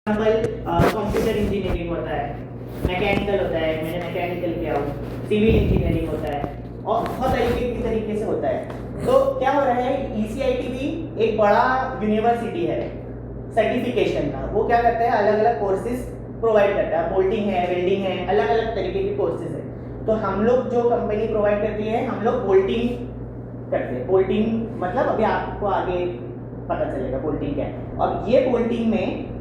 Computer engineering होता है, mechanical होता है, मैंने मैकेनिकल किया हूँ, सिविल इंजीनियरिंग होता है और बहुत तरीके से होता है। तो क्या हो रहा है, ECIT भी एक बड़ा यूनिवर्सिटी है सर्टिफिकेशन का। वो क्या करता है, अलग अलग कोर्सेज प्रोवाइड करता है। बोल्टिंग है, वेल्डिंग है, अलग अलग तरीके के कोर्सेज है। तो हम लोग जो कंपनी प्रोवाइड करती है, हम लोग बोल्टिंग करते हैं। बोल्टिंग मतलब अभी आपको आगे पता चलेगा बोल्टिंग क्या है। और ये बोल्टिंग में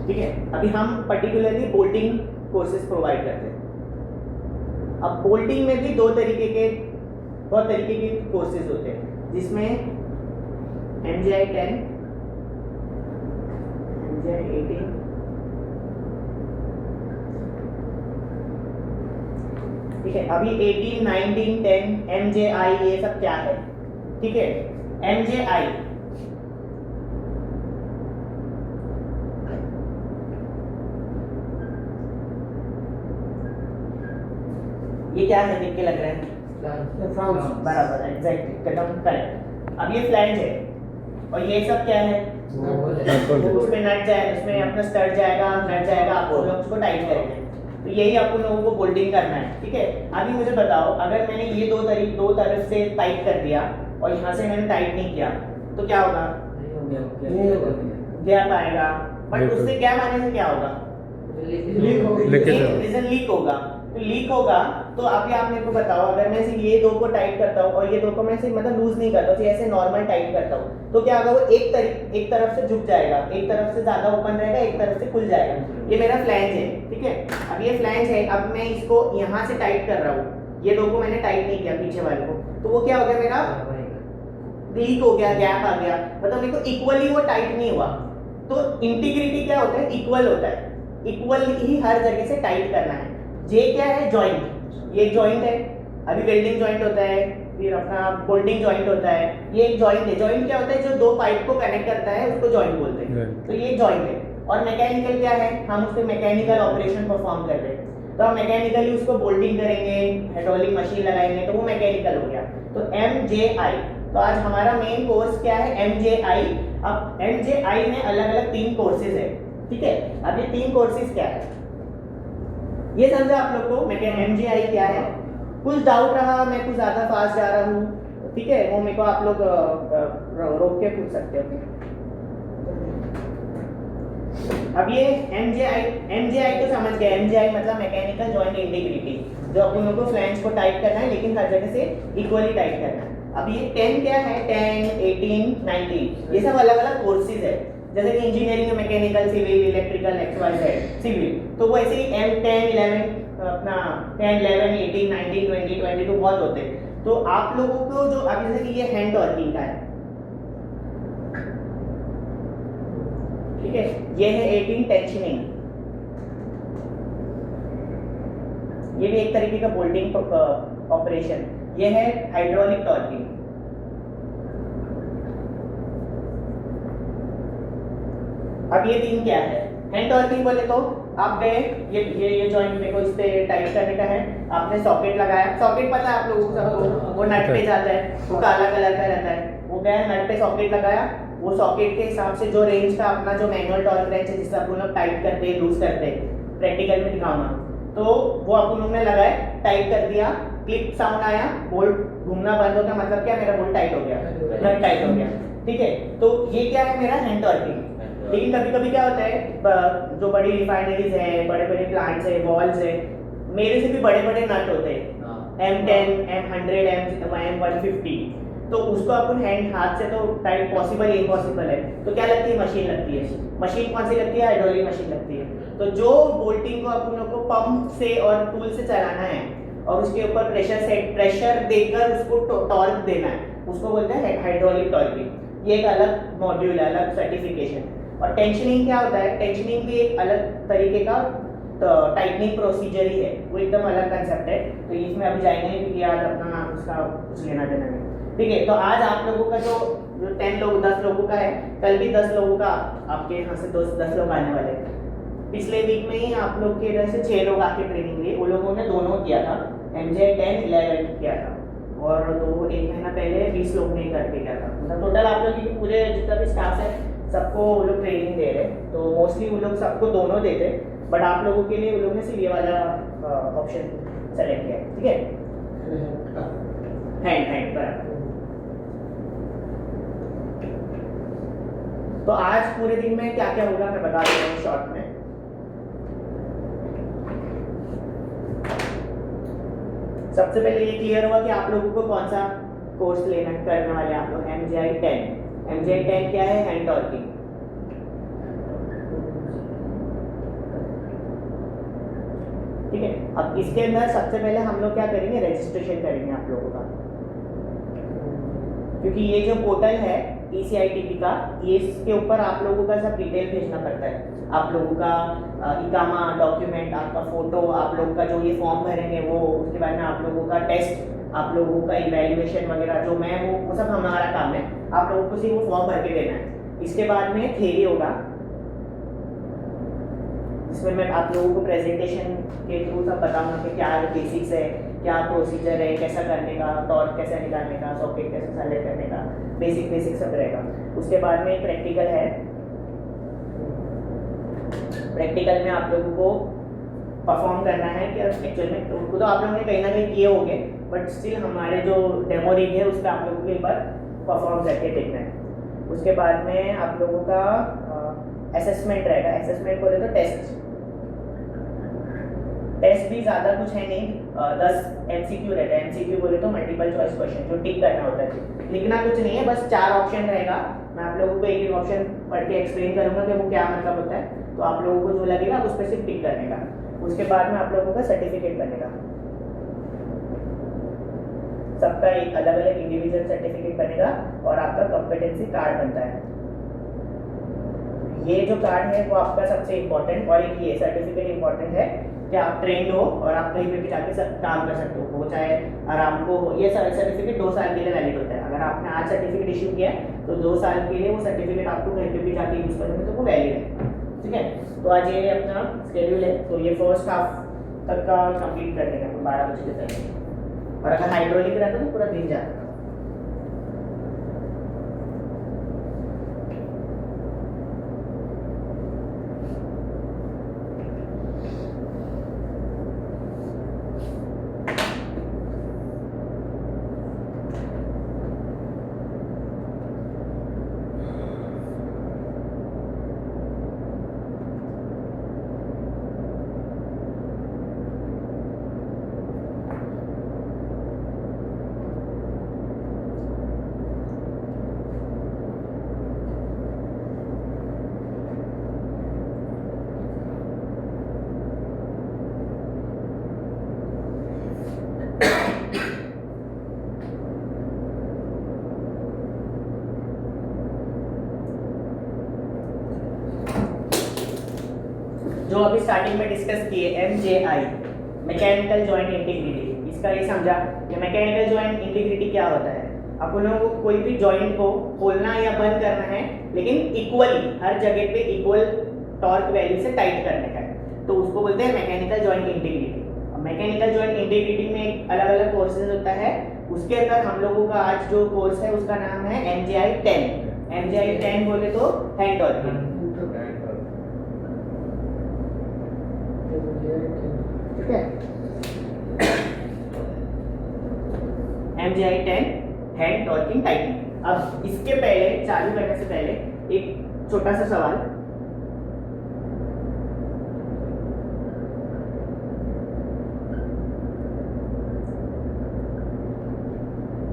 ठीक है, अभी हम पर्टिकुलरली बोल्टिंग कोर्सेज प्रोवाइड करते हैं। अब बोल्टिंग में भी बहुत तरीके के कोर्सेज होते हैं, जिसमें MGI 10, MGI 18, ठीक है। अभी 18, 19, 10, MJI ये सब क्या है, ठीक है। MJI ये क्या है, देख के लग रहा है बराबर, एग्जैक्टली, एकदम करेक्ट। अब ये फ्लैंज है और ये सब क्या है, उसमें नट जाए, उसमें अपना स्टड जाएगा, नट जाएगा, आप लोग उसको टाइट करेंगे। तो यही अपन लोगों को बोल्टिंग करना है, ठीक है। अभी मुझे बताओ, अगर मैंने ये दो तरफ से टाइट कर दिया और यहाँ से मैंने टाइट नहीं किया तो क्या होगा, गैप आएगा। बट उससे गैप आने से क्या होगा, लीक होगा। तो लीक होगा तो अभी आप मेरे को बताओ, अगर मैं सिर्फ ये दो को टाइट करता हूँ और ये दो को मैं सिर्फ मतलब लूज नहीं करता हूँ, ऐसे नॉर्मल टाइट करता हूँ, तो क्या होगा, वो एक तरफ से झुक जाएगा, एक तरफ से ज्यादा ओपन रहेगा, एक तरफ से खुल जाएगा। ये मेरा फ्लैंज है, ठीक है। अब ये फ्लैंज है, अब मैं इसको यहाँ से टाइट कर रहा हूँ, ये दो को मैंने टाइट नहीं किया पीछे वाले को, तो वो क्या हो गया, मेरा लीक हो गया, गैप आ गया, मतलब मेरे को इक्वली वो टाइट नहीं हुआ। तो इंटीग्रिटी क्या होता है, इक्वल होता है, इक्वल ही हर जगह से टाइट करना है। जे क्या है, जॉइंट, ये जॉइंट है। अभी वेल्डिंग जॉइंट होता है, फिर अपना बोल्टिंग जॉइंट होता है, ये एक जॉइंट है। जॉइंट क्या होता है, जो दो पाइप को कनेक्ट करता है उसको जॉइंट बोलते हैं। तो ये जॉइंट है। और मैकेनिकल क्या है, हम उस पर मैकेनिकल ऑपरेशन परफॉर्म कर रहे हैं, तो हम मैकेनिकली उसको बोल्टिंग करेंगे, हाइड्रोलिक मशीन लगाएंगे, तो वो मैकेनिकल हो गया। तो MJI, तो आज हमारा मेन कोर्स क्या है, MJI। अब MJI में अलग अलग 3 कोर्सेज है, ठीक है। अब ये 3 कोर्सेज क्या है, ये समझा आप लोग को। मैं MJI क्या है, कुछ डाउट रहा, मैं कुछ ज्यादा फास्ट जा रहा हूँ, ठीक है, वो मेरे को आप लोग रोक के पूछ सकते हो। अब ये MJI तो समझ गए, MJI मतलब मैकेनिकल जॉइंट इंटीग्रिटी, जो अपन लोग को फ्लैंज को टाइट करना है, लेकिन हर जगह से इक्वली टाइट करना है। अब ये 10 क्या है, 10, 18, 19, ये सब अलग अलग कोर्सेज है। जैसे कि इंजीनियरिंग में mechanical, civil, electrical, XYZ, civil, तो वैसे ही M10, 11, अपना 10, 11, 18, 19, 20, 22 बहुत होते हैं। तो आप लोगों को जो अभी जैसे कि ये हैंड वर्किंग का है, ठीक है, ये है 18 टेंशनिंग, ये भी एक तरीके का बोल्टिंग ऑपरेशन। ये है हाइड्रोलिक टॉर्किंग। अब ये 3 क्या है, हैंड टॉर्किंग बोले तो आप गए, ये जॉइंट में को इस पे टाइट करने का है, आपने सॉकेट लगाया, सॉकेट पता है आप लोगों को सबको, वो नट पे जाता है, वो काला कलर का रहता है, वो गया नट पे सॉकेट लगाया, वो सॉकेट के हिसाब से जो रेंज का अपना जो मैनुअल टॉर्क रेंज है, जिससे अपन लोग टाइट करते हैं, लूज करते हैं, प्रैक्टिकल में दिखाऊंगा, तो वो अपन लोग ने लगाए, टाइट कर दिया, क्लिक साउंड आया, बोल्ट घूमना बंद हो गया, मतलब क्या, मेरा बोल्ट टाइट हो गया, नट टाइट हो गया, ठीक है। तो ये क्या है, मेरा हैंड टॉर्किंग। लेकिन कभी कभी क्या होता है, जो बड़ी रिफाइनरीज है, बड़े बड़े प्लांट्स है, वॉल्स है, मेरे से भी बड़े बड़े नट होते हैं, M10, M100, M150, तो उसको अपन हैंड हाथ से तो टाइट पॉसिबल इम्पॉसिबल है, तो क्या लगती है, मशीन लगती है। मशीन कौन सी लगती है, हाइड्रोलिक मशीन लगती है। तो जो बोल्टिंग को अपन लोग को पंप से और टूल से चलाना है और उसके ऊपर प्रेशर देकर उसको टॉर्क देना है, उसको बोलते हैं हाइड्रोलिक टॉर्किंग। ये एक अलग मॉड्यूल है, अलग सर्टिफिकेशन। और टेंशनिंग क्या होता है, टेंशनिंग भी एक अलग तरीके का टाइटनिंग प्रोसीजर ही है, वो एकदम अलग कंसेप्ट है, तो इसमें अभी जाएंगे नहीं क्योंकि आज अपना उसका कुछ लेना देना नहीं, ठीक है। तो आज आप लोगों का जो 10 लोग 10 लोगों का है, कल भी 10 लोगों का आपके यहाँ से 10 लोग आने वाले हैं, पिछले वीक में ही आप लोग के इधर से 6 लोग आके ट्रेनिंग लिए, वो लोगों ने दोनों किया था, MJ 10 11 किया था, और तो एक महीना पहले 20 लोग ने करके किया था। मतलब टोटल आप लोग की पूरे जितना भी स्टाफ है सबको वो लोग ट्रेनिंग दे रहे, तो मोस्टली वो लोग सबको दोनों देते, बट आप लोगों के लिए वो लोग ने सिर्फ ये वाला ऑप्शन सेलेक्ट किया है, ठीक है। हैंड बराबर। तो आज पूरे दिन में क्या क्या होगा मैं बता देता हूँ शॉर्ट में। सबसे पहले ये क्लियर हुआ कि आप लोगों को कौन सा कोर्स लेना करने वाले आप लोग। MJ 10 क्या है? Hand torquing. ठीक है, अब इसके अंदर सबसे पहले हम लोग क्या करेंगे, रजिस्ट्रेशन करेंगे आप लोगों का, क्योंकि ये जो पोर्टल है ECITP का, ये इसके ऊपर आप लोगों का सब डिटेल भेजना पड़ता है, आप लोगों का इकामा डॉक्यूमेंट, आपका फोटो, आप लोग का जो ये फॉर्म भरेंगे वो, उसके बाद में आप लोगों का टेस्ट, आप लोगों का इवैल्यूएशन वगैरह जो मैं वो सब हमारा काम है, आप लोगों को सिर्फ वो फॉर्म भर के देना है। इसके बाद में थ्योरी होगा, इसमें मैं आप लोगों को प्रेजेंटेशन के थ्रू सब बताऊंगा कि क्या बेसिक्स है, क्या प्रोसीजर है, कैसा करने का, टॉर्क कैसे निकालने का, सॉकेट कैसे सेलेक्ट करने का, बेसिक सब रहेगा। उसके बाद में एक प्रैक्टिकल है, प्रैक्टिकल में आप लोगों को परफॉर्म करना है कि एक्चुअल में उनको तो आप लोगों ने कहीं ना कहीं किए होंगे, बट स्टिल हमारे जो डेमो रिग है उस पर आप लोगों को एक बार परफॉर्म करके देखना है। उसके बाद में आप लोगों का असेसमेंट रहेगा, असेसमेंट बोले तो टेस्ट भी ज़्यादा कुछ है नहीं, 10 MCQ रहता है। MCQ बोले तो मल्टीपल चॉइस क्वेश्चन जो टिक करना होता है, लिखना कुछ नहीं है, बस 4 ऑप्शन रहेगा। मैं आप लोगों को एक ऑप्शन पढ़ के एक्सप्लेन करूंगा कि वो क्या मतलब होता है, तो आप लोगों को जो लगेगा उस पर सिर्फ टिक करने का। उसके बाद में आप लोगों का सर्टिफिकेट बनेगा, सबका एक अलग अलग इंडिविजुअल सर्टिफिकेट बनेगा और आपका कॉम्पिटेंसी कार्ड बनता है। ये जो कार्ड है वो आपका सबसे इम्पोर्टेंट, और एक ये सर्टिफिकेट इम्पोर्टेंट है कि आप ट्रेंड हो और आप कहीं पे भी जाके सब काम कर सकते हो, वो चाहे आराम को हो। ये सर्टिफिकेट 2 साल के लिए वैलिड होता है। अगर आपने आज सर्टिफिकेट इशू किया है तो 2 साल के लिए वो सर्टिफिकेट आपको कहीं पे भी जाके यूज़ करोगे तो वो वैलिड है, ठीक है। तो आज ये अपना स्केड्यूल है, तो ये फर्स्ट हाफ तक का कंप्लीट करने का 12 बजे के तक, और अगर हाइड्रोलिक रहता तो पूरा दिन जाता। जो अभी स्टार्टिंग में डिस्कस किए MJI, मैकेनिकल जॉइंट इंटीग्रिटी, इसका ये समझा कि मैकेनिकल जॉइंट इंटीग्रिटी क्या होता है। अपन लोगों को कोई भी जॉइंट को खोलना या बंद करना है, लेकिन इक्वली हर जगह पे इक्वल टॉर्क वैल्यू से टाइट करने का है, तो उसको बोलते हैं mechanical joint integrity. Mechanical joint integrity में अलग अलग कोर्सेज होता है, उसके अंदर हम लोगों का आज जो कोर्स है उसका नाम है MJI 10। MJI 10 बोले तो हैंड टॉर्किंग, ठीक है। MJI 10 hand torquing typing. अब इसके पहले चालू करने से पहले एक छोटा सा सवाल,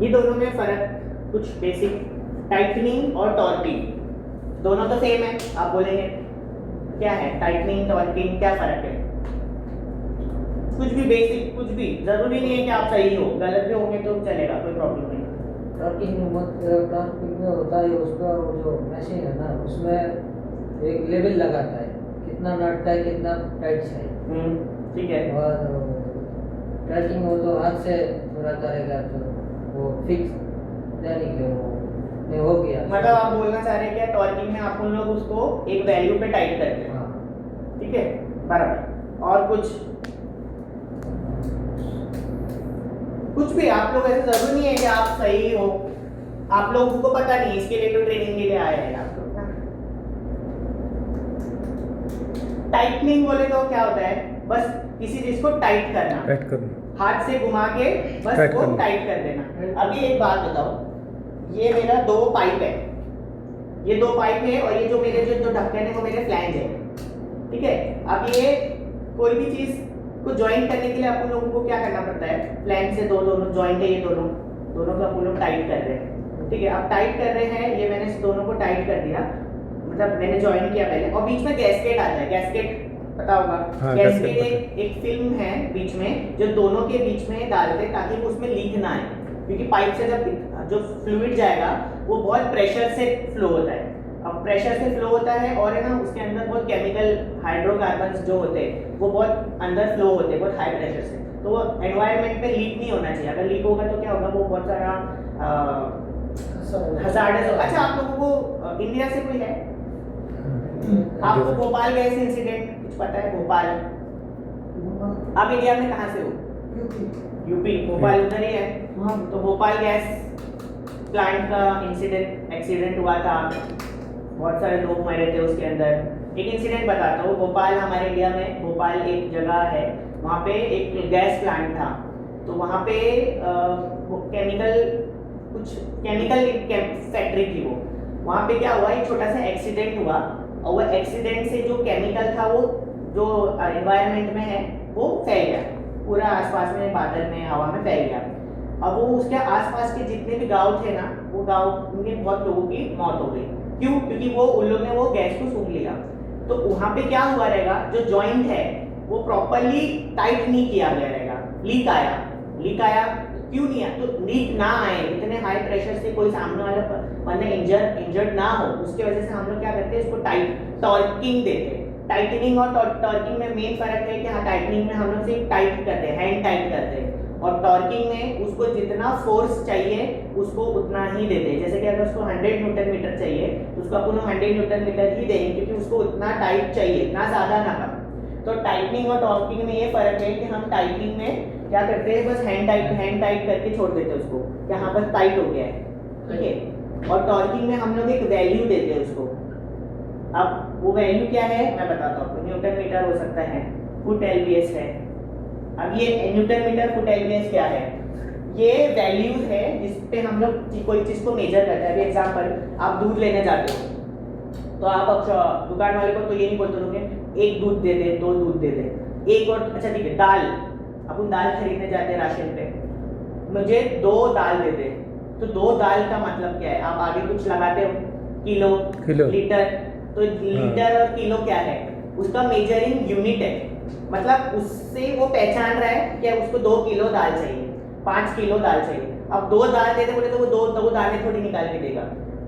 ये दोनों में फर्क कुछ बेसिक, टाइटनिंग और टॉर्किंग दोनों तो सेम है, आप बोलेंगे क्या है टाइटनिंग टॉर्किंग, क्या फर्क है? कुछ भी बेसिक, कुछ भी जरूरी नहीं है कि आप सही हो, गलत भी होंगे तो चलेगा, कोई प्रॉब्लम नहीं। टॉर्किंग में होता है उसका जो मशीन है ना, उसमें एक लेवल लगाता है कितना नट का है, कितना टाइट है, ठीक है। और ट्रैकिंग हो तो हाथ से पूरा करेगा तो वो फिक्स नहीं के वो हो गया। मतलब आप बोलना चाह रहे हैं कि टॉर्किंग में आप लोग उसको एक वैल्यू पे टाइट करते हैं, ठीक है, बराबर। और कुछ भी आप लोग, ऐसे जरूरी नहीं है कि आप सही हो, आप लोगों को पता नहीं, इसके लिए तो ट्रेनिंग के लिए आए हैं आप लोग ना। टाइटनिंग बोले तो क्या होता है, बस किसी चीज को टाइट करना, हाथ से घुमा के बस वो टाइट कर देना। अभी एक बात बताओ, ये मेरा 2 पाइप है, ये 2 पाइप है, और ये जो मेरे जो ढक्कन है वो मेरे फ्लैंज है, ठीक है। अब ये कोई भी चीज को ज्वाइन करने के लिए अपन लोगों को क्या करना पड़ता है, फ्लैंज से दोनों ज्वाइंट है, ये दोनों को अपन लोग टाइट कर रहे हैं, ठीक है। अब टाइट कर रहे हैं, ये मैंने दोनों को टाइट कर दिया, मतलब मैंने ज्वाइन किया पहले, और बीच में गैस्केट आता है, गैस्केट पता होगा। हाँ, गैस्केट एक फिल्म है बीच में, जो दोनों के बीच में डालते हैं ताकि उसमें लीक ना आए, क्योंकि पाइप से जब जो फ्लूइड जाएगा वो बहुत प्रेशर से फ्लो होता है। अब प्रेशर से फ्लो होता है, और है ना उसके अंदर बहुत केमिकल हाइड्रोकार्बन्स जो होते हैं वो बहुत अंदर फ्लो होते हैं, बहुत हाई प्रेशर से, तो वो एनवायरनमेंट में लीक नहीं होना चाहिए। अगर लीक होगा तो क्या होगा, वो बहुत सारा हजार्डस होगा। अच्छा, आप लोगों को इंडिया से कोई है, आपको भोपाल गैस इंसिडेंट कुछ पता है? भोपाल, आप इंडिया में कहाँ से हो? यूपी, भोपाल उधर ही है। तो भोपाल गैस प्लांट का एक्सीडेंट हुआ था, बहुत सारे लोग मरे थे उसके अंदर। एक इंसिडेंट बताता हूँ, भोपाल हमारे इंडिया में, भोपाल एक जगह है, वहाँ पे एक गैस प्लांट था, तो वहाँ पे केमिकल फैक्ट्री थी वो। वहाँ पे क्या हुआ, एक छोटा सा एक्सीडेंट हुआ, और वो एक्सीडेंट से जो केमिकल था वो जो एनवायरनमेंट में है वो फैल गया, पूरा आसपास में बादल में हवा में फैल गया। अब वो उसके आसपास के जितने भी गांव थे ना, वो गांव में बहुत लोगों की मौत हो गई। क्यों? क्योंकि वो उन लोगों ने वो गैस को सूंघ लिया। तो वहाँ पे क्या हुआ रहेगा, जो जॉइंट है वो प्रॉपरली टाइट नहीं किया गया रहेगा, लीक आया। क्यों नहीं आया? तो लीक ना आए, इतने हाई प्रेशर से कोई सामने वाला बंदा इंजर्ड ना हो, उसके वजह से हम लोग क्या करते हैं, इसको टॉर्किंग देते हैं। टाइटनिंग और टॉर्किंग में मेन फर्क है कि हाँ, टाइटनिंग में हम लोग सिर्फ टाइट करते हैं, हैंड टाइट करते हैं, और टॉर्किंग में उसको जितना फोर्स चाहिए उसको उतना ही देते हैं। जैसे कि अगर उसको 100 न्यूटन मीटर चाहिए तो उसको अपन 100 न्यूटन मीटर ही देंगे, क्योंकि उसको उतना टाइट चाहिए, ना ज़्यादा ना कम। तो टाइटनिंग और टॉर्किंग में ये फर्क है कि हम टाइटनिंग में क्या करते हैं, बस हैंड टाइट करके छोड़ देते हैं उसको, कि हाँ बस टाइट हो गया है, ठीक है। और टॉर्किंग में हम लोग एक वैल्यू देते हैं उसको। अब वो वैल्यू क्या है मैं बताता हूँ आपको। न्यूटन मीटर हो सकता है, फुट एलबीएस है। अब ये न्यूटन मीटर फुट एलबीएस क्या है, ये वैल्यूज है जिस पे हम लोग कोई चीज़ को मेजर करते हैं। अभी एग्जांपल, आप दूध लेने जाते हो तो आप अब दुकान वाले को तो ये नहीं बोलते होंगे 1 दूध दे दे, 2 दूध दे दे, एक और, अच्छा ठीक है, दाल, अपन दाल खरीदने जाते हैं राशन पे, मुझे 2 दाल दे दे। तो 2 दाल का मतलब क्या है, आप आगे कुछ लगाते हो, किलो, लीटर। तो लीटर और किलो क्या है, उसका मेजरिंग यूनिट है, मतलब उससे वो पहचान रहा है कि उसको 2 किलो दाल चाहिए, 5 किलो दाल चाहिए। अब 2 दाल देते बोले तो वो 2 दालें थोड़ी निकाल के देगा,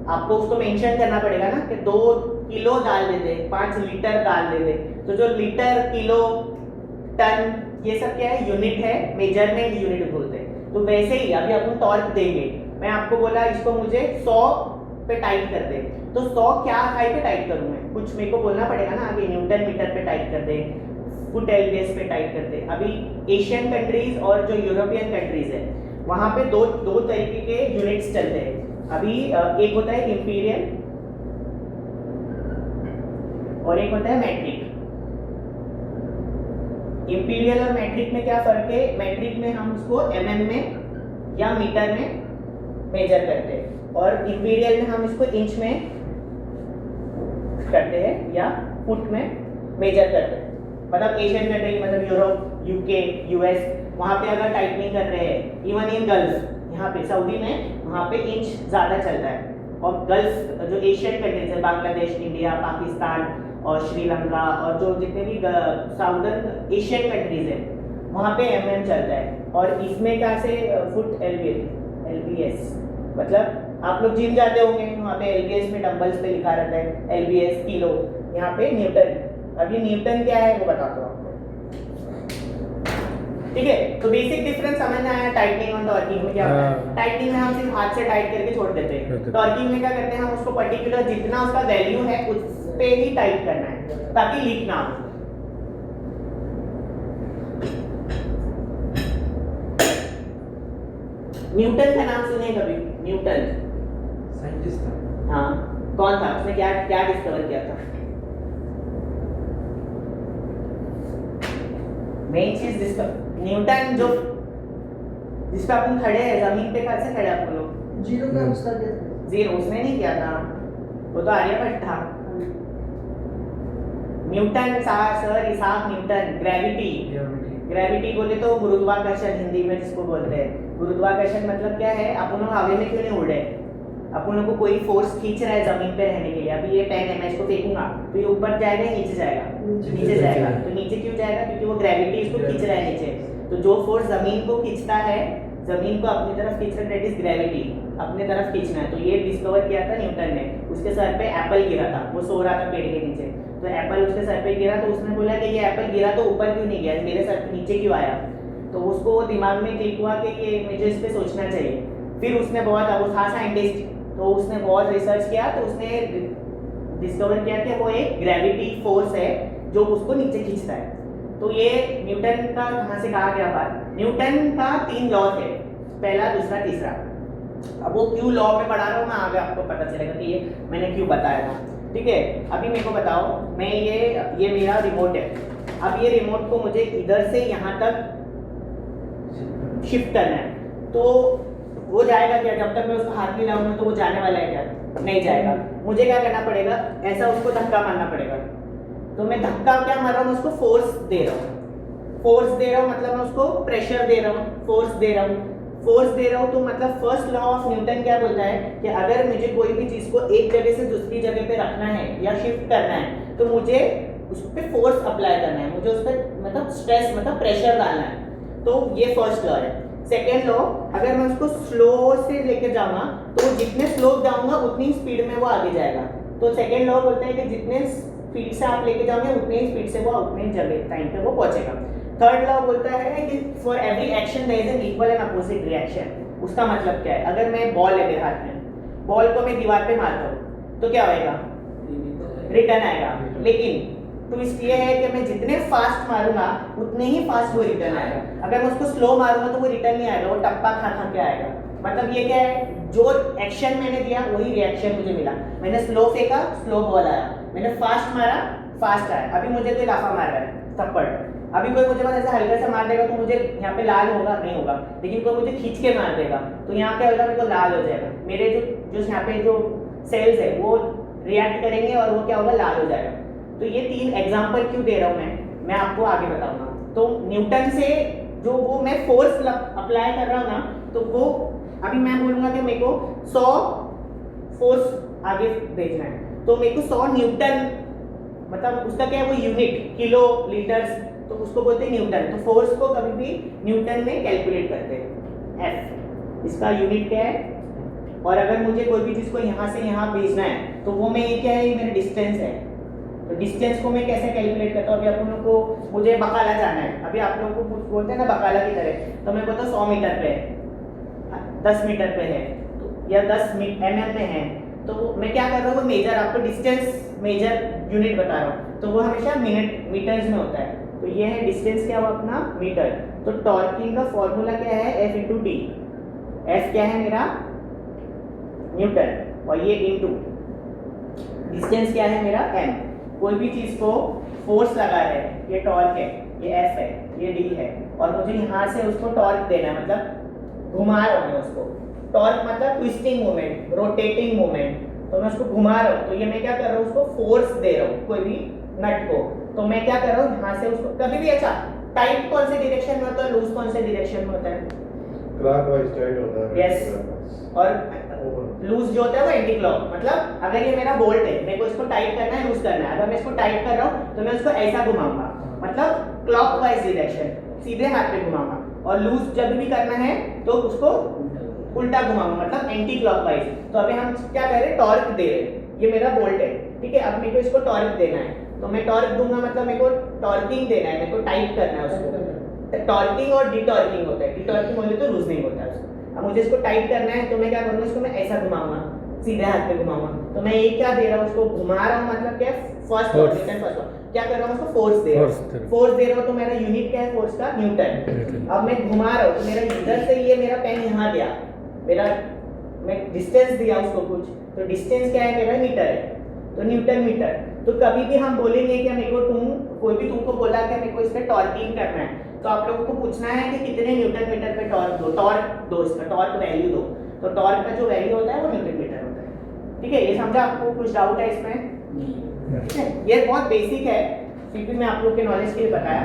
आपको उसको मेंशन करना पड़ेगा ना कि 2 किलो दाल दे दे, 5 लीटर दाल दे दे। तो जो लीटर, किलो, टन, ये सब क्या है, यूनिट है, मेजरमेंट यूनिट बोलते हैं। तो वैसे ही अभी अपन टॉर्क देंगे, मैं आपको बोला इसको मुझे 100 पे टाइट कर दे, तो 100 क्या हाई पे टाइट करूँ मैं, कुछ मेरे को बोलना पड़ेगा ना आगे, न्यूटन मीटर पे टाइट कर दे, फुट एलबीएस पे टाइट करते हैं। अभी एशियन कंट्रीज और जो यूरोपियन कंट्रीज है वहाँ पे दो तरीके के यूनिट्स चलते हैं। अभी एक होता है इंपीरियल और एक होता है मैट्रिक। इंपीरियल और मैट्रिक में क्या फर्क है, मैट्रिक में हम उसको mm में या मीटर में मेजर करते हैं, और इंपीरियल में हम इसको इंच में करते हैं या फुट में मेजर करते हैं। मतलब एशियन कंट्री, मतलब यूरोप, यूके, यूएस, वहाँ पे अगर टाइटनिंग कर रहे हैं, इवन इन गल्फ, यहाँ पे सऊदी में वहाँ पे इंच ज़्यादा चलता है, और गल्फ जो एशियन कंट्रीज है, बांग्लादेश, इंडिया, पाकिस्तान और श्रीलंका और जो जितने भी साउदर्न एशियन कंट्रीज है वहाँ पे mm चलता है। और इसमें क्या से फुट एलबीएस, मतलब आप लोग जिम जाते होंगे, वहाँ पे एलबीएस में डंबल्स पे लिखा रहता है एलबीएस किलो, यहाँ पे न्यूटन। अब ये न्यूटन क्या है वो बताता हूँ आपको, ठीक है। तो बेसिक डिफरेंस समझ में आया। टाइटनिंग और टॉर्किंग में क्या होता है, टाइटनिंग में हम सिर्फ हाथ से टाइट करके छोड़ देते हैं, टॉर्किंग में क्या करते हैं, हम उसको पर्टिकुलर जितना उसका वैल्यू है उस पे ही टाइट करना है ताकि लीक ना हो। न्यूटन का नाम सुने कभी? न्यूटन, साइंटिस्ट था। हाँ, कौन था? उसने क्या क्या डिस्कवर किया था? मेन चीज डिस्कवर न्यूटन जो जिस पे अपन खड़े हैं, जमीन पे कैसे खड़े अपन लोग? जीरो का आविष्कार किया था। जीरो उसने नहीं किया था, वो तो आर्यभट्ट था। Newton sir Isaac Newton, gravity, gravity बोले तो गुरुत्वाकर्षण हिंदी में जिसको बोलते हैं। गुरुत्वाकर्षण मतलब क्या है? अपन लोग हवा में क्यों नहीं उड़ रहे? अपन लोग को कोई फोर्स खींच रहा है जमीन पे रहने के लिए। अभी ये पेन है, मैं इसको फेंकूंगा तो ये ऊपर जाएगा या नीचे जाएगा? नीचे जाएगा। तो नीचे क्यों जाएगा? क्योंकि वो ग्रेविटी इसको खींच रहा है नीचे। तो जो फोर्स जमीन को खींचता है, जमीन को अपनी तरफ खींच रहा है, दैट इज ग्रेविटी, अपनी तरफ खींचना है। तो ये डिस्कवर किया था न्यूटन ने। उसके सर पे एप्पल गिरा था, वो सो रहा था पेड़ के नीचे, तो एप्पल उसके सर पे गिरा, तो उसने बोला कि ये एप्पल गिरा तो ऊपर क्यों नहीं गया, मेरे सर पे नीचे क्यों आया? तो उसको दिमाग में क्लिक हुआ कि ये मुझे इस पे सोचना चाहिए। फिर उसने बहुत, वो था साइंटिस्ट, तो उसने बहुत रिसर्च किया, तो उसने डिस्कवर किया कि वो एक ग्रेविटी फोर्स है जो उसको नीचे खींचता है। तो ये न्यूटन का कहाँ से कहा गया बात? न्यूटन का 3 लॉ थे, पहला, दूसरा, तीसरा। अब वो क्यों लॉ में पढ़ा रहा हूँ मैं, आगे आपको पता चलेगा कि ये मैंने क्यों बताया था। ठीक है, अभी मेरे को बताओ, मैं ये मेरा रिमोट है। अब ये रिमोट को मुझे इधर से यहाँ तक शिफ्ट करना है, तो वो जाएगा क्या? जब तक मैं उसको हाथ नहीं लाऊंगा तो वो जाने वाला है क्या? नहीं जाएगा। मुझे क्या करना पड़ेगा? ऐसा उसको धक्का मारना पड़ेगा। तो मैं धक्का क्या मार रहा हूँ? उसको फोर्स दे रहा हूँ। फोर्स दे रहा हूँ मतलब मैं उसको प्रेशर दे रहा हूँ, फोर्स दे रहा हूँ। फोर्स दे रहा हूँ तो मतलब फर्स्ट लॉ ऑफ न्यूटन क्या बोलता है कि अगर मुझे कोई भी चीज़ को एक जगह से दूसरी जगह पे रखना है या शिफ्ट करना है, तो मुझे उस पर फोर्स अप्लाई करना है, मुझे उस पर मतलब स्ट्रेस मतलब प्रेशर डालना है। तो ये फर्स्ट लॉ है। सेकेंड लॉ, अगर मैं उसको स्लो से लेकर जाऊंगा तो जितने स्लो जाऊंगा उतनी स्पीड में वो आगे जाएगा। तो सेकेंड लॉ बोलता है कि जितने स्पीड से आप लेके जाओगे उतनी ही स्पीड से वो उतनी जगह टाइम पे वो पहुंचेगा। थर्ड लॉ बोलता है कि for every action there is an equal and opposite reaction. उसका मतलब क्या है? अगर मैं बॉल है मेरे हाथ में, बॉल को मैं दीवार पे मारता हूँ तो क्या होएगा? रिटर्न आएगा। लेकिन ट्विस्ट ये है कि मैं जितने फास्ट मारूंगा उतने ही फास्ट वो रिटर्न आएगा। अगर मैं उसको स्लो मारूंगा तो वो रिटर्न नहीं आएगा, वो टप्पा खा खा के आएगा। मतलब ये क्या है? जो एक्शन मैंने दिया वही रिएक्शन मुझे मिला। मैंने स्लो फेंका, स्लो बॉल आया। मैंने फास्ट मारा, फास्ट आया। अभी मुझे कोई लाफा मार रहा है, थप्पड़, अभी कोई मुझे बस ऐसा हल्का सा मार देगा तो मुझे यहाँ पे लाल होगा? नहीं होगा। लेकिन कोई मुझे खींच के मार देगा तो यहाँ क्या होगा? मेरे को लाल हो जाएगा। मेरे जो यहाँ पे जो सेल्स है वो रिएक्ट करेंगे और वो क्या होगा? लाल हो जाएगा। तो ये 3 एग्जाम्पल क्यों दे रहा हूँ मैं आपको आगे बताऊंगा। तो न्यूटन से जो वो मैं फोर्स अप्लाई कर रहा हूँ ना, तो वो अभी मैं बोलूँगा कि मेरे को 100 फोर्स आगे भेजना है, तो मेरे को 100 न्यूटन, मतलब उसका क्या है? वो यूनिट, किलो, लीटर्स, तो उसको बोलते हैं न्यूटन। तो फोर्स को कभी भी न्यूटन में कैलकुलेट करते हैं। एफ इसका यूनिट क्या है? और अगर मुझे कोई भी चीज़ को यहाँ से यहाँ भेजना है तो वो मैं ये क्या है? ये मेरा डिस्टेंस है। तो डिस्टेंस को मैं कैसे कैलकुलेट करता हूँ? अभी आप लोगों को, मुझे बकाला जाना है, अभी आप लोगों को बोलते हैं ना बकाला की तरह, तो मैं बोलता हूँ 100 मीटर पे है, 10 मीटर पे है, तो या 10 mm में है, तो मैं क्या कर रहा हूँ? मेजर, आपको डिस्टेंस मेजर यूनिट बता रहा हूँ, तो वो हमेशा मीटर्स में होता है। तो ये है डिस्टेंस, क्या हुआ अपना? मीटर। तो टॉर्किंग का फॉर्मूला क्या है? F into T. एफ क्या है मेरा? न्यूटन, और ये इंटू डिस्टेंस क्या है मेरा? m। कोई भी चीज को फोर्स लगा रहे हैं, ये टॉर्क है, ये F है, ये D है, और मुझे यहाँ से उसको टॉर्क देना है, मतलब घुमा रहा हूँ मैं उसको। टॉर्क मतलब ट्विस्टिंग मूवमेंट, रोटेटिंग मूवमेंट, तो मैं उसको घुमा रहा हूँ। तो ये मैं क्या कर रहा हूँ? उसको फोर्स दे रहा हूँ कोई भी नट को। तो मैं क्या कर रहा हूँ? यहाँ से उसको कभी भी ऐसा टाइट कौन से डायरेक्शन में होता है, लूज कौन से डायरेक्शन में होता है? क्लॉकवाइज टाइट होता है। यस। और लूज जो होता है वो एंटी क्लॉक, मतलब अगर ये मेरा बोल्ट है, मेरे को इसको टाइट करना है, लूज करना है। अगर मैं इसको टाइट कर रहा हूँ तो मैं उसको ऐसा घुमाऊंगा, मतलब क्लॉकवाइज डायरेक्शन, सीधे हाथ पे घुमाऊंगा। और लूज जब भी करना है तो उसको उल्टा घुमाऊंगा, मतलब एंटी क्लॉकवाइज। तो अभी हम क्या कर रहे हैं? टॉर्क दे रहे हैं। ये मेरा बोल्ट है, ठीक है। अब मेरे को इसको टॉर्क देना है, तो मैं टॉर्क दूंगा, मतलब मेरे को टॉर्किंग देना है, मेरे को टाइट करना है उसको। टॉर्किंग और डिटॉर्किंग होता है। डिटॉर्किंग बोले तो लूजनिंग होता है उसको। अब मुझे इसको टाइट करना है तो मैं क्या करूँगा? इसको मैं ऐसा घुमाऊंगा, सीधे हाथ पे घुमाऊंगा, तो मैं ये क्या दे रहा हूँ उसको घुमा रहा हूँ, मतलब क्या फर्स्ट लॉ, फर्स्ट लॉ क्या कर रहा हूँ उसको फोर्स दे रहा हूँ, फोर्स दे रहा हूँ, तो मेरा यूनिट क्या है फोर्स का, न्यूटन। अब मैं घुमा रहा हूँ तो मेरा इधर से ये मेरा पेन यहाँ गया, मेरा मैं डिस्टेंस दिया उसको कुछ, तो डिस्टेंस क्या है मेरा मीटर है, तो न्यूटन मीटर। तो कभी भी हम बोलेंगे कि मेरे को कोई भी तुमको बोला कि मेरे को इस पे टॉर्किंग करना है, तो आप लोगों को पूछना है कि कितने न्यूटन मीटर पे टॉर्क दो इसका टॉर्क वैल्यू दो, तो टॉर्क का जो वैल्यू होता है वो न्यूटन मीटर होता है। ठीक है, ये समझा? आपको कुछ डाउट है इसमें? ठीक है, ये बहुत बेसिक है, फिर भी मैं आप लोग के नॉलेज के लिए बताया।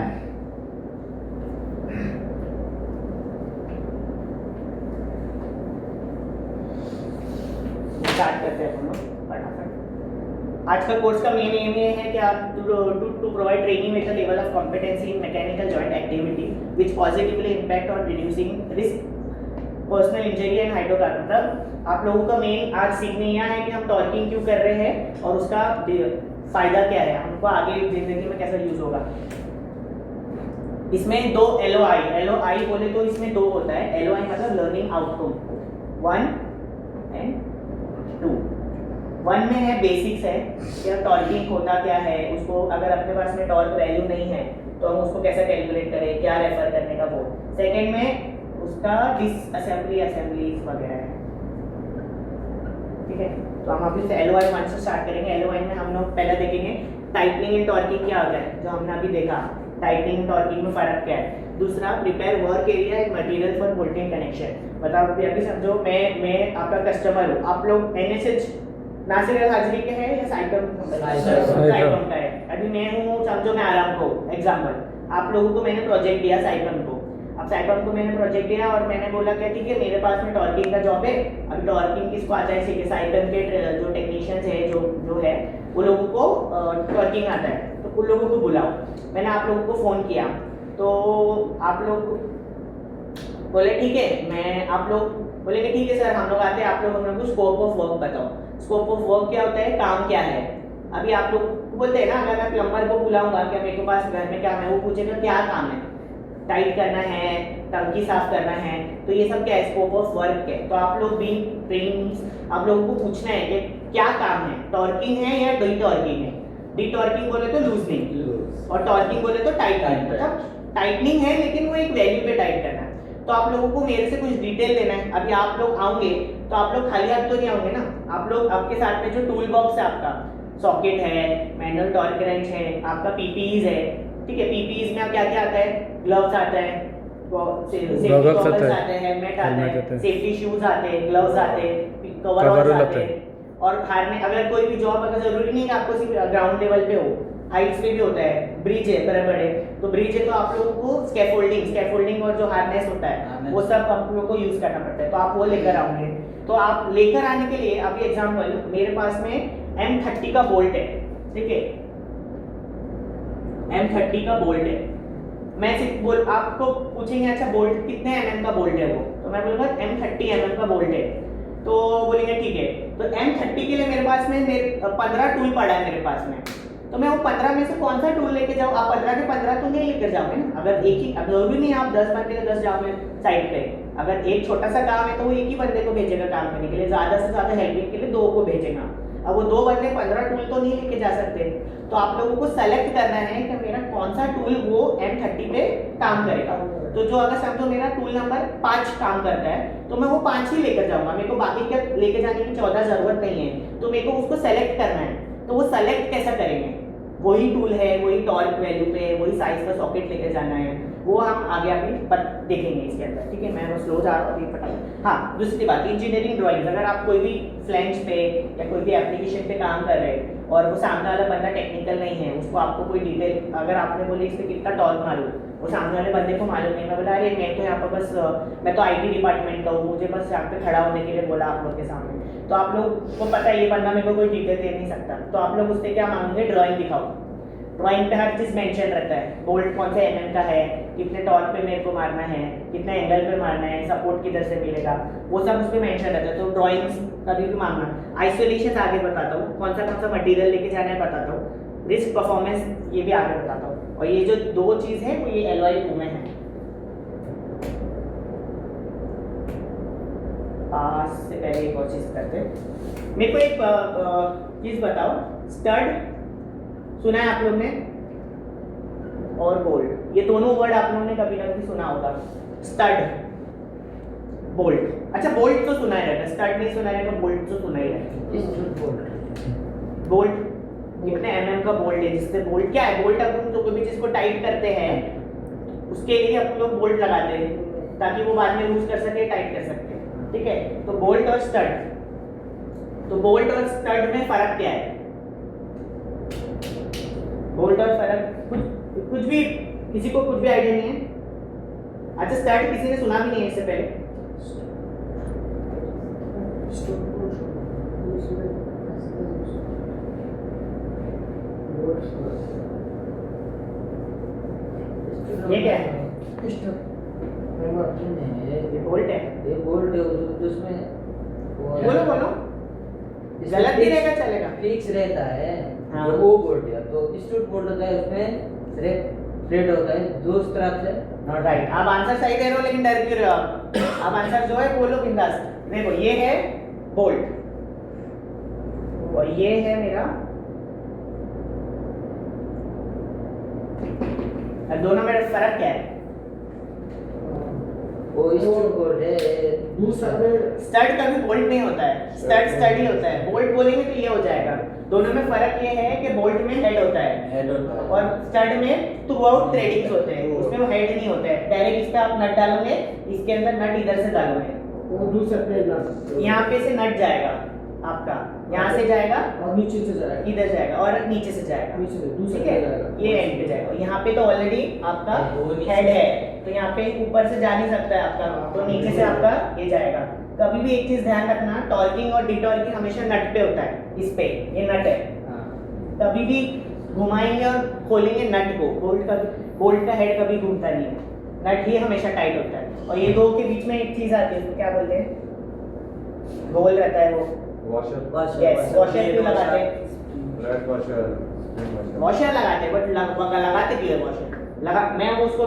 स्टार्ट करते हैं हम लोग फटाफट। आज का कोर्स का मेन एम ये है कि आप to provide training with the level of competency in mechanical joint activity which positively impact on reducing risk personal injury and hydrocarbon. मतलब आप लोगों का मेन आज सीखने यह है कि हम टॉर्किंग क्यों कर रहे हैं और उसका फायदा क्या है, हमको आगे जिंदगी में कैसा यूज होगा। इसमें दो एलओआई बोले तो इसमें दो होता है। एलओआई मतलब लर्निंग आउटकम 1 एंड 2। 1 में है बेसिक्स है कि टॉर्किंग होता क्या है, उसको अगर अपने पास में टॉर्क वैल्यू नहीं है तो हम उसको कैसे कैलकुलेट करें, क्या रेफर करने का वो। सेकंड में उसका असेंबलीज वगैरह है। ठीक है, तो हम अभी से एलओआई 1 से स्टार्ट करेंगे। एलओआई में हम लोग पहले देखेंगे टाइटनिंग एंड टॉर्किंग क्या होता है, जो हमने अभी देखा टाइटनिंग टॉर्किंग में फर्क क्या है। दूसरा prepare work area and material for bolting connection. बताओ अभी समझो मैं आपका कस्टमर हूँ, आप लोग एनएसएच नासिर अल हाजरी के हैं या साइकम का है। अभी मैं हूँ समझो मैं आराम को एग्जाम्पल, आप लोगों को मैंने प्रोजेक्ट दिया साइकम को। अब साइकम को मैंने प्रोजेक्ट दिया और मैंने बोला क्या ठीक है मेरे पास में टॉर्किंग का जॉब है। अभी टॉर्किंग किसको आता है, सीखे साइकम के जो टेक्नीशियंस है जो है वो लोगों को टॉर्किंग आता है, तो उन लोगों को बुलाओ। मैंने आप लोगों को फ़ोन किया तो आप लोग बोले ठीक है, मैं आप लोग बोलेंगे ठीक है सर हम लोग आते हैं, आप लोग हम लोग को स्कोप ऑफ वर्क बताओ। स्कोप ऑफ वर्क क्या होता है, काम क्या है। अभी आप लोग बोलते हैं ना, अगर मैं प्लम्बर को बुलाऊंगा कि मेरे पास घर में क्या है, वो पूछेगा क्या काम है, टाइट करना है, टंकी साफ करना है, तो ये सब क्या है, स्कोप ऑफ वर्क है। तो आप लोग भी ट्रेनिंग आप लोगों को पूछना है कि क्या काम है, टॉर्किंग है या डी टॉर्किंग है। डी टॉर्किंग बोले तो लूजनिंग और टॉर्किंग बोले तो टाइटनिंग। मतलब टाइटनिंग है लेकिन वो एक वैल्यू पे टाइट करना है। तो आप लोगों को मेरे से कुछ डिटेल लेना है। अभी आप लोग आओगे तो आप लोग खाली हाथ तो नहीं आओगे ना, आप लोग आपके साथ में जो टूल बॉक्स है, आपका सॉकेट है, मैनुअल टॉर्क रेंच है, आपका पीपीईज है। ठीक है, पीपीईज में क्या क्या आता है, ग्लव्स आता है, सेफ्टी गॉगल्स आते हैं, हेलमेट आता है, सेफ्टी शूज आते हैं, ग्लव्स आते हैं, कवरऑल्स आते हैं। और हारने अगर कोई भी जॉब अगर जरूरी नहीं है कि आपको सिर्फ ग्राउंड लेवल पे हो, हाइट्स पे भी होता है, ब्रिज है बड़े बड़े, तो ब्रिज है तो आप लोगों को स्कैफोल्डिंग और जो हार्नेस होता है वो सब आप लोगों को यूज करना पड़ता है, तो आप वो लेकर आओगे। तो आप लेकर आने के लिए अभी एग्जांपल मेरे पास में M30 का बोल्ट है। ठीक है, M30 का बोल्ट है। मैं सिर्फ आपको पूछेंगे अच्छा बोल्ट कितने mm का बोल्ट है वो, तो मैं बोलूँगा M30 mm का बोल्ट है। तो बोलेंगे ठीक है, तो M30 के लिए मेरे पास में 15 टूल पड़ा है मेरे पास में, तो मैं वो 15 में से कौन सा टूल लेके जाऊँ। आप 15 के 15 तो नहीं लेकर जाओगे ना, अगर एक ही, अब जरूरी नहीं आप 10 बंदे के 10 जाओगे साइड पे। अगर एक छोटा सा काम है तो वो एक ही बंदे को भेजेगा काम करने के लिए, ज़्यादा से ज़्यादा हेल्पिंग के लिए 2 को भेजेगा। अब वो 2 बंदे 15 टूल तो नहीं लेके जा सकते, तो आप लोगों को सेलेक्ट करना है कि मेरा कौन सा टूल वो M30 पे काम करेगा। तो जो अगर समझो मेरा टूल नंबर 5 काम करता है तो मैं वो 5 ही लेकर जाऊंगा, मेरे को बाकी क्या लेके जाने की 14 जरूरत नहीं है, तो मेरे को उसको सेलेक्ट करना है। तो वो सेलेक्ट कैसा करेंगे, वही टूल है, वही टॉर्क वैल्यू पे, वही साइज का सॉकेट लेकर जाना है, वो हम आगे अभी देखेंगे इसके अंदर। ठीक है, मैं वो स्लो जा रहा हूँ अभी फटाफट। हाँ, दूसरी बात इंजीनियरिंग ड्राइंग्स, अगर आप कोई भी फ्लैंज पे या कोई भी एप्लीकेशन पे काम कर रहे हैं और वो सामने वाला बंदा टेक्निकल नहीं है, उसको आपको कोई डिटेल अगर आपने बोले इस पर कितना टॉर्क मारूं, वो सामने वाले बंदे को मालूम नहीं, मैं बोला अरे मैं तो यहाँ पर बस मैं तो IT डिपार्टमेंट का हूँ, मुझे बस यहाँ पे खड़ा होने के लिए बोला आप लोग के सामने, तो आप लोग को पता है ये बंदा मेरे को कोई डिटेल दे नहीं सकता, तो आप लोग उससे क्या मांगेंगे, ड्राइंग दिखाओ। ड्राइंग पे हर चीज़ मेंशन रहता है, बोल्ट कौन से mm का है, कितने टॉर्क पे मेरे को मारना है, कितने एंगल पे मारना है, सपोर्ट किधर से मिलेगा, वो सब उस पर मेंशन रहता है। तो ड्राइंग्स कभी भी मांगना। आइसोलेशन आगे बताता हूँ, कौन सा मटेरियल लेके जाना है बताता हूँ, रिस्क परफॉर्मेंस ये भी आगे बताता हूँ, और ये जो 2 चीज़ है वो ये LOI 2 में है। पास से पहले एक और चीज़ करते हैं। मेरे को एक चीज़ बताओ, स्टड सुना है आप लोग ने और बोल्ट, ये दोनों वर्ड आप लोगों ने कभी ना कभी सुना होगा। Stud, bolt. अच्छा बोल्ट तो सुना ही रहता है, स्टड नहीं सुना रहेगा, बोल्ट तो सुना ही रहता है। बोल्ट कितने mm का बोल्ट है, जिससे बोल्ट क्या है, बोल्ट अपन तो कोई भी चीज़ को टाइट करते हैं उसके लिए अपन लोग बोल्ट लगाते हैं ताकि वो बाद में लूज कर सके, टाइट कर सके, ठीक है। तो बोल्ट और स्टड, तो बोल्ट और स्टड में फर्क क्या है? बोल्ट और फर्क कुछ भी, किसी को कुछ भी आइडिया नहीं है? अच्छा स्टड किसी ने सुना भी नहीं है इससे पहले? ये क्या है? ये बोल्ट है। ये बोल्ट है उसमें बोलो बोलो, गलत भी रहेगा चलेगा। फिक्स रहता है। हाँ। जो वो बोल्ट है तो स्टूट बोल्ट होता है, उसमें थ्रेड होता है दो तरफ से नॉट। राइट, आप आंसर सही दे रहे हो लेकिन डर क्यों रहे हो आप आंसर जो है बोलो बिंदास। देखो ये है बोल्ट और ये है मेरा, और दोनों में फर्क क्या है? वो स्टूट बोल्ट है। दूसरा में स्टड कभी बोल्ट नहीं होता है, स्टड स्टड ही होता है। बोल्ट बोलेंगे तो ये हो जाएगा। दोनों में फर्क ये है कि बोल्ट में हेड होता है हेड होता है और स्टड में थ्रू आउट थ्रेडिंग्स होते हैं, उसमें वो हेड नहीं होता है। डायरेक्ट इस पे आप नट डालोगे, इसके अंदर नट इधर से डालोगे, वो दूसरे पे ना यहाँ पे से नट जाएगा आपका, यहाँ से जाएगा और नीचे से जाएगा, इधर जाएगा और नीचे से जाएगा, नीचे से दूसरे ठीक पे है। जाएगा। ये एंड पे जाएगा। यहाँ पे तो ऑलरेडी आपका वो नीचे हेड है तो यहाँ पे ऊपर से जा नहीं सकता है आपका, तो नीचे से आपका ये जाएगा। कभी भी एक चीज ध्यान रखना, टॉर्किंग और डिटॉर्किंग हमेशा नट पे होता है, इस पे ये नट है। हाँ। कभी भी घुमाएंगे और खोलेंगे नट को, बोल्ट का हेड कभी घूमता नहीं है, नट ही हमेशा टाइट होता है। और ये दो के बीच में एक चीज आती है, उसको क्या बोलते हैं? गोल रहता है वो, वॉशर, यस। वॉशर क्यों लगाते हैं? रेड वॉशर, वॉशर लगाते हैं, बट लगाते क्यों है वॉशर? लगा मैं उसको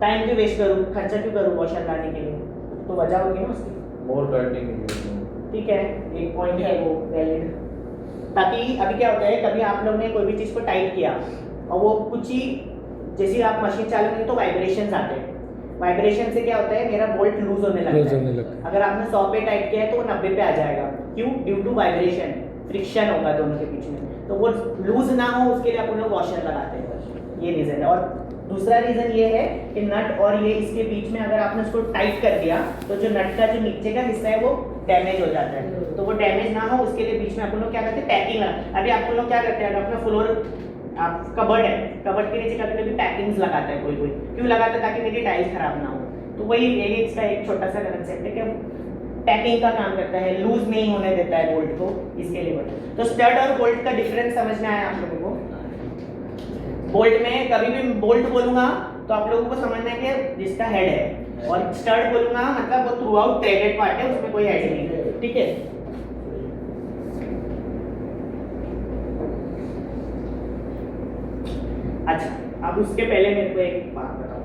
टाइम क्यों वेस्ट करूँ, खर्चा क्यों करूँ वॉशर लाने के लिए? तो वजह होगी ना उसकी, मोर टाइटनिंग। ठीक है। एक पॉइंट है वो वैलिड। ताकि अभी क्या होता है, कभी आप लोग ने कोई भी चीज़ को टाइट किया और वो कुछ ही, जैसे आप मशीन चालू करें तो वाइब्रेशंस आते हैं। वाइब्रेशन से क्या होता है, मेरा बोल्ट लूज होने लगता है। अगर आपने 100 पे टाइट किया है तो वो 90 पे आ जाएगा। क्यों? ड्यू टू वाइब्रेशन, फ्रिक्शन होगा दोनों के बीच में, तो वो लूज ना हो उसके लिए अपन लोग वॉशर लगाते हैं, ये रीज़न है। और दूसरा रीज़न ये है कि नट और ये इसके बीच में अगर आपने उसको टाइट कर दिया तो जो नट का जो नीचे का हिस्सा है वो डैमेज हो जाता है। तो वो डैमेज ना हो उसके लिए बीच में अपन लोग क्या करते हैं, पैकिंग। अभी आप लोग क्या करते हैं, अगर अपना फ्लोर आप कबर्ड है, कबर्ड के नीचे कभी कभी पैकिंग्स लगाता है कोई, क्यों लगाता है? ताकि मेरी टाइल्स खराब ना हो। तो वही इसका एक छोटा सा कंसेप्ट है कि पैकिंग का काम करता है, लूज नहीं होने देता है बोल्ट को, इसके लिए बोलते हैं। तो स्टड और बोल्ट का डिफरेंस समझ में आया आप लोगों को? बोल्ट में कभी भी बोल्ट बोलूंगा तो आप लोगों को समझना है कि जिसका हेड है, और स्टड बोलूंगा मतलब वो थ्रू आउट थ्रेडेड पार्ट है, उसमें कोई हेड नहीं है, ठीक है। अच्छा अब उसके पहले मेरे को एक बात बताओ,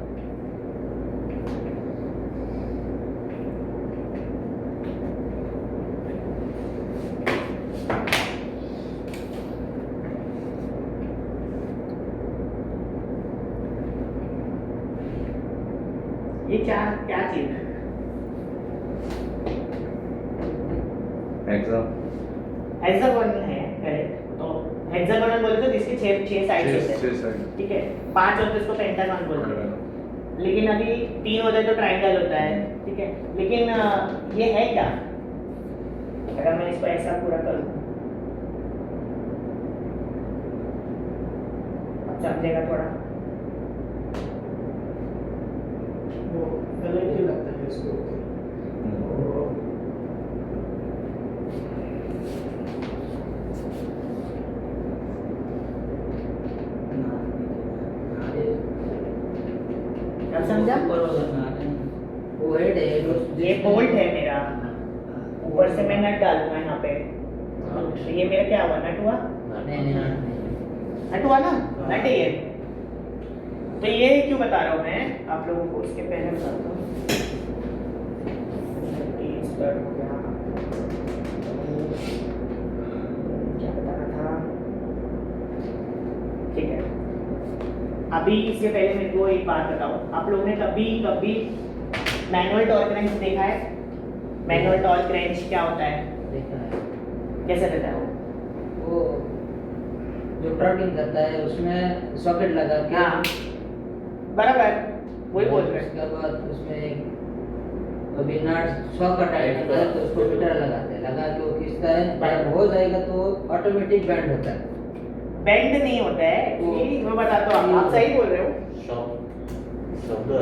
ये क्या क्या चीज है? हेक्सागोनल है, करेक्ट। तो हेक्सागोनल बोले तो जिसके 6 साइड्स होते हैं, ठीक है। 5 होते हैं उसको पेंटागन बोलते हैं, लेकिन अभी 3 होते हैं तो ट्रायंगल होता है, ठीक है। लेकिन ये है क्या, अगर मैं इसको ऐसा पूरा करूँ, अब समझेगा थोड़ा। वो गलत क्यों लगता है इसको? अब समझा? वो हेड है, ये बोल्ट है मेरा, ऊपर से मैं नट डालूंगा यहाँ पे, तो ये मेरा क्या हुआ, नट हुआ? नट हुआ ना, नट है ये। तो ये क्यों बता रहा हूँ मैं आप लोगों को, उसके पहले बताता हूँ। स्टार्ट हो गया। क्या बताना था? ठीक है, अभी इससे पहले मेरे को एक बात बताओ, आप लोगों ने कभी कभी मैनुअल टॉर्क रेंच देखा है? मैनुअल टॉर्क रेंच क्या होता है, देखा है कैसे रहता है वो जो ट्रकिंग करता है उसमें सॉकेट लगा के हाँ बराबर, वही बोल रहे हैं। उसके बाद उसमें एक अभी नट 100 का टाइट होता है तो उसको मीटर लगाते हैं, लगा के वो खींचता है, जब हो जाएगा तो ऑटोमेटिक बैंड होता है। बेंड नहीं होता है, ये मैं बताता हूँ, आप सही बोल रहे हो। शब्द है।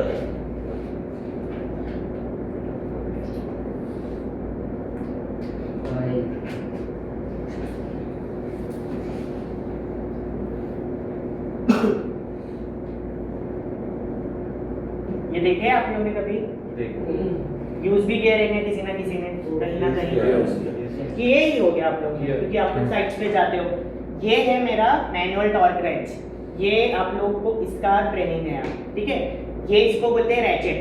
भाई ये देखे आप लोगों ने कभी यूज भी किया रहेंगे किसी ना किसी ने कहीं ना कहीं, कि ये ही हो गया आप लोग, क्योंकि आप लोग साइट्स पे जाते हो। ये है मेरा मैनुअल टॉर्क रेंच, ये आप लोगों को इसका ट्रेनिंग है, ठीक है। ये इसको बोलते हैं रैचेट।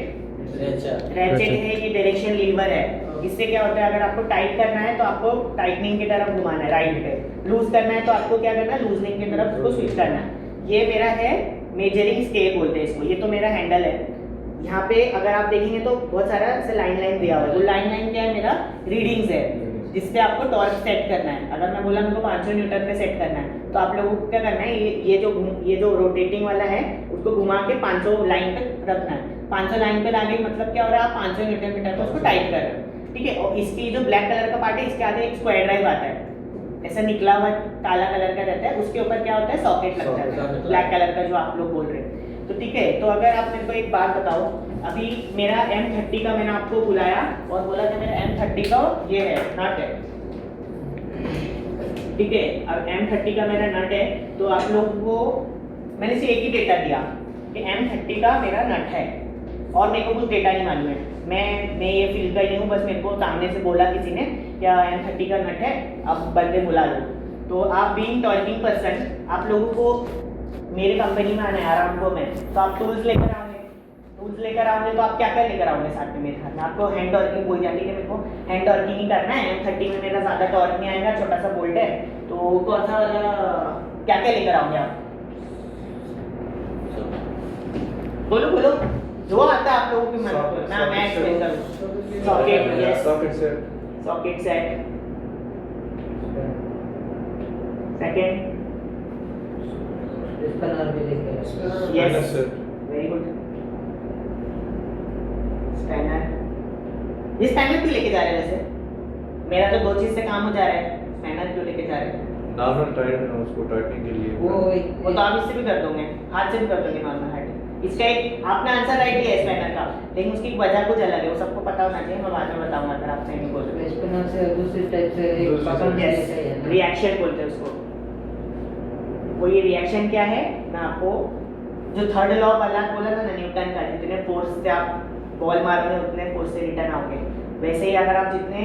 रैचेट है, ये डायरेक्शन लीवर है। इससे क्या होता है, अगर आपको टाइट करना है तो आपको टाइटनिंग की तरफ घुमाना है राइट पे, लूज करना है तो आपको क्या करना है, लूजनिंग की तरफ उसको स्विच करना है। ये मेरा है मेजरिंग स्केल बोलते हैं इसको, ये तो मेरा हैंडल है। यहाँ पे अगर आप देखेंगे तो बहुत सारा ऐसे लाइन दिया हुआ है, वो लाइन क्या है, मेरा रीडिंग्स है जिसपे आपको टॉर्क सेट करना है। अगर मैं बोला मेरे को 500 न्यूटन पे सेट करना है तो आप लोगों को क्या करना है, ये जो रोटेटिंग वाला है उसको घुमा के 500 लाइन तक रखना है। 500 लाइन पे लाने का मतलब क्या हो रहा है, आप 500 न्यूटन मीटर पे उसको टाइट कर रहे हो, ठीक है। और इसकी जो ब्लैक कलर का पार्ट है, इसके आगे एक स्क्वायर ड्राइव आता है, ऐसा निकला हुआ काला कलर का रहता है, उसके ऊपर क्या होता है, सॉकेट लगता है ब्लैक कलर का जो आप लोग बोल रहे हैं। तो ठीक है, तो अगर आप मेरे को एक बात बताओ, अभी मेरा M30 का मैंने आपको बुलाया और बोला कि मेरा M30 का ये है नट है, ठीक है। अब M30 का मेरा नट है तो आप लोग को मैंने सिर्फ एक ही डेटा दिया कि M30 का मेरा नट है और मेरे को कुछ डेटा नहीं मालूम है, मैं ये फील्ड का ही नहीं हूँ, बस मेरे को सामने से बोला किसी ने क्या M30 का नट है, अब बंदे बुला लो। तो आप बीइंग टॉर्किंग पर्सन, आप लोगों को मेरी कंपनी में आना है आरामको में, तो आप टूल्स लेकर आओगे तो आप क्या क्या लेकर आओगे साथ में मेरे साथ में? आपको हैंड टॉर्किंग बोल जाती है, मेरे को हैंड टॉर्किंग ही करना है। M30 में मेरा ज़्यादा टॉर्क नहीं आएगा, छोटा सा बोल्ट है, तो कौन सा वाला क्या क्या लेकर आओगे आप? बोलो जो आता है आप लोगों की मन को, मैं एक्सप्लेन करूँ। सॉकेट सेट, सेकंड स्पैनर भी लेके यस, वेरी गुड। स्पैनर, ये स्पैनर क्यों लेके जा रहे हैं वैसे? मेरा तो 2 चीज से काम हो जा रहा है, स्पैनर क्यों लेके जा रहे हैं? नॉर्मल टाइट उसको टाइटनिंग के लिए वो तो आप इससे भी कर दोगे, हाथ से भी कर दोगे नॉर्मल हाइट। इसका एक आपने आंसर राइट लिया है स्पैनर का, लेकिन उसकी वजह कुछ अलग है, वो सबको पता होना चाहिए, मैं बाद में बताऊंगा अगर आप सही नहीं बोल रहे। स्पैनर से दूसरी टाइप से एक पकड़ने जैसा ही है ना? रिएक्शन बोलते हैं उसको। वो ये रिएक्शन क्या है, मैं आपको जो थर्ड लॉ वाला बोला था ना न्यूटन का, जितने फोर्स से आप बॉल मारोगे उतने फोर्स से रिटर्न आओगे, वैसे ही अगर आप जितने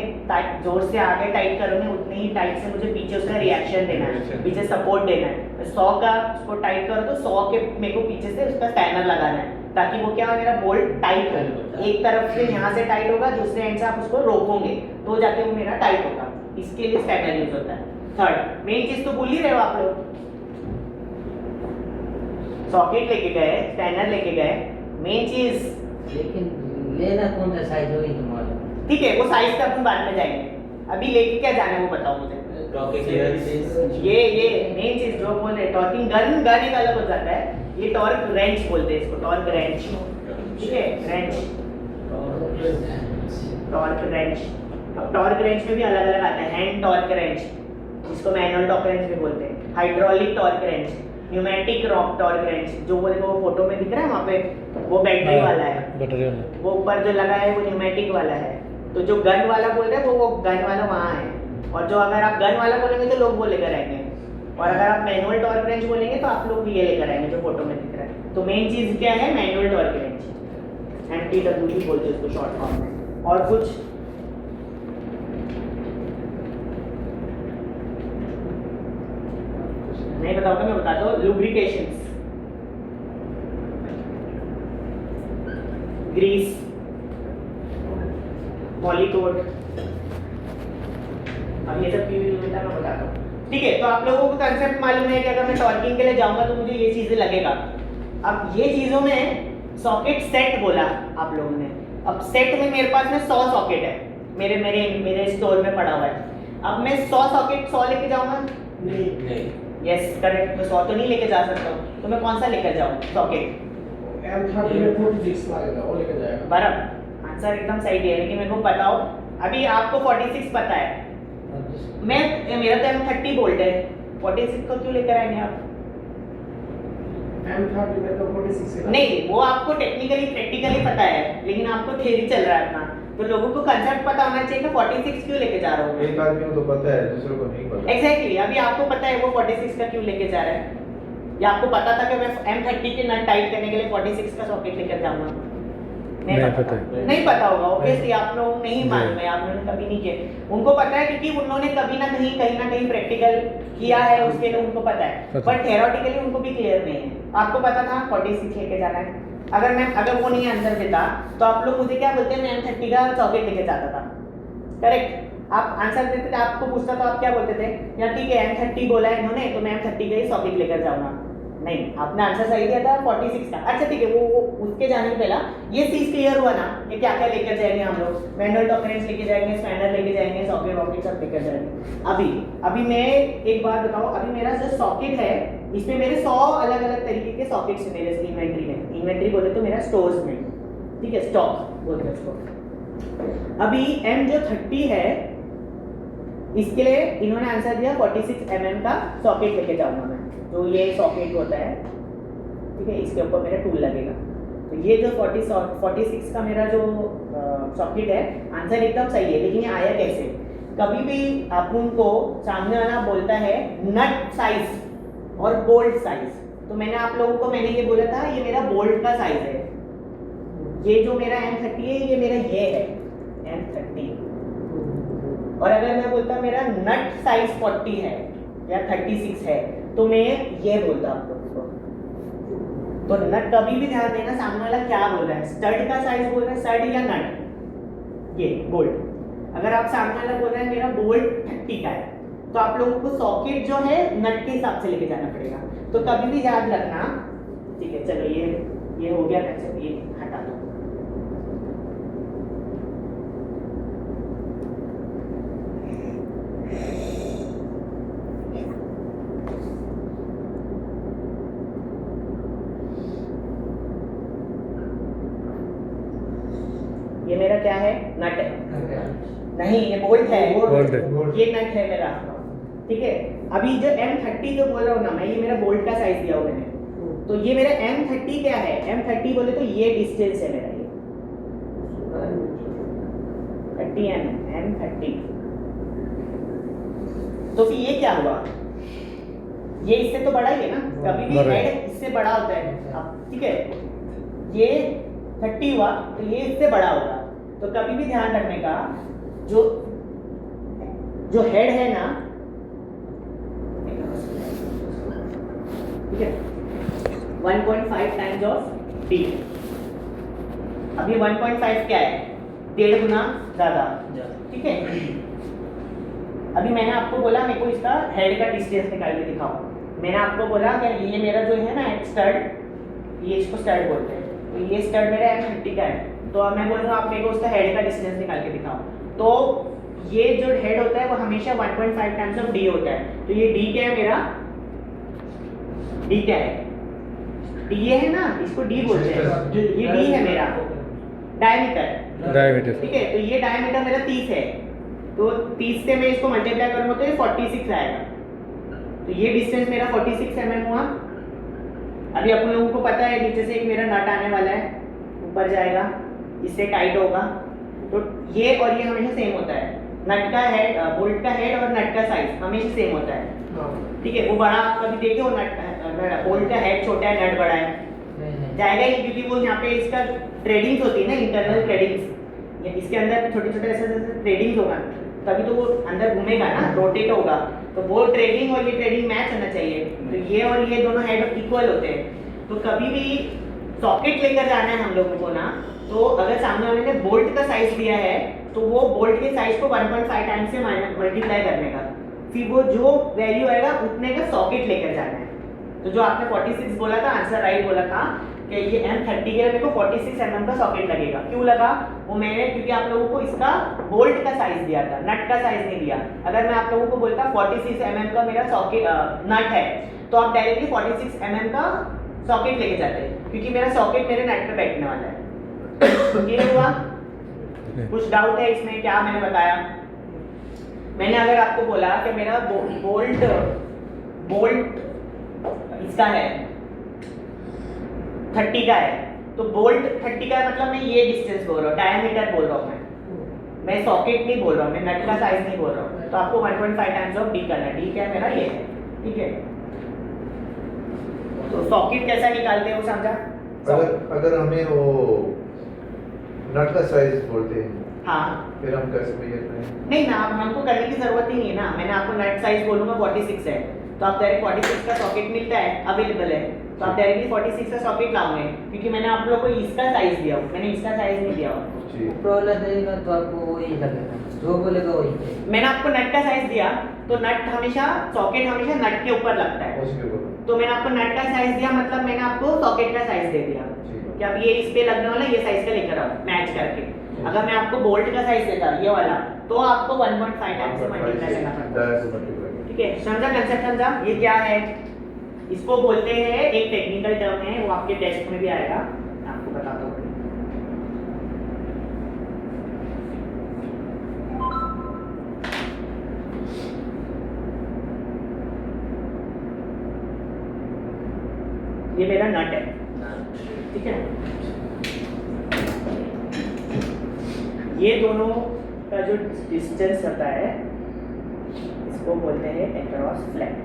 जोर से आगे टाइट करोगे उतने ही टाइट से मुझे पीछे उसका रिएक्शन देना है, पीछे सपोर्ट देना है। 100 का उसको टाइट करो तो 100 के मेरे को पीछे से उसका स्पैनर लगाना है, ताकि वो क्या हो, मेरा बोल्ट टाइट हो। एक तरफ से यहाँ से टाइट होगा, दूसरे एंड से आप उसको रोकोगे तो जाके वो मेरा टाइट होगा, इसके लिए स्पैनर यूज होता है। थर्ड मेन चीज तो भूल ही रहे हो आप लोग, सॉकेट लेके गए, स्पैनर लेके गए, मेन चीज। लेकिन लेना कौन सा साइज होगी तुम्हारा? ठीक है, वो साइज पे अपन बाद में जाएंगे, अभी लेके क्या जाना है वो बताओ मुझे। ये मेन चीज जो बोल रहे, टॉर्किंग गन एक अलग हो जाता है, ये टॉर्क रेंच बोलते हैं इसको, टॉर्क रेंच, ठीक है, रेंच, टॉर्क रेंच। अब टॉर्क रेंच में भी अलग अलग आता है, हैंड टॉर्क रेंच जिसको मैनुअल टॉर्क रेंच भी बोलते हैं, hydraulic torque wrench, pneumatic torque wrench, जो बोले वो फोटो में दिख रहा है वहाँ पे, वो बैटरी वाला है, बैटरी वाला, वो ऊपर जो लगा है वो न्यूमेटिक वाला है। तो जो गन वाला बोल रहे हैं वो गन वाला वहाँ है, और जो अगर आप गन वाला बोलेंगे तो लोग वो लेकर आएंगे, और अगर आप मैनुअल टॉर्क रेंच बोलेंगे तो आप लोग ये लेकर आएंगे जो फोटो में दिख रहा है। तो मेन चीज़ क्या है, मैनुअल टॉर्क रेंच, MTW बोलते हैं उसको शॉर्ट फॉर्म में। और कुछ नहीं बताऊंगा, मैं बताता हूँ। लुब्रिकेशंस, ग्रीस, मॉलिक्यूल, अब ये सब क्यों यूज होता है मैं बताता हूँ। ठीक है, तो आप लोगों को कंसेप्ट मालूम है कि अगर मैं टॉर्किंग के लिए जाऊंगा तो मुझे ये चीजें लगेगा। अब ये चीजों में सॉकेट सेट बोला आप लोगों ने। अब सेट में मेरे पास में 100 सॉकेट है, मेरे मेरे मेरे स्टोर में पड़ा हुआ है। अब मैं 100 सॉकेट 100 लेके जाऊंगा? नहीं, यस करेक्ट, मैं 100 तो नहीं लेके जा सकता हूँ, तो मैं कौन सा लेकर जाऊँ सॉकेट? M30 में 46 लगेगा, वो लेके जाएगा। बराबर, आंसर एकदम सही दिया, लेकिन मेरे को बताओ अभी आपको 46 पता है, मैं मेरा तो M30 बोल्ट है, 46 को क्यों लेकर आएंगे आप? M30 में तो 46 ही नहीं, वो आपको टेक्निकली प्रैक्टिकली पता है, लेकिन आपको थ्योरी चल रहा है अपना, तो लोगों को कंसेप्ट पता होना चाहिए कि 46 क्यों लेके जा रहा हूँ। एक आदमी को तो पता है, दूसरे को नहीं पता। एग्जैक्टली, अभी आपको पता है वो 46 का क्यों लेके जा रहा है, या आपको पता था कि मैं M30 के नट टाइट करने के लिए 46 का सॉकेट लेकर जाऊंगा? नहीं पता है। नहीं पता होगा ऑब्वियसली, आप लोग नहीं मालूम है, आप लोगों ने कभी नहीं किए। उनको पता है क्योंकि उन्होंने कभी ना कहीं प्रैक्टिकल किया है, उसके लिए उनको पता है, बट थ्योरेटिकली उनको भी क्लियर नहीं है। आपको पता था 46 लेके जाना है, अगर वो नहीं आंसर देता तो आप लोग मुझे क्या बोलते हैं, मैं M30 का सॉकेट लेके जाता था, करेक्ट। आप आंसर देते थे, आपको पूछता तो आप क्या बोलते थे, या ठीक है M30 बोला है इन्होंने तो मैं M30 का ही सॉकेट लेकर जाऊंगा। नहीं, आपने आंसर सही दिया था 46 का। अच्छा ठीक है, वो उसके जाने के पहला ये चीज क्लियर हुआ ना, ये क्या क्या लेकर जाएंगे हम लोग, मैनुअल टॉलरेंस लेके जाएंगे, स्पैनर लेके जाएंगे, सॉकेट वॉकेट सब लेकर जाएंगे। अभी मैं एक बात बताऊं, अभी मेरा जो सॉकेट है इसमें मेरे 100 अलग अलग तरीके के सॉकेट्स हैं मेरे इन्वेंटरी में। इन्वेंटरी बोले तो मेरा स्टोर्स में, ठीक है, स्टॉक बोलते हैं उसको। अभी M जो 30 है इसके लिए इन्होंने आंसर दिया 46 mm का सॉकेट लेके जाऊंगा मैं, तो ये सॉकेट होता है, ठीक है, इसके ऊपर मेरा टूल लगेगा। तो ये जो 46 का मेरा जो सॉकेट है, आंसर एकदम सही है, लेकिन ये आया कैसे? कभी भी अपन को सामने वाला बोलता है नट साइज और बोल्ट साइज, तो मैंने आप लोगों को ये बोला था ये मेरा बोल्ट का साइज है, ये जो मेरा M30 है ये मेरा ये है M30। और अगर मैं बोलता मेरा नट साइज 40 है या 36 है तो मैं ये बोलता आप लोगों को। तो नट कभी भी ध्यान देना सामने वाला क्या बोल रहा है, स्टड का साइज बोल रहा है, स्टड या नट, ये बोल्ट। अगर आप सामने वाला बोल रहे हैं मेरा बोल्ट 30 का है, तो आप लोगों को सॉकेट जो है नट के हिसाब से लेके जाना पड़ेगा। तो कभी भी याद रखना, ठीक है, चलो ये हो गया, ये हटा दो। ये मेरा क्या है, नट है, नहीं ये बोल्ट है, बोल्ट है। ये नट है मेरा, ठीक है। अभी जो M30 जो बोल रहा हूँ ना मैं, ये मेरा बोल्ट का साइज दिया हूँ मैंने, तो ये मेरा M30 क्या है, M30 बोले तो ये डिस्टेंस है मेरा, ये 30 M30। तो फिर ये क्या हुआ, ये इससे तो बड़ा ही है ना, कभी भी बड़ा है। हेड इससे बड़ा होता है, अब ठीक है, ये 30 हुआ तो ये इससे बड़ा होगा। तो कभी भी ध्यान रखने का, जो हेड है ना, ठीक है, 1.5 टाइम्स ऑफ D। अभी 1.5 क्या है, 1.5 गुना ज्यादा, ठीक है। अभी मैंने आपको बोला मेरे को इसका हेड का डिस्टेंस निकाल के दिखाओ। मैंने आपको बोला कि ये मेरा जो है ना स्टड, ये इसको स्टड बोलते हैं, तो ये स्टड मेरा M30 का है, तो अब मैं बोल रहा हूँ आप मेरे को उसका हेड का डिस्टेंस निकाल के दिखाओ। तो ये जो हेड होता है वो हमेशा 1.5 टाइम्स ऑफ D होता है। तो ये D क्या है मेरा, D क्या है, D ये है ना, इसको D बोलते हैं, ये D है मेरा डायमीटर, ठीक है। तो ये डायमीटर मेरा 30 है, तो 30 से मैं इसको मल्टीप्लाई करूँगा तो ये 46 आएगा। तो ये डिस्टेंस मेरा 46 mm हुआ। अभी अपन लोगों को पता है नीचे से एक मेरा नट आने वाला है, ऊपर जाएगा, इससे टाइट होगा, तो ये और ये हमेशा सेम होता है। नट का हेड, बोल्ट का हेड और नट का साइज हमेशा सेम होता है, ठीक है। वो बड़ा कभी देखे हो, नट बोल्ट का हेड छोटा है, नट बड़ा है, जाएगा ही, क्योंकि वो यहाँ पे इसका ट्रेडिंग्स होती है ना, इंटरनल ट्रेडिंग्स, इसके अंदर छोटे छोटे ऐसे ट्रेडिंग्स होगा, तभी तो वो अंदर घूमेगा ना, रोटेट होगा, तो वो ट्रेडिंग और ये ट्रेडिंग मैच होना चाहिए। तो ये और ये दोनों हेड इक्वल होते हैं। तो कभी भी सॉकेट लेकर जाना है हम लोगों को ना, तो अगर सामने वाले ने बोल्ट का साइज दिया है तो वो बोल्ट के साइज को 1.5 टाइम्स से मल्टीप्लाई करने का, फिर वो जो वैल्यू आएगा उतने का सॉकेट लेकर जाना है। तो जो आपने 46 बोला था, आंसर राइट बोला था कि ये M30 के लिए मेरे को 46 mm का सॉकेट लगेगा। क्यों लगा वो मैंने, क्योंकि आप लोगों को इसका बोल्ट का साइज दिया था, नट का साइज नहीं दिया। अगर मैं आप लोगों को बोलता 46 mm का मेरा सॉकेट नट है तो आप डायरेक्टली 46 mm का सॉकेट लेके जाते हैं, क्योंकि मेरा सॉकेट मेरे नट पे बैठने वाला है। क्लियर हुआ? कुछ डाउट है इसमें क्या मैंने बताया? मैंने अगर आपको बोला कि मेरा बोल्ट इसका है 30 का है, तो बोल्ट 30 का मतलब मैं ये डिस्टेंस बोल रहा हूँ, डायमीटर बोल रहा हूँ मैं सॉकेट नहीं बोल रहा हूँ, मैं नट का साइज नहीं बोल रहा हूँ। तो आपको 1.5 टाइम्स ऑफ डी करना है। डी क्या है मेरा? ये है। ठीक है, तो सॉकेट कैसा निकालते हैं वो समझा? अगर हमें वो नट का साइज बोलते हैं, हाँ, फिर हम कैसे मेजर करें? नहीं ना, अब हमको करने की जरूरत ही नहीं है ना। मैंने आपको नट साइज बोलूंगा 46 है, तो आप डायरेक्ट 46 का सॉकेट मिलता है, अवेलेबल है, तो आप डायरेक्टली 46 का सॉकेट लाओगे, क्योंकि मैंने आप लोग को इसका साइज दिया, मैंने इसका साइज नहीं दिया। जी। ऊपर वाला देगा तो आपको वही लगेगा, जो बोलेगा वही। मैंने आपको नट का साइज दिया, तो नट हमेशा, सॉकेट हमेशा नट के ऊपर लगता है, उसके ऊपर। तो मैंने आपको नट का साइज दिया, मतलब मैंने आपको सॉकेट का साइज दे दिया कि अब ये इस पे लगने वाला ये साइज का लेकर आओ मैच करके। अगर मैं आपको बोल्ट का साइज देता ये वाला, तो आपको 1.5 टाइम्स से मल्टीप्लाई करना पड़ता। ठीक है, समझा कंसेप्ट? समझा? ये क्या है? इसको बोलते हैं, एक टेक्निकल टर्म है, वो आपके टेस्ट में भी आएगा, आपको बताता हूँ। ये मेरा नट है, ठीक है, ये दोनों का जो डिस्टेंस होता है इसको बोलते हैं एक्रॉस फ्लैट,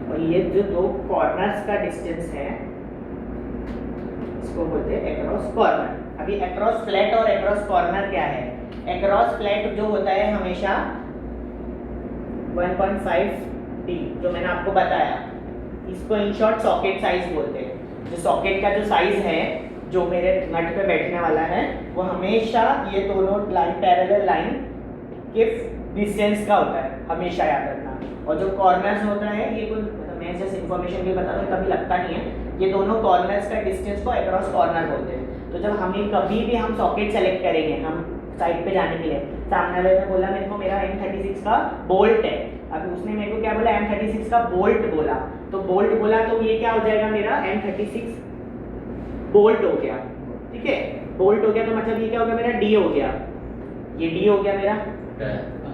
और ये जो दो कॉर्नर्स का डिस्टेंस है इसको बोलते हैं एक्रॉस कॉर्नर। अभी एक्रॉस फ्लैट और एक्रॉस कॉर्नर क्या है? एक्रॉस फ्लैट जो होता है हमेशा 1.5 डी, जो मैंने आपको बताया, इसको इन शॉर्ट सॉकेट साइज बोलते हैं। जो सॉकेट का जो साइज है जो मेरे नट पे बैठने वाला है वो हमेशा ये दोनों लाइन, पैरेलल लाइन के डिस्टेंस का होता है, हमेशा याद रखना। और जो कॉर्नर्स होता है ये कोई, मतलब मैं जैसे इन्फॉर्मेशन भी बता रहा हूँ, कभी लगता नहीं है, ये दोनों कॉर्नर्स का डिस्टेंस को एक्रॉस कॉर्नर बोलते हैं। तो जब हमें कभी भी हम सॉकेट सेलेक्ट करेंगे, हम साइड पे जाने के लिए, सामने वाले ने बोला मेरे को मेरा M36 का बोल्ट है, अभी उसने मेरे को क्या बोला? M36 का बोल्ट बोला, तो बोल्ट बोला तो ये क्या हो जाएगा? मेरा M36 बोल्ट हो गया। ठीक है, बोल्ट हो गया तो मतलब ये क्या हो गया? मेरा D हो गया, ये D हो गया मेरा।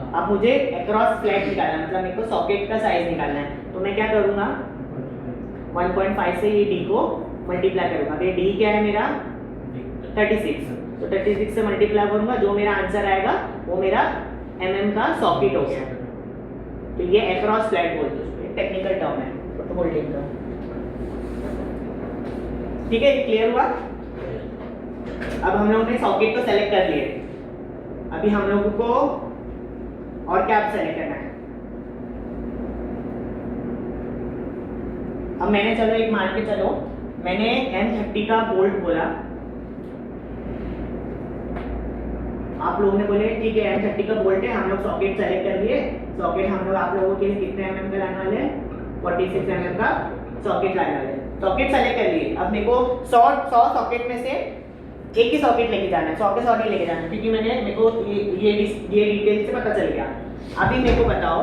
अब मुझे एक्रॉस फ्लैट निकालना है, मतलब मेरे को सॉकेट का साइज निकालना है, तो मैं क्या करूँगा? 1.5 से ये D को मल्टीप्लाई करूँगा। ये D क्या है मेरा? 36, तो 36 से मल्टीप्लाई करूँगा, जो मेरा आंसर आएगा वो मेरा mm का सॉकेट हो गया। तो ये एक्रॉस फ्लैट बोलते हैं, उसको टेक्निकल टर्म है बोल्टिंग का। ठीक है, ये क्लियर हुआ? अब हम लोगों ने सॉकेट को सेलेक्ट कर लिए, अभी हम लोगों को और क्या सेलेक्ट करना है? अब मैंने, चलो एक मान के चलो, मैंने M30 का बोल्ट बोला, आप लोगों ने बोले ठीक है M30 का बोल्ट है, हम लोग सॉकेट सेलेक्ट कर लिए। सॉकेट हम लोग आप लोगों के लिए कितने mm का लाने वाले हैं? 46 mm का सॉकेट लाने वाले हैं। सॉकेट सेलेक्ट कर लिए। अब मेरे को 100 सॉकेट में से एक ही सॉकेट लेके जाना है, 100 के 100 नहीं लेके जाना है, क्योंकि मेरे को ये डिटेल से पता चल गया। अभी मेरे को बताओ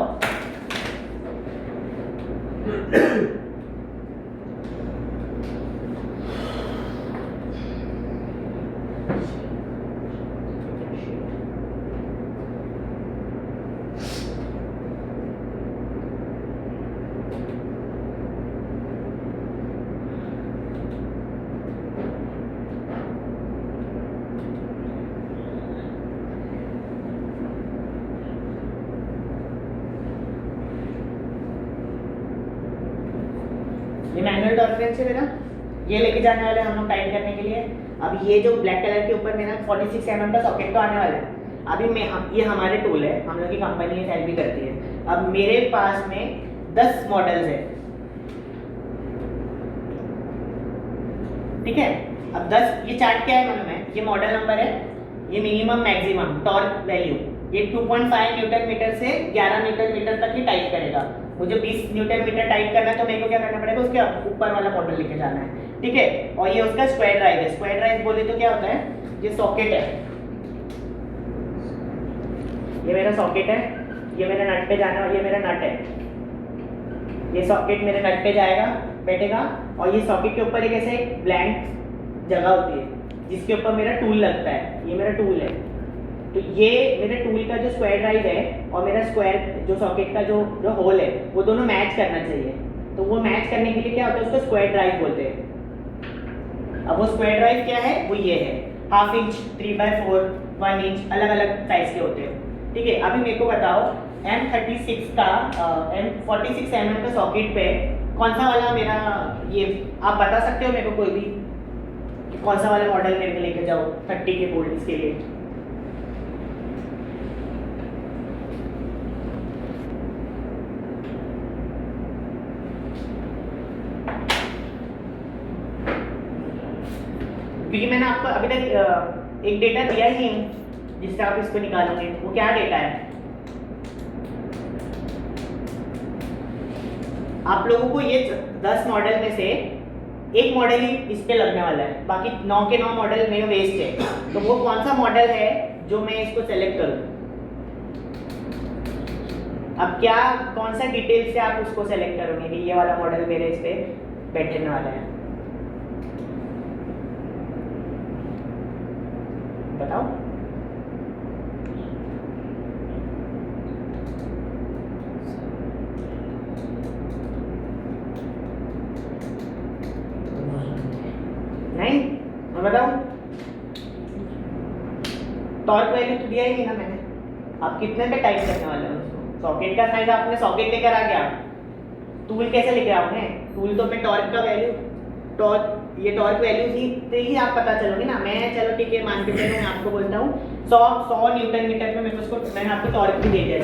ये मैनुअल टॉलरेंस है मेरा, ये लेके जाने वाले हम लोग टाइट करने के लिए। अब ये जो ब्लैक कलर के ऊपर मेरा 46 mm का सॉकेट तो आने वाला है। अभी ये हमारे टूल है, हम लोग की कंपनी ये सेल भी करती है। अब मेरे पास में 10 मॉडल्स है, ठीक है। अब 10, ये चार्ट क्या है मालूम है? ये मॉडल नंबर है, ये मिनिमम मैक्सिमम टॉर्क वैल्यू, ये 2.5 न्यूटन मीटर से 11 न्यूटन मीटर तक ही टाइप करेगा। मुझे 20 न्यूटन मीटर टाइप करना है तो मेरे को क्या करना पड़ेगा, उसके ऊपर वाला मॉडल लेके जाना है, ठीक है। और ये उसका स्क्वायर ड्राइव है। स्क्वायर ड्राइव बोले तो क्या होता है, ये सॉकेट है, ये मेरा सॉकेट है, ये मेरे नट पे जाना है, ये मेरा नट है, ये सॉकेट मेरे नट पे जाएगा, बैठेगा, और ये सॉकेट के ऊपर एक ऐसे ब्लैंक जगह होती है जिसके ऊपर मेरा टूल लगता है, ये मेरा टूल है। तो ये मेरे टूल का जो स्क्वायर ड्राइव है और मेरा स्क्वायर जो सॉकेट का जो होल है वो दोनों मैच करना चाहिए। तो वो मैच करने के लिए क्या होता है, उसको स्क्वायर ड्राइव बोलते हैं। अब वो स्क्वायर ड्राइव क्या है, वो ये है, 1/2 इंच, 3/4, 1 इंच, अलग अलग साइज के होते हैं, ठीक है। अभी मेरे को बताओ M36 का M46 mm का सॉकेट पे कौन सा वाला मेरा, ये आप बता सकते हो मेरे को कोई भी कि कौन सा वाला मॉडल मेरे को लेके जाओ 30 के वोल्ट इसके लिए। क्योंकि मैंने आपको अभी तक एक डेटा दिया ही नहीं जिससे आप इसको निकालोगे, वो क्या डेटा है। आप लोगों को ये 10 मॉडल में से एक मॉडल ही इस पे लगने वाला है, बाकी 9 के 9 मॉडल मेरे वेस्ट है। तो वो कौन सा मॉडल है जो मैं इसको सेलेक्ट करूं। अब क्या कौन सा डिटेल से आप उसको सेलेक्ट करोगे कि ये वाला मॉडल मेरे इस पे बैठने वाला है, बताओ। नहीं, मैं बताऊं, टॉर्क वैल्यू तो दिया ही नहीं ना मैंने। आप कितने पे टाइप करने वाले हो उसको, सॉकेट का साइज आपने सॉकेट लेकर आ गया, टूल कैसे लेके आओगे, टूल तो मैं टॉर्क का वैल्यू, टॉर्क ये टॉर्क वैल्यू थी तो ही आप पता चलोगे ना। मैं चलो ठीक है मान के चलो, मैं आपको बोलता हूँ 100 न्यूटन मीटर में मैं उसको, मैंने आपको टॉर्क भी दे दिया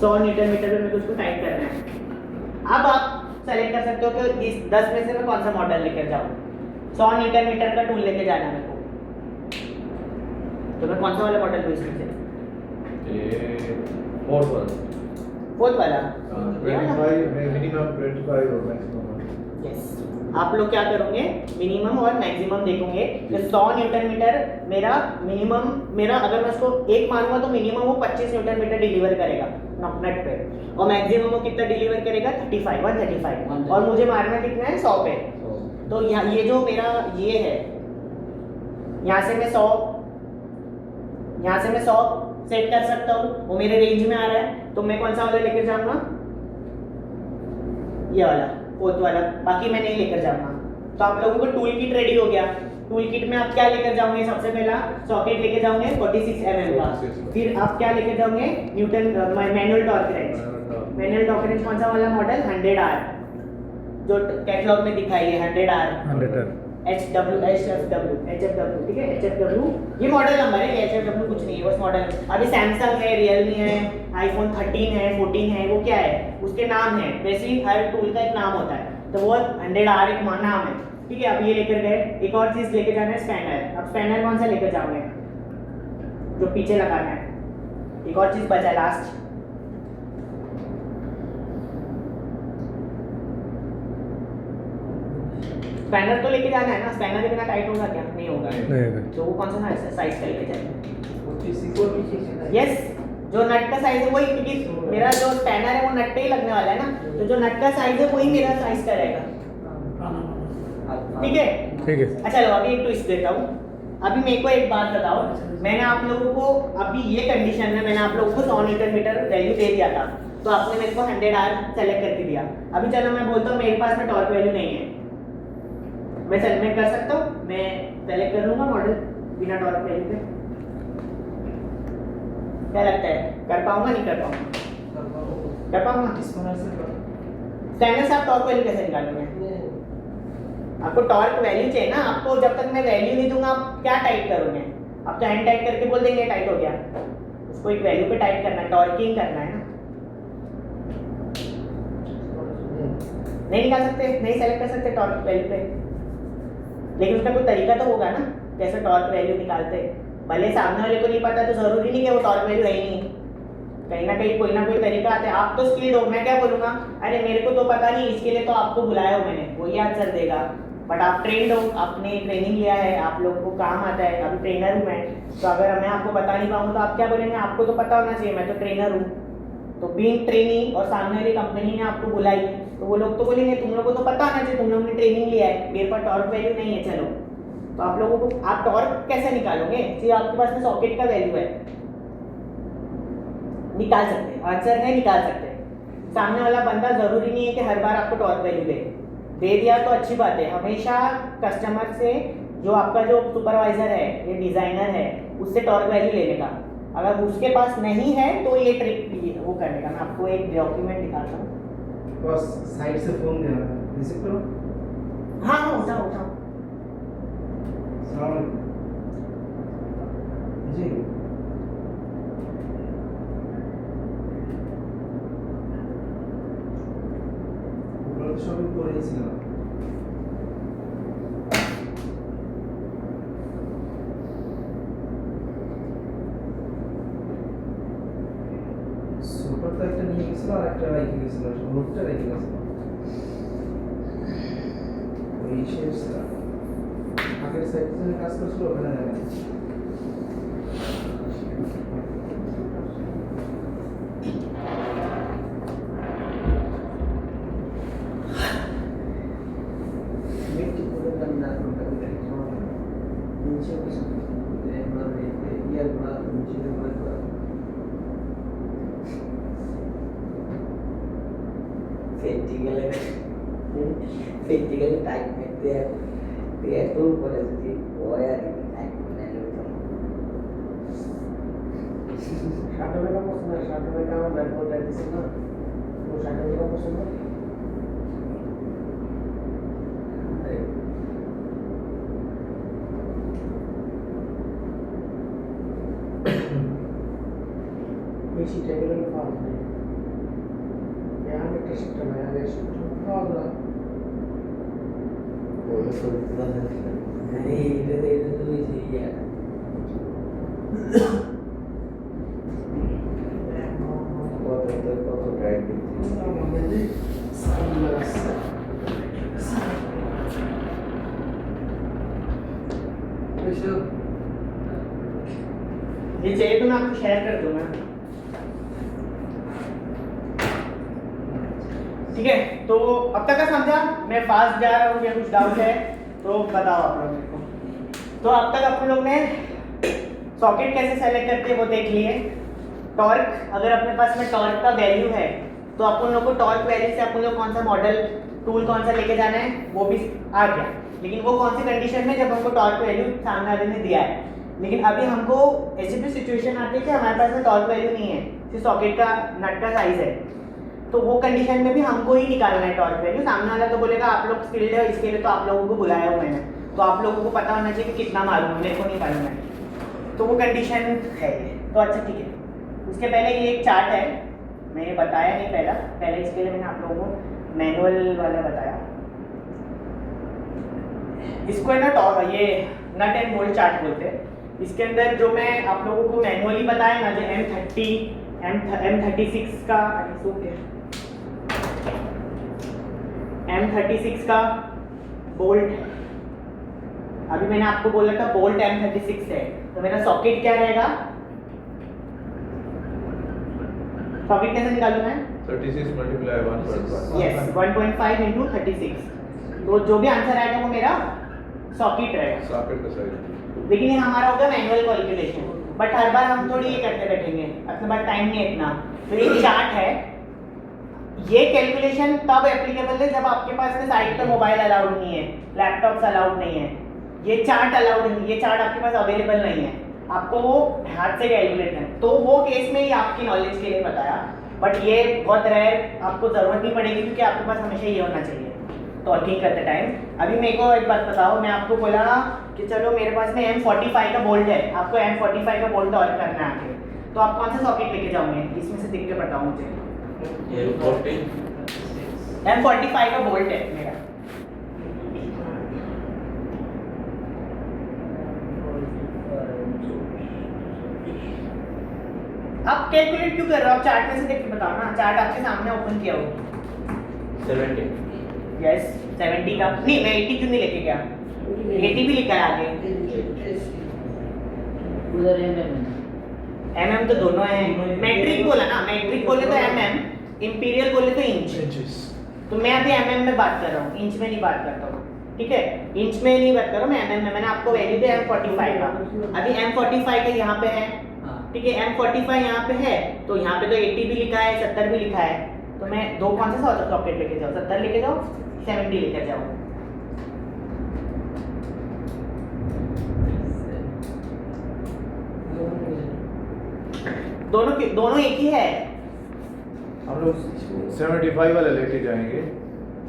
100 न्यूटन मीटर में मेरे को उसको टाइप करना है। अब आप सेलेक्ट कर सकते हो कि इस 10 में से मैं कौन सा मॉडल लेकर जाऊँ। 100 न्यूटन मीटर का टूल लेके जाना है मेरे को, तो मैं कौन सा वाला मॉडल लूँ इसमें से, ये फोर्थ वाला, फोर्थ वाला, 25 मिनिमम 25 और मैक्सिमम। यस। आप लोग क्या करोगे, मिनिमम और मैक्सिमम देखोगे। तो 100 न्यूटन मीटर मेरा मिनिमम, मेरा अगर मैं उसको एक मानूंगा तो मिनिमम वो 25 न्यूटन मीटर डिलीवर करेगा नट पे, और मैक्सिमम वो कितना डिलीवर करेगा 135 और मुझे मारना कितना है 100 पे। तो यहाँ ये जो मेरा ये है, यहाँ से मैं 100 सेट कर सकता हूँ, वो मेरे रेंज में आ रहा है। तो मैं कौन सा वाला लेकर जाऊंगा, ये वाला फोर्थ वाला, बाकी मैं नहीं लेकर जाऊंगा। तो आप लोगों को टूल किट रेडी हो गया। टूल किट में आप क्या लेकर जाओगे, सबसे पहला सॉकेट लेके जाओगे 46 mm का, फिर आप क्या लेकर जाओगे, Newton manual torque range. Manual torque range कौन सा वाला मॉडल, 100R, जो कैटलॉग में दिखाई है 100R HFW, ठीक है HFW, ये मॉडल नंबर है, ये HFW कुछ नहीं है, बस मॉडल। अभी सैमसंग है, रियलमी है, आईफोन 13 है, 14 है, वो क्या है, उसके नाम है। वैसे ही हर टूल का एक नाम होता है, तो वो 100R एक नाम है, ठीक है। अब ये लेकर गए, एक और चीज लेकर जाना है स्पैनर। अब स्पैनर कौन सा लेकर जाओगे, जो पीछे लगाना है। एक और चीज बचा लास्ट, स्पैनर तो लेके जाना है ना, स्पैनर के बिना टाइट होगा क्या, नहीं होगा। तो वो कौन सा साइज का लेके जाएंगे, यस, जो नट का साइज है वही, क्योंकि मेरा जो स्पैनर है वो नट पे ही लगने वाला है ना, तो जो नट का साइज है वही मेरा साइज का रहेगा, ठीक है। अच्छा लो अभी एक ट्विस्ट देता हूँ। अभी मेरे को एक बात बताओ, मैंने आप लोगों को अभी ये कंडीशन में मैंने आप लोगों को 100 न्यूटन मीटर वैल्यू दे दिया था, तो आपने मेरे को 100R सेलेक्ट करके दिया। अभी चलो मैं बोलता हूँ मेरे पास में टॉर्क वैल्यू नहीं है, मैं सेलेक्ट कर सकता हूँ, मैं सेलेक्ट कर लूंगा मॉडल बिना टॉर्क वैल्यू के। क्या लगता है, कर पाऊंगा नहीं कर पाऊंगा, कर पाऊंगा। स्टैंडर्ड से आप टॉर्क वैल्यू कैसे निकालोगे, आपको टॉर्क वैल्यू चाहिए ना। आपको जब तक मैं वैल्यू नहीं दूंगा आप क्या टाइप करोगे, आप तो हैंड टाइप करके बोल देंगे टाइप हो गया, उसको एक वैल्यू पे टाइप करना है, टॉर्किंग करना है ना। नहीं निकाल सकते, नहीं सेलेक्ट कर सकते टॉर्क वैल्यू पे, लेकिन उसका कोई तरीका तो होगा ना कैसे टॉर्क वैल्यू निकालते हैं। भले सामने वाले को नहीं पता तो जरूरी नहीं कि वो टॉर्क वैल्यू है ही नहीं, कहीं ना कोई तरीका आता है। आप तो स्किल्ड हो, मैं क्या बोलूँगा, अरे मेरे को तो पता नहीं, इसके लिए तो आपको बुलाया हो मैंने, वही आंसर देगा। बट आप ट्रेंड हो, आपने ट्रेनिंग लिया है, आप लोगों को काम आता है, अभी ट्रेनर हूँ मैं, तो अगर मैं आपको बता नहीं पाऊँ तो आप क्या बोलेंगे, आपको तो पता होना चाहिए, मैं तो ट्रेनर हूँ। तो बीइंग ट्रेनी और सामने वाली कंपनी ने आपको बुलाई तो वो लोग तो बोलेंगे तुम लोगों को तो पता होना चाहिए, तुम लोगों ने ट्रेनिंग लिया है, मेरे पास टॉर्क वैल्यू नहीं है। चलो, तो आप लोगों को आप टॉर्क कैसे निकालोगे, जी आपके पास में सॉकेट का वैल्यू है, निकाल सकते हैं, आंसर है निकाल सकते हैं। सामने वाला बंदा जरूरी नहीं है कि हर बार आपको टॉर्क वैल्यू दे दिया तो अच्छी बात है। हमेशा कस्टमर से, जो आपका जो सुपरवाइजर है या डिजाइनर है, उससे टॉर्क वैल्यू लेने का। अगर उसके पास नहीं है तो ये ट्रिक वो करने का। मैं आपको एक डॉक्यूमेंट दिखाता हूँ। बस साइड से फोन दे रहा है, रिसीव करो। हाँ हाँ, उठाओ। सलाम जी। শপিং করেছিলাম। সোফাটা একটা নিয়ে গেছিল আর একটা রেখে গেছিল, নোটটা রেখে গেছিল। ওই শেষটা আগের সাইডে কাজ করছিল ওখানে দেখা যাচ্ছে। Festival time they are too quality wire time শাটা বেলা পছন্দ না, শাটা বেলা আমার ব্যাট বল দিছে না, তো শাটা বেলা পছন্দ। বেশি টেবিলের পাওয়া যায়, यहाँ একটা শিফট না, আগে শিফট পাওয়া যায়। नहीं इधर तो ही चाहिए ये चाहिए तो मैं आपको शेयर कर दूंगा। ठीक है, तो अब तक का समझा? मैं फास्ट जा रहा हूँ या कुछ डाउट है तो बताओ आप लोग मेरे को। तो अब तक अपन लोग ने सॉकेट कैसे सेलेक्ट करते हैं वो देख लिए। टॉर्क, अगर अपने पास में टॉर्क का वैल्यू है तो अपन लोग को टॉर्क वैल्यू से अपन लोग कौन सा मॉडल टूल कौन सा लेके जाना है वो भी आ गया। लेकिन वो कौन सी कंडीशन में, जब हमको टॉर्क वैल्यू सामने वाले ने दिया है। लेकिन अभी हमको ऐसी भी सिचुएशन आती है कि हमारे पास में टॉर्क वैल्यू नहीं है, सिर्फ सॉकेट का नट का साइज है, तो वो कंडीशन में भी हमको ही निकालना है टॉर्क वैल्यू। सामने वाला तो बोलेगा आप लोग स्किल्ड है, इसके लिए तो आप लोगों को बुलाया हुआ मैंने, तो आप लोगों को पता होना चाहिए कि कितना मालूम है, मेरे को नहीं मालूम है, तो वो कंडीशन है ये। तो अच्छा ठीक है, उसके पहले ये एक चार्ट है, मैंने बताया नहीं पहले इसके लिए मैंने आप लोगों को मैनुअल वाला बताया। इसको है ना ये नट एंड बोल्ट चार्ट बोलते हैं। इसके अंदर जो मैं आप लोगों को मैनुअली बताया ना, जो M36 का M36 का बोल्ट है। अभी मैंने आपको बोला था बोल्ट M36 है, तो मेरा सॉकेट क्या रहेगा, सॉकेट कैसे निकालूं मैं? 36 मल्टीप्लाई 1.5। यस, 1.5 इंटू 36, तो जो भी आंसर आएगा वो मेरा सॉकेट रहेगा। सॉकेट का साइज। लेकिन ये हमारा होगा मैनुअल कैलकुलेशन, बट हर बार हम थोड़ी ये करते बैठेंगे, अपने पास टाइम नहीं है इतना। तो ये चार्ट है, ये कैलकुलेशन तब एप्लीकेबल है जब आपके पास में साइड पे मोबाइल अलाउड नहीं है, लैपटॉप्स अलाउड नहीं है, ये चार्ट अलाउड नहीं, ये चार्ट आपके पास अवेलेबल नहीं है, आपको वो हाथ से कैलकुलेट करना। तो वो केस में ही आपकी नॉलेज के लिए बताया, बट ये बहुत रेयर, आपको ज़रूरत नहीं पड़ेगी क्योंकि आपके पास हमेशा ये होना चाहिए। तो ठीक करते टाइम अभी मेरे को एक बात बताओ, मैं आपको बोला कि चलो मेरे पास में M45 का बोल्ट है, आपको M45 का बोल्ट और करना है आगे, तो आप कौन सा सॉकेट लेके जाओगे, इसमें से देख के बताओ मुझे। M45 का बोल्ट है मेरा, आप कैलकुलेट क्यों कर रहे हो? आप चार्ट में से देख के बताओ ना, चार्ट आपके सामने ओपन किया हो। 70 यस 70 का नहीं, मैं 80 क्यों नहीं लेके गया? 80 भी लिखा है आगे। उधर एमएम mm तो दोनों है। मैट्रिक बोला ना, मैट्रिक बोले तो mm, इंपीरियल बोले तो इंच। इंचेस। तो मैं अभी mm में बात कर रहा हूँ, इंच में नहीं बात करता हूँ, ठीक है? इंच में नहीं बात कर रहा हूँ मैं, mm में। मैंने आपको वैल्यू दिया M45 का, अभी M45 का यहाँ पे है, हाँ ठीक है? M45 यहाँ पे है, तो यहाँ पे तो 80 भी लिखा है, 70 भी लिखा है, तो मैं दो कौन सा सॉकेट लेके जाऊँ? 70 लेके जाओ, 70 लेके जाओ। दोनों एक ही है। हम लोग 75 वाला लेके जाएंगे।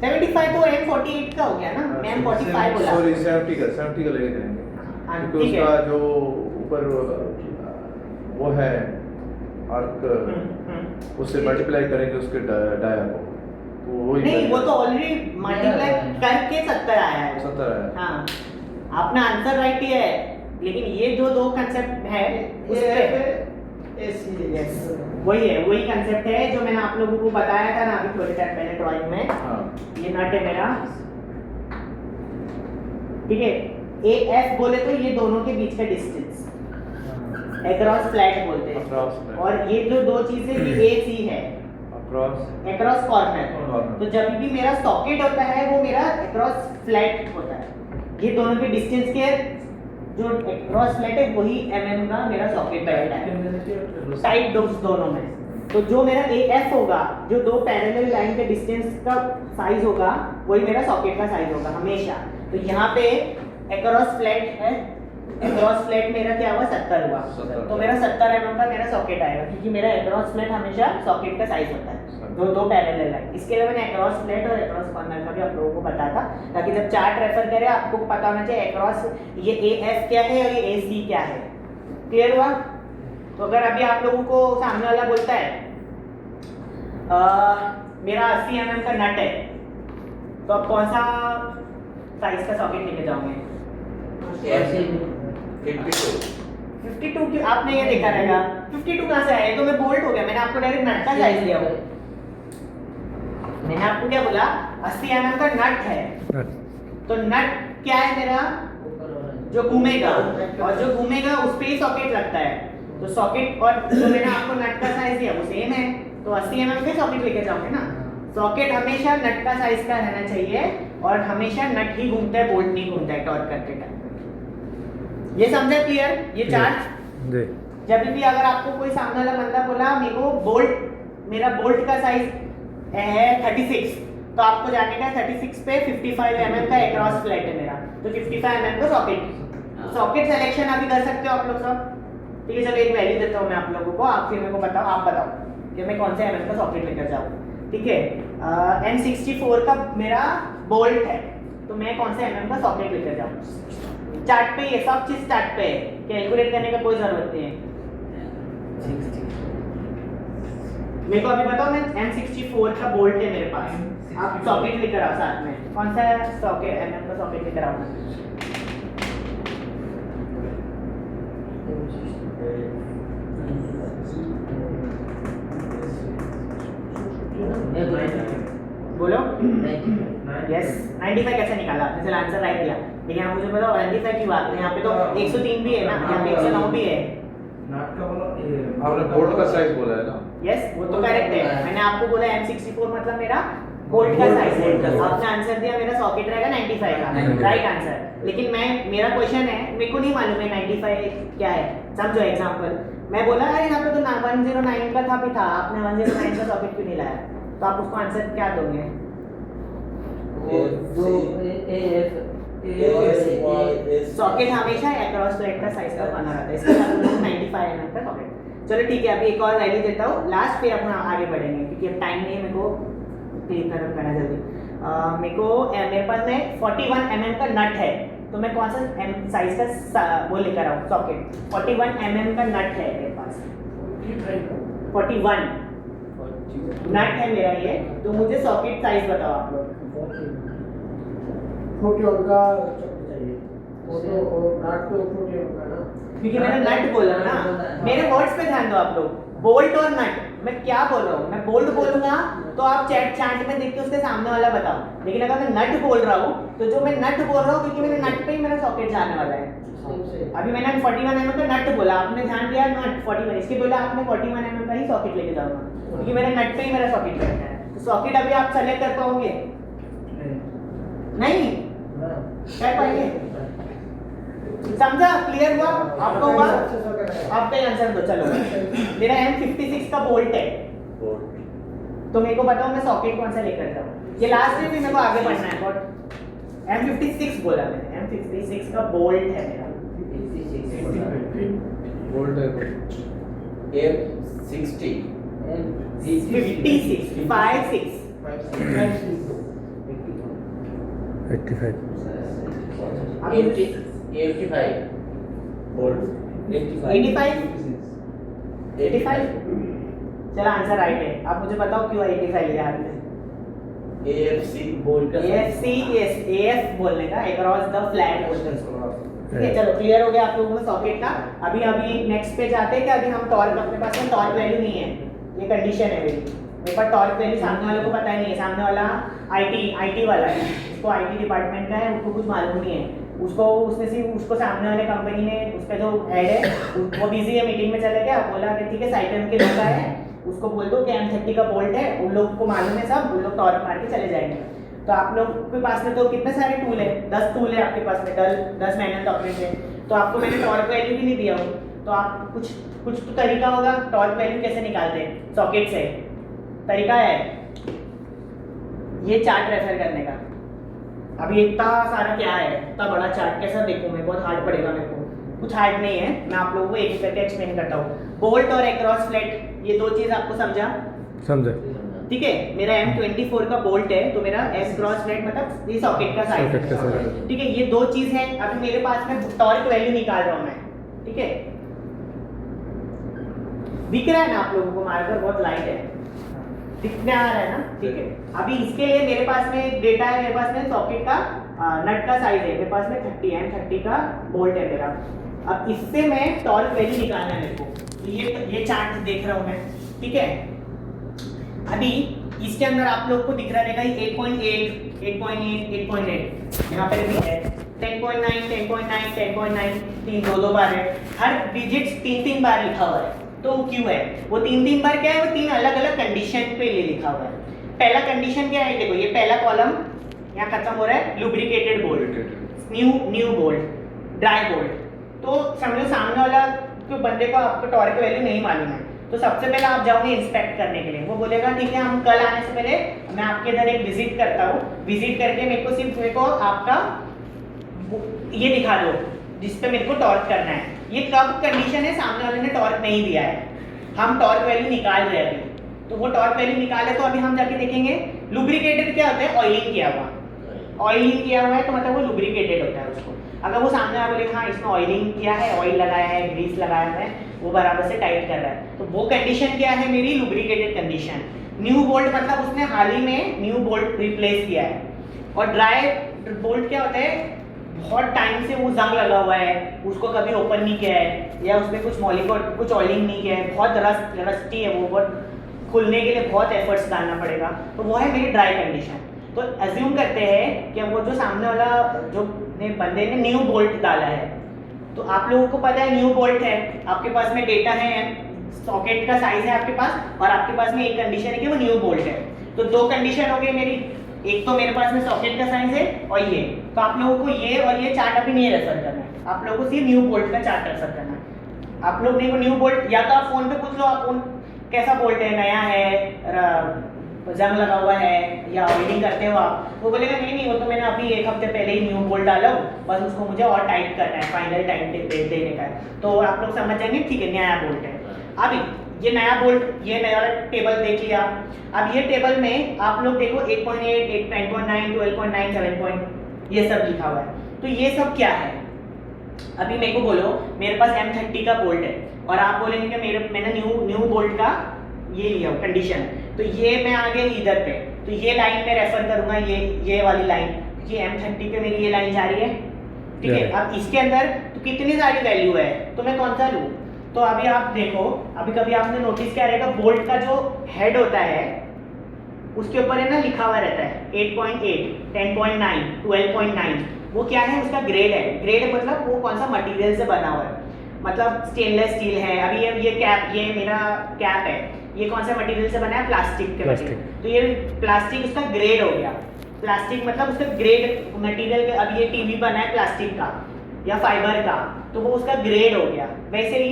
75 तो M48 का हो गया ना, मैं M45 बोला। सॉरी 70 का लेके जाएंगे, हाँ, क्योंकि ठीक है। उसका जो ऊपर वो है आर्क, उससे मल्टीप्लाई करेंगे उसके डाया को, तो वही नहीं, वो तो ऑलरेडी मल्टीप्लाई करके 70 आया है। 70 है। हाँ, आपने आंसर राइट ही है, लेकिन ये जो दो कंसेप्ट है उसपे Yes, वही कंसेप्ट है जो मैंने आप लोगों को बताया था ना अभी थोड़ी टाइम पहले ड्राइंग में। हाँ। ये नट है मेरा, ठीक है? AF बोले तो ये दोनों के बीच का डिस्टेंस, अक्रॉस फ्लैट बोलते हैं। Across flat। और ये जो दो चीजें ये AC है, अक्रॉस कॉर्नर। Corner। तो जब भी मेरा सॉकेट होता है वो मेरा अक्रॉस फ्लैट होता है। ये दोनों के डिस्टेंस के जो अक्रॉस फ्लैट है वही mm का मेरा सॉकेट बैठा है, साइड दोनों में। तो जो मेरा AF होगा, जो दो पैरेलल लाइन के डिस्टेंस का साइज होगा, वही मेरा सॉकेट का साइज होगा हमेशा। तो यहाँ पे अक्रॉस फ्लैट है, अक्रॉस फ्लैट मेरा क्या हुआ? 70 हुआ। 70। तो मेरा 70 mm का मेरा सॉकेट आएगा, क्योंकि मेरा अक्रॉस फ्लैट हमेशा सॉकेट का साइज होता है, दो पैरेलल लाइन। इसके अलावा मैंने अक्रॉस फ्लैट और अक्रॉस कॉर्नर का भी आप लोगों को बताया था, ताकि जब चार्ट रेफर करें आपको पता होना चाहिए अक्रॉस ये AF क्या है और ये AC क्या है। क्लियर हुआ? तो अगर अभी आप लोगों को सामने वाला बोलता है मेरा 80 mm का नट है, तो आप कौन सा साइज का सॉकेट लेके जाओगे? 52 क्यों? आपने ये देखा रहेगा 52 कहाँ से आया? तो मैं बोल्ट हो गया, मैंने आपको डायरेक्ट नट का साइज दिया हुआ। मैंने आपको क्या बोला? 80 mm का नट है, तो नट क्या है मेरा? जो घूमेगा, और जो घूमेगा उस पे ही सॉकेट लगता है। तो सॉकेट और जो मैंने आपको नट का साइज दिया वो सेम है, तो 80 mm के सॉकेट लेके जाओगे ना। सॉकेट हमेशा नट का साइज का रहना चाहिए, और हमेशा नट ही घूमता है, बोल्ट नहीं घूमता है टॉर्क करते टाइम। ये समझा? क्लियर? ये चार्ट जी। जब भी अगर आपको कोई सामने वाला बंदा बोला मेरे को बोल्ट, मेरा बोल्ट का साइज है 36, तो आपको जाने का 36 पे 55 mm का अक्रॉस फ्लैट है मेरा, तो 55 mm का सॉकेट। सॉकेट सिलेक्शन अभी कर सकते हो आप लोग सब, ठीक है? चलो एक वैल्यू देता हूँ मैं आप लोगों को, आप फिर मेरे को बताओ, आप बताओ कि मैं कौन से mm का सॉकेट लेकर जाऊँ, ठीक है? M64 का मेरा बोल्ट है, तो मैं कौन से mm का सॉकेट लेकर जाऊँ? चार्ट पे ये सब चीज चार्ट पे है, कैलकुलेट करने का कोई जरूरत नहीं है। मेरे को अभी बताओ, मैं M64 का बोल्ट है मेरे पास, आप सॉकेट लेकर आओ साथ में। कौन सा सॉकेट mm का सॉकेट लेकर आओ? बोलो। यस 95 कैसे निकाला आपने? चलो आंसर राइट दिया, लेकिन आप मुझे बताओ 95 की बात है, यहाँ पे तो 103 भी है ना, यहाँ पे 109 भी है। आपने बोल्ट का साइज बोला है ना? यस वो तो करेक्ट है, मैंने आपको बोला M64 मतलब मेरा बोल्ट का साइज है, आपने आंसर दिया मेरा सॉकेट रहेगा 95 का, राइट आंसर। लेकिन मैं, मेरा क्वेश्चन है, मेरे को नहीं मालूम है 95 क्या है। समझो एग्जांपल, मैं बोला अरे यहाँ पे तो 109 का था भी था, आपने 109 का सॉकेट क्यों नहीं लाया? तो आप उसको आंसर क्या दोगे? सॉकेट हमेशा अक्रॉस फ्लैट का साइज का बना रहता है, इसके साथ 95 mm का सॉकेट। चलो ठीक है, अभी एक और वैल्यू देता हूँ लास्ट पे, अपन आगे बढ़ेंगे क्योंकि अब टाइम नहीं है, मेरे को क्लियर खत्म करना जल्दी। मेरे को मेरे पास में 41 mm का नट है, तो मैं कौन सा साइज का वो लेकर आऊँ सॉकेट? 41 mm का नट है मेरे पास, 41 नट है मेरा ये, तो मुझे सॉकेट साइज बताओ आप लोग। 41 का चाहिए, वो तो नाट तो 41 का ना, क्योंकि मैंने नट बोला ना, मेरे वर्ड्स पे ध्यान दो आप लोग। बोल्ट और नट, मैं क्या बोल रहा हूँ, मैं बोल्ट बोलूंगा तो आप चार्ट में देख के उसके सामने वाला बताओ, लेकिन अगर मैं नट बोल रहा हूँ तो जो मैं नट बोल रहा हूँ क्योंकि मेरे नट पे ही मेरा सॉकेट जाने वाला है। अभी मैंने 41 mm का नट बोला, आपने ध्यान दिया नट 41, इसके बोला आपने 41 mm का ही सॉकेट लेके जाऊंगा क्योंकि मेरे नट पे ही मेरा सॉकेट बैठा है। तो सॉकेट अभी आप सेलेक्ट कर पाओगे? नहीं कर पाएंगे? समझा? क्लियर हुआ आपको? हुआ? आपका ही आंसर दो। चलो मेरा M56 का बोल्ट है तो मेरे को बताओ मैं सॉकेट कौन सा लेकर जाऊँ। ये लास्ट में भी मेरे को आगे बढ़ना है। बट M56 बोला मैंने, M56 का बोल्ट है मेरा। बोल्ट है F60 56 56 85 85 बोल्ट 85 चलो आंसर राइट है। आप मुझे बताओ क्यों 85 लिया आपने? AFC बोल्ट का AFC यस AF बोलने का अक्रॉस द फ्लैट बोलते हैं उसको। ठीक है चलो क्लियर हो गया आप लोगों को सॉकेट का। अभी नेक्स्ट पे जाते हैं कि अभी हम टॉर्क, अपने पास में टॉर्क वैल्यू नहीं है, ये कंडीशन है मेरे पास टॉर्क वैल्यू सामने वाले को पता ही नहीं है। सामने वाला IT वाला है, उसको IT डिपार्टमेंट का है, उसको कुछ मालूम नहीं है। उसको सामने वाले कंपनी ने, उसका जो हेड है वो बिजी है, मीटिंग में चला गया, बोला कि ठीक है साइटम के लोग आए, उसको बोल दो कि M30 का बोल्ट है, उन लोग को मालूम है सब, उन लोग टॉर्क मार के चले जाएंगे। तो आप लोग के पास में तो कितने सारे टूल है, 10 टूल है आपके पास में, 10 मैनुअल ऑपरेट है। तो आपको मैंने टॉर्क वैल्यू भी नहीं दिया हो, तो आप कुछ तो तरीका होगा टॉर्क वैल्यू कैसे निकालते हैं सॉकेट से। तरीका है ये चार्ट रेफर करने का। अभी इतना सारा क्या है, इतना बड़ा चार्ट कैसा देखूं मैं, बहुत हार्ड पड़ेगा मेरे को। कुछ हार्ड नहीं है, मैं आप लोगों को एक एक करके एक्सप्लेन करता हूँ। बोल्ट और अक्रॉस फ्लैट, ये दो चीज आपको समझा? समझे। ठीक है, मेरा M24 का बोल्ट है तो मेरा S क्रॉस फ्लैट मतलब ये सॉकेट का साइज सॉकेट का है। size। ठीक है, ये दो चीज है। अभी मेरे पास में टॉर्क वैल्यू निकाल रहा हूँ मैं। ठीक है, दिख रहा है ना आप लोगों को? मार्कर बहुत लाइट है, दिखने आ रहा है ना? ठीक है, अभी इसके लिए मेरे पास में एक डेटा है, मेरे पास में सॉकेट का नट का साइज है, मेरे पास में 30 है, M30 का बोल्ट है मेरा। अब इससे मैं टॉर्क वैल्यू निकालना है मेरे को। तो ये चार्ट देख रहा हूँ मैं। ठीक है, अभी इसके अंदर आप लोग को दिख रहा रहेगा 8.8 8.8 8.8 यहाँ पे भी है 10.9 10.9 10.9 तीन दो बार है। हर डिजिट 3 बार लिखा हुआ है। तो क्यों है वो 3 बार? क्या है वो? 3 अलग अलग कंडीशन पे ले लिखा हुआ है। पहला कंडीशन क्या है? देखो ये पहला कॉलम यहाँ खत्म हो रहा है, lubricated bolt, new bolt, dry bolt. तो समझो सामने वाला जो बंदे को आपको टॉर्क वैल्यू नहीं मालूम है, तो सबसे पहले आप जाओगे इंस्पेक्ट करने के लिए। वो बोलेगा ठीक है, हम कल आने से पहले मैं आपके इधर एक विजिट करता हूँ, विजिट करके मेरे को आपका ये दिखा दो जिस पे मेरे को टॉर्क करना है। ये कब कंडीशन है? सामने वाले ने टॉर्क नहीं दिया है, हम टॉर्क वैल्यू निकाल रहे हैं अभी। तो वो टॉर्क वैल्यू निकाले तो अभी हम जाके देखेंगे। लुब्रिकेटेड क्या होता है? ऑयलिंग किया हुआ। ऑयलिंग किया हुआ है तो मतलब वो लुब्रिकेटेड होता है उसको। अगर वो सामने वाला बोले हाँ इसमें ऑयलिंग किया है, ऑयल लगाया है, ग्रीस लगाया है, वो बराबर से टाइट कर रहा है, तो वो कंडीशन क्या है मेरी? Lubricated condition. न्यू बोल्ट मतलब उसने हाल ही में न्यू बोल्ट रिप्लेस किया है। और ड्राई बोल्ट क्या होता है? बहुत टाइम से वो जंग लगा हुआ है, उसको कभी ओपन नहीं किया है, या उसमें कुछ मॉलिक्यूल कुछ ऑयलिंग नहीं किया है, बहुत रस्टी है, वो बहुत खुलने के लिए बहुत एफर्ट्स डालना पड़ेगा, तो वो है मेरी ड्राई कंडीशन। तो एज्यूम करते हैं कि वो जो सामने वाला जो बंदे ने न्यू बोल्ट डाला है, तो आप लोगों को पता है न्यू बोल्ट है, आपके पास में डेटा है, सॉकेट का साइज है आपके पास, और आपके पास में एक कंडीशन है कि वो न्यू बोल्ट है। तो दो कंडीशन हो गई मेरी, एक तो मेरे पास में सॉकेट का साइज है और ये। तो आप लोगों को ये और ये चार्ट अभी नहीं रेफर करना है, आप लोगों को सिर्फ न्यू बोल्ट का चार्ट रेफर करना है। आप लोग नहीं को न्यू बोल्ट, या तो आप फोन पे पूछ लो आप कैसा बोल्ट है, नया है, जंग लगा हुआ है, या ऑयलिंग करते हो आप, वो बोलेगा नहीं वो तो मैंने अभी 1 हफ्ते पहले ही न्यू बोल्ट डाला हूँ, बस उसको मुझे और टाइट करना है, फाइनल टाइम देने का है। तो आप लोग समझ जाएंगे ठीक है नया बोल्ट है। अभी ये नया बोल्ट, ये नया टेबल देख लिया। अब ये टेबल में आप लोग देखो 8.8 10.9 12.9 7. ये सब लिखा हुआ है। तो ये सब क्या है? अभी मेरे को बोलो मेरे पास M30 का बोल्ट है और आप बोलेंगे कि मैंने न्यू बोल्ट का ये लिया कंडीशन, तो ये मैं आगे इधर पे, तो ये लाइन में रेफर करूंगा, ये वाली लाइन, ये M30 पे मेरी ये लाइन जा रही है। ठीक है, अब इसके अंदर तो कितनी सारी वैल्यू है, तो मैं कौन सा लूँ? तो अभी आप देखो, अभी कभी आपने नोटिस किया रहेगा बोल्ट का जो हेड होता है उसके ऊपर है ना लिखा हुआ रहता है 8.8, 10.9, 12.9। वो क्या है, उसका ग्रेड है। ग्रेड मतलब वो कौन सा मटेरियल से बना हुआ है, मतलब स्टेनलेस स्टील है। अभी ये कैप, ये मेरा कैप है, ये कौन सा मटेरियल से बना है, प्लास्टिक के प्लास्टिक। मटेरियल। तो ये प्लास्टिक उसका ग्रेड हो गया। प्लास्टिक मतलब उसका ग्रेड मटेरियल के, अब ये टीवी बना है प्लास्टिक का या फाइबर का, तो वो उसका ग्रेड हो गया। वैसे ही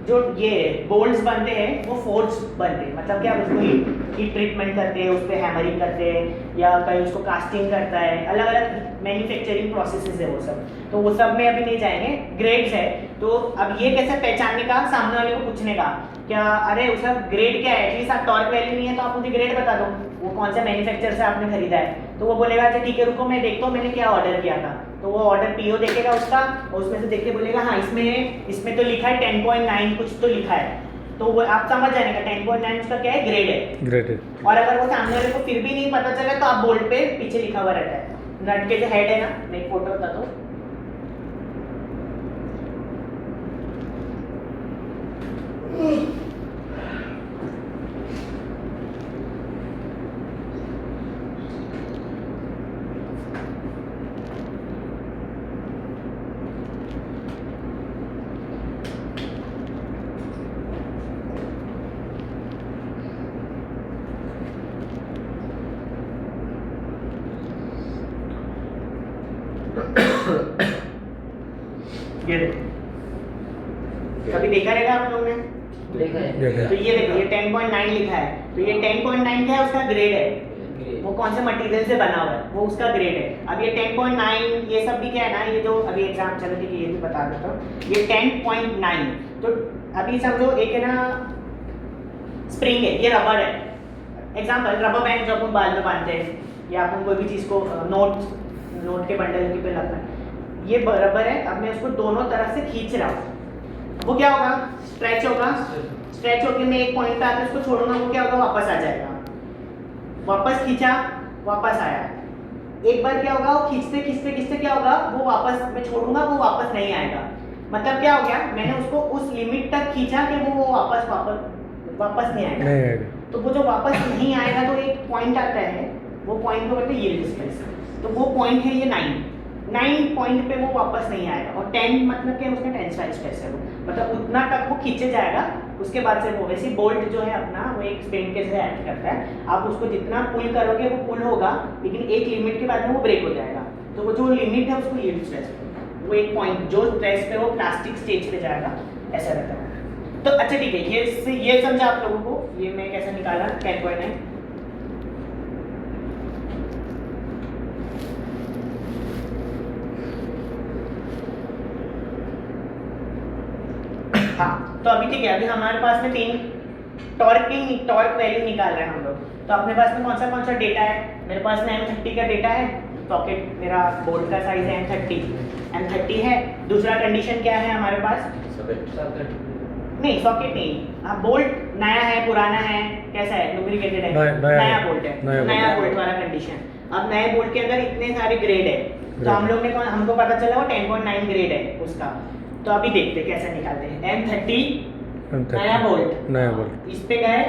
जो ये बोल्ट्स बनते हैं वो फोर्ज बनते हैं, मतलब क्या उसको हीट ट्रीटमेंट करते हैं, उस पर हैमरिंग करते हैं या कहीं उसको कास्टिंग करता है, अलग अलग मैन्युफैक्चरिंग प्रोसेसेस है वो सब। तो वो सब में अभी नहीं जाएंगे, ग्रेड्स है। तो अब ये कैसे पहचानने का, सामने वाले को पूछने का, क्या अरे उसका ग्रेड क्या है, एटलीस्ट आप टॉर्क वैल्यू नहीं है तो आप मुझे ग्रेड बता दो, वो कौन सा मैन्युफैक्चर से आपने खरीदा है। तो वो बोलेगा अच्छा ठीक है रुको मैं देखता हूँ मैंने क्या ऑर्डर किया था। तो वो ऑर्डर पीओ देखेगा उसका, और उसमें से देख के बोलेगा हाँ इसमें तो लिखा है 10.9 कुछ तो लिखा है। तो वो आप समझ जाएगा 10.9 उसका क्या है, ग्रेड है। ग्रेट है। और अगर वो सामने वाले को फिर भी नहीं पता चला तो आप बोल्ट पे पीछे लिखा हुआ रहता है, नट के जो हेड है ना, मैं एक फोटो बताता हूँ। ये देखो, कभी देखा रहेगा आप लोगों ने, देखा है। देखा तो ये देखो ये 10.9 लिखा है, तो ये 10.9 क्या है, उसका ग्रेड है। वो कौन से मटेरियल से बना हुआ है वो उसका ग्रेड है। अब ये 10.9 ये सब भी क्या है ना, ये जो अभी एग्जाम चल रही है ये भी बता देता हूँ, ये 10.9। तो अभी समझो एक है ना स्प्रिंग है, ये रबर है। एग्जाम्पल रबर बैंड जो अपन बाल में बांधते हैं या अपन कोई भी चीज़ को नोट के बंडल के पे लगता है, ये रबर है। अब मैं उसको दोनों तरफ से खींच रहा हूँ, वो क्या होगा, स्ट्रेच होगा। स्ट्रेच होकर मैं एक पॉइंट पे आके उसको छोड़ूंगा, वो क्या होगा, वापस आ जाएगा। वापस खींचा, वापस आया। एक बार क्या होगा, वो खींचते खींचते खींचते क्या होगा, वो वापस मैं छोड़ूंगा वो वापस नहीं आएगा। मतलब क्या हो गया, मैंने उसको उस लिमिट तक खींचा कि वो वापस नहीं आएगा। नहीं आएगा। तो वो जो वापस नहीं आएगा तो एक पॉइंट आता है, वो पॉइंट को बोलते हैं यील्ड स्ट्रेस। तो वो पॉइंट है ये 9 पॉइंट पे वो वापस नहीं आएगा। और 10 मतलब क्या, उसका टेंसाइल स्ट्रेस है वो, मतलब उतना तक वो खींचे जाएगा। उसके बाद से वो वैसे बोल्ट जो है अपना वो एक स्प्रिंग के जैसे एक्ट करता है। आप उसको जितना पुल करोगे वो पुल होगा, लेकिन एक लिमिट के बाद में वो ब्रेक हो जाएगा। तो वो जो लिमिट है उसको यील्ड स्ट्रेस, वो एक पॉइंट जो स्ट्रेस पे वो प्लास्टिक स्टेज पे जाएगा, ऐसा रहता है। तो अच्छा ठीक है, ये समझा आप लोगों को, ये मैं कैसे निकाला 10.9। हाँ तो अभी ठीक है, अभी हमारे पास में 3 टॉर्क वैल्यू निकाल रहे हैं हम लोग। तो अपने पास में कौन सा डेटा है, मेरे पास में M30 का डेटा है। सॉकेट मेरा बोल्ट का साइज है M30 है। दूसरा कंडीशन क्या है हमारे पास, नहीं सॉकेट नहीं, हाँ बोल्ट नया है पुराना है, कैसा है, लुब्रिकेटेड है, नया बोल्ट है, नया बोल्ट वाला कंडीशन। अब नए बोल्ट के अंदर इतने सारे ग्रेड है, तो हम लोग ने हमको पता चला वो 10.9 ग्रेड है उसका। तो अभी देखते कैसे निकालते हैं। M30 नया बोल्ट, इस पे गए।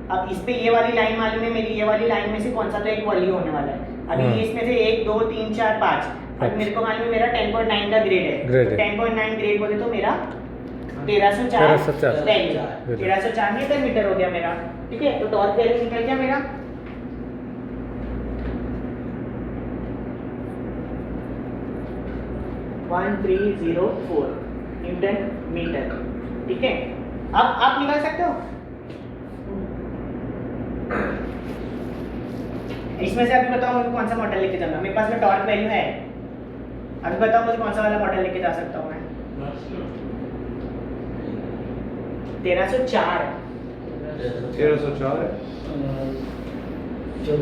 अब इस पे ये वाली लाइन मालूम है मेरी, ये वाली लाइन में से कौन सा तो एक वैल्यू होने वाला है। अभी हाँ। इसमें से 1 2 3 4 5, अब मेरे को मालूम है मेरा 10.9 का ग्रेड है। ग्रेड तो है। 10.9 ग्रेड बोले तो मेरा 1304 वैल्यू, 1304 मीटर मीटर हो गया मेरा। ठीक है, तो टॉर्क वैल्यू निकल गया मेरा 1304 न्यूटन मीटर। ठीक है, अब आप निकाल सकते हो इसमें से। अभी बताओ मुझे कौन सा मॉडल लेके जाना, मेरे पास में टॉर्क वैल्यू है। अभी बताओ मुझे कौन सा वाला मॉडल लेके जा सकता हूँ मैं। 1304 1304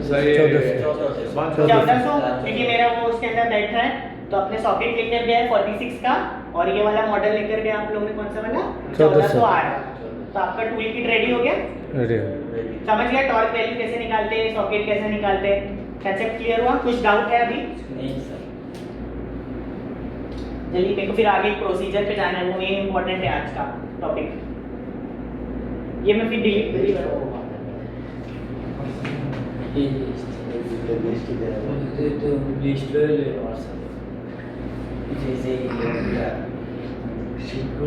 सही 1400, क्योंकि मेरा वो उसके अंदर बैठ रहा है। तो अपने सॉकेट लेकर गया है 46 का, और ये वाला मॉडल लेकर गया आप लोगों ने कौन सा वाला 1408। तो आपका टूल किट रेडी हो गया, समझ गया टॉर्क वैल्यू कैसे निकालते हैं, सॉकेट कैसे निकालते हैं, कंसेप्ट क्लियर हुआ? कुछ डाउट है अभी? नहीं सर। जल्दी मेरे को फिर आगे प्रोसीजर पे जाना है, वो मेन इंपॉर्टेंट है आज का टॉपिक। ये मैं फिर डिलीट करूँगा।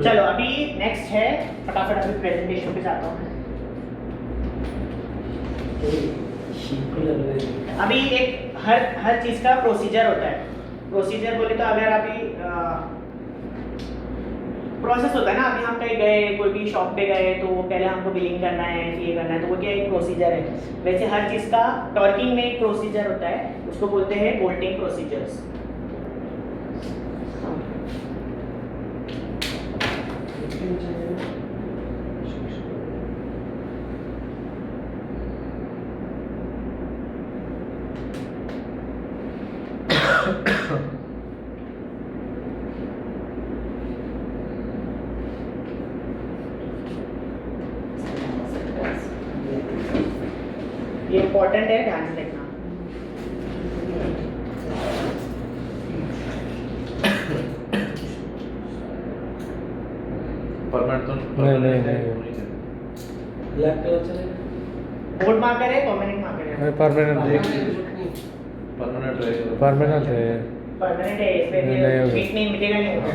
चलो अभी नेक्स्ट है, फटाफट अभी प्रेजेंटेशन पे जाता हूँ। अभी एक हर चीज़ का प्रोसीजर होता है। प्रोसीजर बोले तो अगर अभी प्रोसेस होता है ना, अभी हम कहीं गए, कोई भी शॉप पे गए तो पहले हमको बिलिंग करना है, ये करना है, तो वो क्या एक प्रोसीजर है। वैसे हर चीज़ का टॉर्किंग में एक प्रोसीजर होता है, उसको बोलते हैं बोल्टिंग प्रोसीजर्स। ये इम्पोर्टेंट है, ध्यान से देखना। परमानेंट तो नहीं। ब्लैक कलर चलेगा? बोर्ड मार्कर है, परमानेंट मार्कर है? परमानेंट परमानेंट रहेगा। परमानेंट है। परमानेंट है, इस पे नहीं होगा। बीच में मिटेगा नहीं होगा।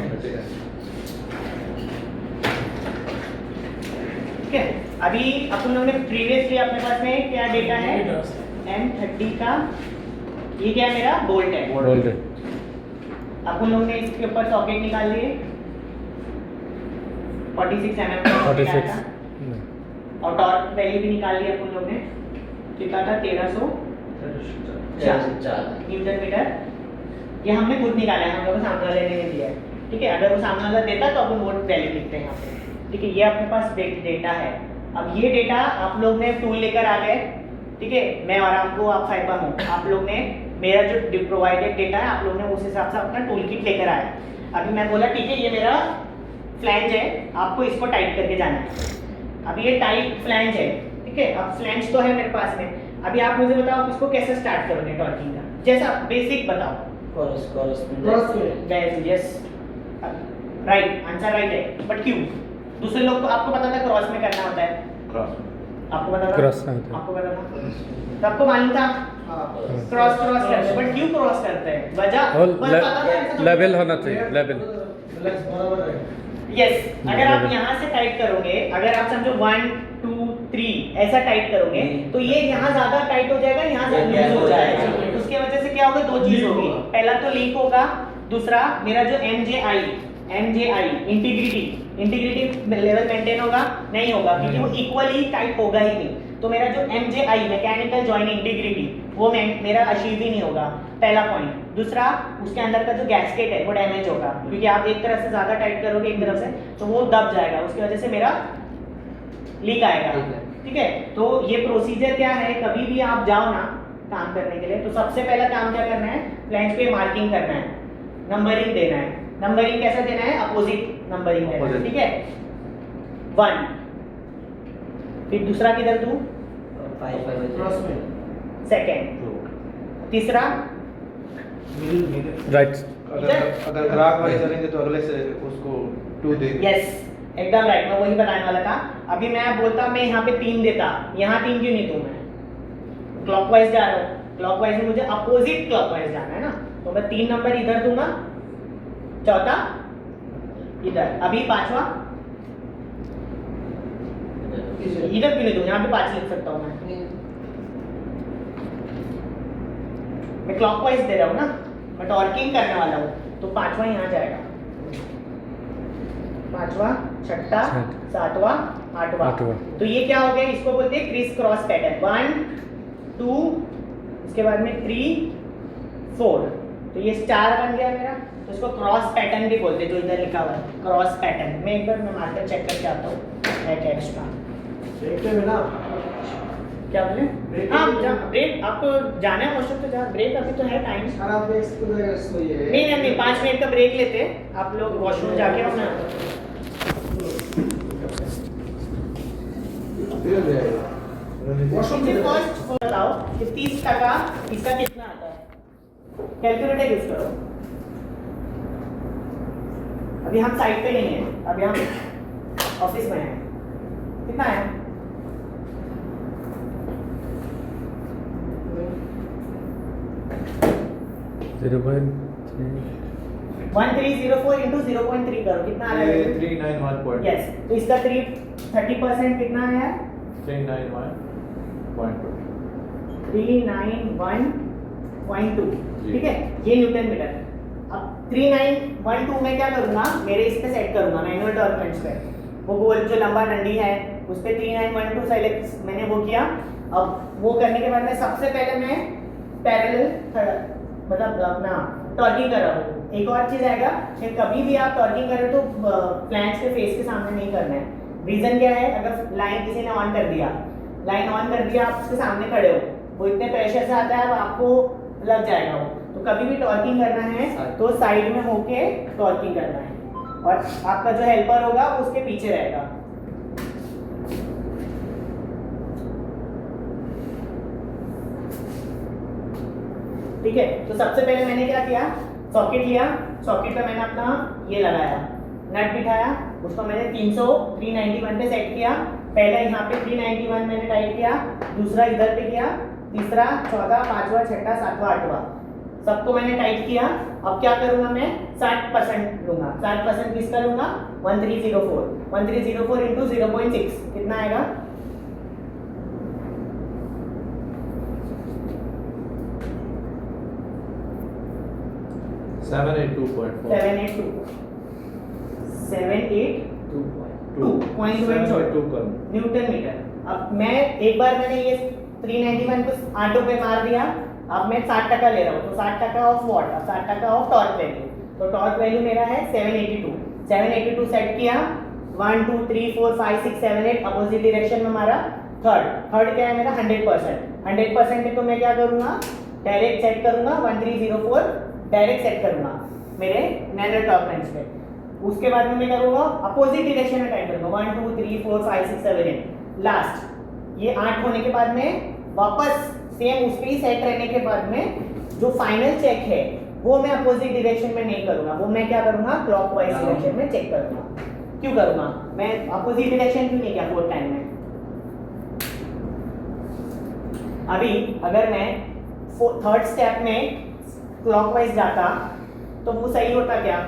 ठीक है, अभी अपन लोगों ने प्रीवियसली अपने पास में क्या डेटा है, M30 का, ये क्या है मेरा बोल्ट है। बोल्ट है। अपन लोगों ने इसके ऊपर सॉकेट निकाल लिए 46 mm का socket 46 आया था। और टॉर्क वैल्यू भी निकाल ली अपन लोग ने, कितना था 1300 न्यूटन मीटर। ये हमने खुद निकाला है, हम लोग को सामने वाले ने नहीं दिया है। ठीक है, अगर वो सामने वाला देता तो अपन वो वैल्यू लिखते हैं यहाँ पे। ठीक है, ये अपने पास डेटा है। अब ये डेटा आप लोग ने टूल लेकर आ गए। ठीक है, मैं और आपको आप फाइबर हूँ, आप लोग ने मेरा जो प्रोवाइडेड डेटा है, आप लोग ने उस हिसाब से अपना टूल किट लेकर आया। अभी मैं बोला ठीक है ये मेरा फ्लैंज है, आपको इसको टाइट करके जाना है। अब ये टाइट फ्लैंज है, ठीक है, अब फ्लैंज तो है मेरे पास में। अभी आप मुझे बताओ आप इसको कैसे स्टार्ट करोगे टॉर्किंग का, जैसा बेसिक बताओ। क्रॉस में यस, राइट आंसर राइट है, बट क्यों? दूसरे लोग तो आपको पता था क्रॉस में करना होता है, क्रॉस आपको पता था? क्रॉस में होता है। आपको पता था? सबको मालूम था क्रॉस करते हैं, बट क्यों क्रॉस करते हैं? वजह और बस पता था ऐसा तो- लेवल होना चाहिए, लेवल। यस, अगर आप यहाँ से टाइप करोगे, अगर आप समझो 1 2 3 ऐसा टाइप करोगे तो ये यहाँ ज्यादा टाइट हो जाएगा, यहाँ से लूज हो जाएगा। उसकी वजह से क्या होगा, दो चीज होगी। पहला तो लीक होगा, दूसरा मेरा जो MJI इंटीग्रिटी लेवल मेंटेन होगा नहीं होगा, क्योंकि वो इक्वली टाइट होगा ही नहीं। तो मेरा जो MJI मैकेनिकल जॉइंट इंटीग्रिटी वो मेरा अचीव ही नहीं होगा, पहला पॉइंट। दूसरा, उसके अंदर का जो गैस्केट है वो डैमेज होगा, क्योंकि आप एक तरफ से ज्यादा टाइट करोगे एक तरफ से तो वो दब जाएगा, उसकी वजह से मेरा लीक आएगा। ठीक है, तो ये प्रोसीजर क्या है, कभी भी आप जाओ ना काम करने के लिए तो सबसे पहला काम क्या करना है, फ्लैंज पे मार्किंग करना है, नंबरिंग देना है। नंबरिंग कैसा देना है, अपोजिट नंबरिंग देना है। ठीक है, 1, फिर दूसरा किधर दूं, सेकंड, तीसरा राइट। अगर ग्राफ वाइज करेंगे तो अगले से उसको 2 दे। यस, एकदम राइट, मैं वही बताने वाला था। अभी मैं बोलता मैं यहाँ पे 3 देता, यहाँ 3 क्यों नहीं दूं, मैं क्लॉकवाइज जा रहा हूँ, क्लॉकवाइज में मुझे अपोजिट क्लॉकवाइज जाना है ना, तो मैं 3 नंबर इधर दूंगा, चौथा इधर, अभी पांचवा इधर क्यों नहीं दूं, यहाँ पे 5 लिख सकता हूँ मैं क्लॉकवाइज दे रहा हूँ ना, मैं टॉर्किंग करने वाला हूँ, तो पांचवा यहाँ जाएगा, पांचवा, छठा, सातवां, आठवां। तो ये क्या हो गया, इसको बोलते हैं क्रिस क्रॉस पैटर्न। 1 2, इसके बाद में 3 4, तो ये स्टार बन गया मेरा, तो इसको क्रॉस पैटर्न भी बोलते हैं, जो इधर लिखा हुआ है क्रॉस पैटर्न। मैं एक बार मैं मार्कर चेक करके आता हूँ है क्या इसका, देखते हैं ना क्या बोले? हाँ, ब्रेक आपको जाना है मोशन, तो जा ब्रेक, अभी तो है टाइम। सारा बेस को इसको ये नहीं 5 मिनट का ब्रेक लेते हैं, आप लोग वॉशरूम जाके अपना वॉशरूम मुझे फर्स्ट बताओ कि 30% इसका कितना आता है, कैलकुलेटर यूज करो। अभी हम साइट पे नहीं है, अभी हम ऑफिस में हैं। कितना है? 1304 इंटू 0.3 करो, कितना आ रहा है? 391 यस, तो इसका 30% कितना है? 391.2 391.2, जी। ठीक है, ये न्यूटन मीटर। अब 3912 में क्या करूंगा, मेरे इस पे सेट करूंगा मैनुअल टॉर्क पे, वो गोल जो लंबा डंडी है उस पे 3912 सेलेक्ट मैंने वो किया। अब वो करने के बाद में सबसे पहले मैं पैरेलल मतलब अपना टॉर्किंग कर रहा हूँ। एक और चीज आएगा कि कभी भी आप टॉर्किंग करें तो फ्लैंज के फेस के सामने नहीं करना है। रीजन क्या है, अगर लाइन किसी ने ऑन कर दिया, लाइन ऑन कर दिया, आप उसके सामने खड़े हो, वो इतने प्रेशर से आता है अब आपको लग जाएगा वो। तो कभी भी टॉर्किंग करना है तो साइड में होके टॉर्किंग करना है, और आपका जो हेल्पर होगा वो उसके पीछे रहेगा। ठीक है, तो सबसे पहले मैंने क्या किया, सॉकेट लिया, सॉकेट पे मैंने अपना ये लगाया, नट बिठाया, उसको मैंने 391 पे सेट किया। पहला यहाँ पे 391 मैंने टाइट किया, दूसरा इधर पे किया, तीसरा, चौथा, पांचवा, छठा, सातवां, आठवां, सबको मैंने टाइट किया। अब क्या करूंगा मैं 60% लूंगा। 60% किसका लूंगा? 1304 1304 इंटू 0.6 कितना आएगा? 782.4 782.2 न्यूटन मीटर। अब मैं एक बार मैंने ये 391 को आटो पे मार दिया, अब मैं 60% ले रहा हूँ, तो 60% of what, 60% of torque value. तो टॉर्क वैल्यू मेरा है 782 सेट किया। 1 2 3 4 5 6 7 8 अपोजिट डायरेक्शन में मारा। थर्ड क्या है मेरा? 100% है, तो मैं क्या करूँगा, डायरेक्ट सेट करूँगा 1304 डायरेक्ट सेट करूँगा मेरे नैनो टॉप रेंज पे। उसके बाद में मैं करूँगा अपोजिट डायरेक्शन में टाइप करूँगा 1 2 3 4 5 6 7 8 लास्ट। ये 8 होने के बाद में वापस सेम उस पे ही सेट रहने के बाद में जो फाइनल चेक है वो मैं अपोजिट डायरेक्शन में नहीं करूँगा, वो मैं क्या करूँगा क्लॉकवाइज डायरेक्शन में चेक करूँगा। क्यों करूँगा मैं अपोजिट डायरेक्शन क्यों नहीं किया फोर्थ टाइम में? अभी अगर मैं थर्ड स्टेप में क्लॉकवाइज जाता तो वो सही होता क्या?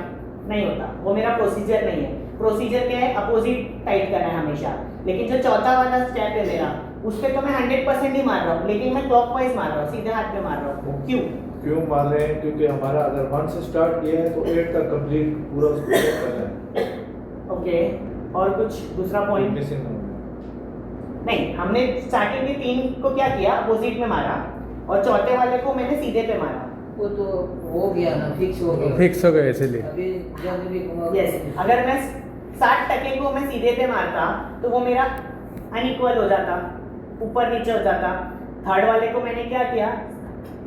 नहीं होता, वो मेरा प्रोसीजर नहीं है। प्रोसीजर क्या है? अपोजिट टाइट करना है हमेशा। लेकिन जो चौथा वाला स्टेप है मेरा, उस पे तो मैं 100% ही मार रहा हूँ, लेकिन मैं क्लॉकवाइज मार रहा हूँ, सीधे हाथ पे मार रहा हूँ। क्यों मार रहे हैं? क्योंकि हमारा अगर 1 से स्टार्ट किया है तो 8 तक कंप्लीट पूरा उसको करना है। ओके, और कुछ दूसरा पॉइंट? मिसिंग नहीं, हमने स्टार्टिंग के 3 को क्या किया, अपोजिट में मारा, और चौथे वाले को मैंने सीधे पे मारा। वो तो हो गया ना, फिक्स हो गया। फिक्स हो गया इसलिए। अभी जब भी यस, अगर मैं 60% को मैं सीधे पे मारता तो वो मेरा अनइक्वल हो जाता, ऊपर नीचे हो जाता। थर्ड वाले को मैंने क्या किया,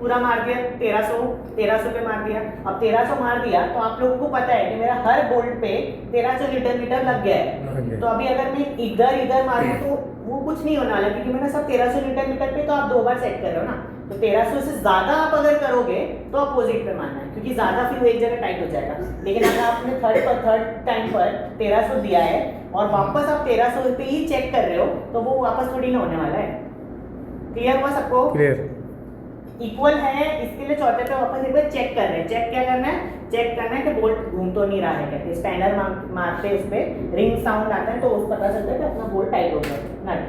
पूरा मार दिया, 1300 पे मार दिया। अब 1300 मार दिया तो आप लोगों को पता है कि मेरा हर बोल्ट पे 1300 न्यूटन मीटर लग गया है। तो अभी अगर मैं इधर मारूं तो वो कुछ नहीं होने वाला, क्योंकि मैंने सब 1300 न्यूटन मीटर पे तो आप 2 बार सेट कर रहे हो ना। तो 1300 से ज्यादा आप अगर करोगे तो अपोजिट पे मारना है, क्योंकि ज्यादा फिर वो एक जगह टाइट हो जाएगा। लेकिन अगर आपने थर्ड टाइम पर 1300 दिया है और वापस आप 1300 पे ही चेक कर रहे हो तो वो वापस थोड़ी ना होने वाला है। क्लियर हुआ सबको? क्लियर। इक्वल है, इसके लिए चौथे पे वापस एक बार चेक कर रहे हैं। चेक क्या करना है? चेक करना है कि बोल्ट घूम तो नहीं रहा है। कहते स्पैनर मारते हैं, उस पे रिंग साउंड आता है तो उस पता चलता है कि अपना बोल्ट टाइट हो गया नट।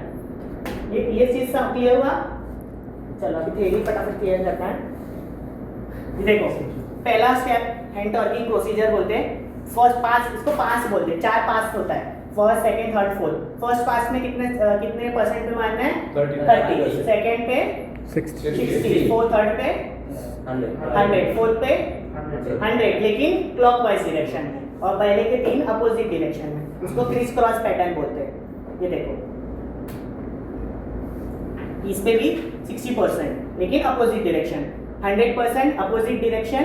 ये चीज सब क्लियर हुआ? चलो अभी थ्योरी फटाफट क्लियर करना है। ये देखो, पहला स्टेप हैंड टॉर्किंग प्रोसीजर बोलते हैं। फर्स्ट पास, इसको पास बोलते हैं, 4 पास होता है, first, second, third, fourth. First pass में कितने परसेंट पे मारना है? 30। सेकंड पे 60, फोर्थ थर्ड पे 100, फोर्थ पे 100, लेकिन क्लॉकवाइज डायरेक्शन में, और पहले के 3 अपोजिट डायरेक्शन में। उसको क्रिस क्रॉस पैटर्न बोलते हैं। ये देखो, इस पे भी 60% लेकिन अपोजिट डायरेक्शन, 100% अपोजिट डायरेक्शन।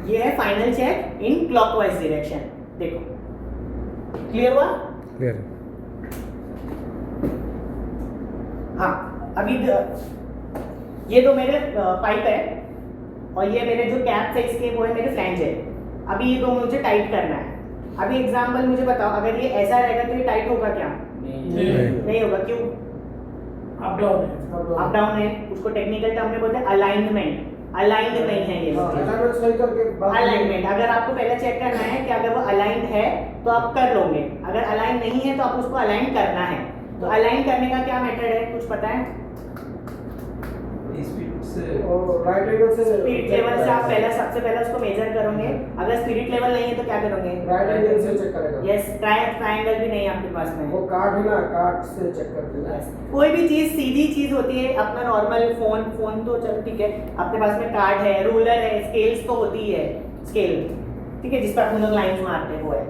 ये है final check in clockwise direction. देखो क्लियर हुआ? क्लियर। हाँ, अभी ये दो मेरे पाइप है और ये मेरे जो कैप्स है इसके वो है मेरे फ्लैंज है। अभी ये दो मुझे टाइट करना है। अभी एग्जांपल मुझे बताओ, अगर ये ऐसा रहेगा तो ये टाइट होगा क्या? नहीं होगा। क्यों? अप डाउन है। उसको टेक्निकल टर्म में बोलते हैं अलाइनमेंट। अलाइंड नहीं है ये। अलाइनमेंट सही करके अलाइनमेंट, अगर आपको पहले चेक करना है कि अगर वो अलाइंड है तो आप कर लोगे, अगर अलाइन नहीं है तो आप उसको अलाइन करना है। तो अलाइन करने का क्या मेथड है, कुछ पता है? राइट एंगल से स्पिरिट लेवल से आप सबसे पहले उसको मेजर करोगे। अगर स्पिरिट लेवल नहीं है तो क्या करोगे? राइट एंगल से चेक करेगा। यस, ट्रायंगल भी नहीं है आपके पास में। वो कार्ड है ना, कार्ड से चेक करते हैं। कोई भी चीज सीधी चीज होती है, अपना नॉर्मल फोन तो चलो ठीक है, अपने पास में कार्ड है, रूलर है, स्केल्स तो होती है, स्केल ठीक है, जिस पर अपन लोग लाइंस मारते हैं वो है।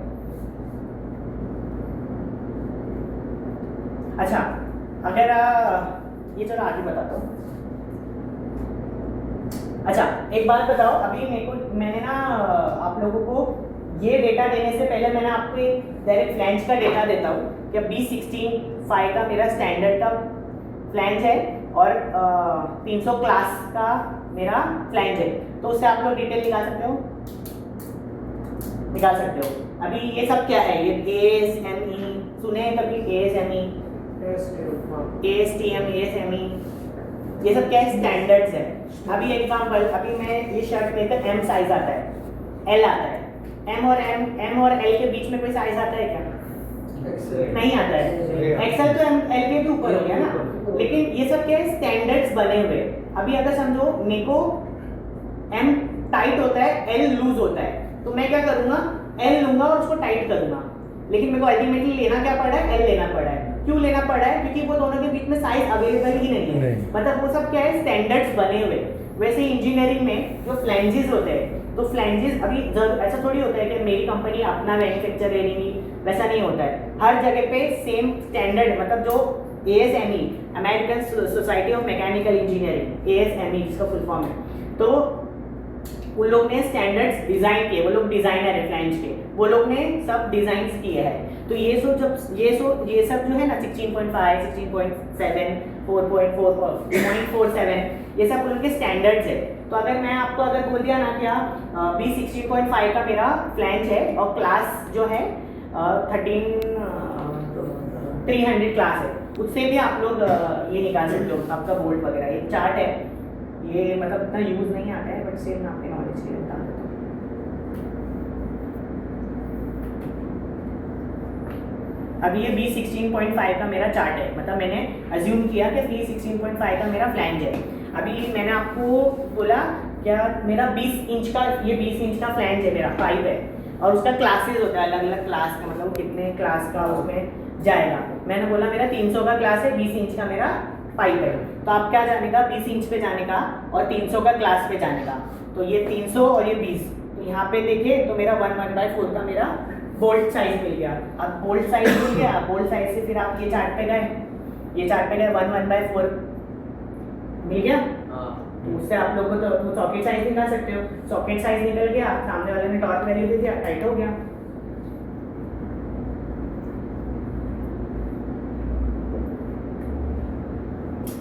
अच्छा, अगर ये चलो आगे बताता हूँ। अच्छा, एक बात बताओ, अभी मैंने ना आप लोगों को ये डेटा देने से पहले मैंने आपको एक डायरेक्ट फ्लैंज का डेटा देता हूँ कि B16.5 का मेरा स्टैंडर्ड का फ्लैंज है और 300 क्लास का मेरा फ्लैंज है, तो उससे आप लोग डिटेल निकाल सकते हो। अभी ये सब क्या है? ये ASME सुने हैं कभी? ASME, ASTM, ASME, ये सब क्या है? स्टैंडर्ड्स है। अभी एग्जांपल, अभी मैं ये शर्ट लेकर M साइज आता है, L आता है, M और L के बीच में कोई साइज आता है क्या? नहीं आता है। एक्सेल तो L के भी ऊपर हो गया ना, लेकिन ये सब क्या है? स्टैंडर्ड्स बने हुए। अभी अगर समझो मेरे को M टाइट होता है, L लूज होता है, तो मैं क्या करूंगा? L लूंगा और उसको टाइट करूंगा, लेकिन मेरे को अल्टीमेटली लेना क्या पड़ा है? L लेना पड़ा है। क्यों लेना पड़ा है? क्योंकि वो दोनों के बीच में साइज अवेलेबल ही नहीं है। मतलब वो सब क्या है? स्टैंडर्ड्स बने हुए। वैसे इंजीनियरिंग में जो फ्लैंजेस होते हैं, तो फ्लैंजेस अभी ऐसा थोड़ी होता है कि मेरी कंपनी अपना मैन्युफैक्चर करेगी, वैसा नहीं होता है। हर जगह पे सेम स्टैंडर्ड, मतलब जो ASME, American society of mechanical engineering, ASME जिसका फुल फॉर्म है, तो उन लोग ने स्टैंडर्ड्स डिजाइन किए। वो लोग डिजाइनर है फ्लैंज के, वो लोग ने सब डिजाइंस किए हैं। तो ये सब जो है ना 16.5, 16.7, 4.47, ये सब उनके स्टैंडर्ड्स है। तो अगर मैं आपको अगर बोल दिया ना क्या B16.5 का मेरा फ्लैंज है और क्लास जो है 300 क्लास है, उससे भी आप लोग ये निकाल सकते हो आपका बोल्ट वगैरह। ये चार्ट है, ये मतलब इतना यूज नहीं आता है, बट सेम आपके नॉलेज के लिए बता देता हूँ। अभी ये B16.5 का मेरा चार्ट है, मतलब मैंने अज्यूम किया कि B16.5 का मेरा फ्लैंज है। अभी मैंने आपको बोला क्या मेरा 20 इंच का, ये 20 इंच का फ्लैंज है मेरा, 5 है, और उसका क्लासेस होता है, अलग अलग क्लास का, मतलब कितने क्लास का उसमें जाएगा। मैंने बोला मेरा 300 का क्लास है, 20 इंच का मेरा पाइप है, तो आप क्या जाने का? 20 इंच पे जाने का और 300 का क्लास पे जाने का। तो ये 300 और ये 20, तो यहाँ पे देखिए तो मेरा 1/4 का मेरा बोल्ट साइज मिल गया। अब बोल्ट साइज मिल गया, बोल्ट साइज से फिर आप ये चार्ट पे गए, ये चार्ट पे गए 1/4 मिल गया। तो उससे आप लोगों को तो सॉकेट साइज निकाल सकते हो। सॉकेट साइज निकल गया, सामने वाले ने टॉर्क वैल्यू दे दिया, टाइट हो गया।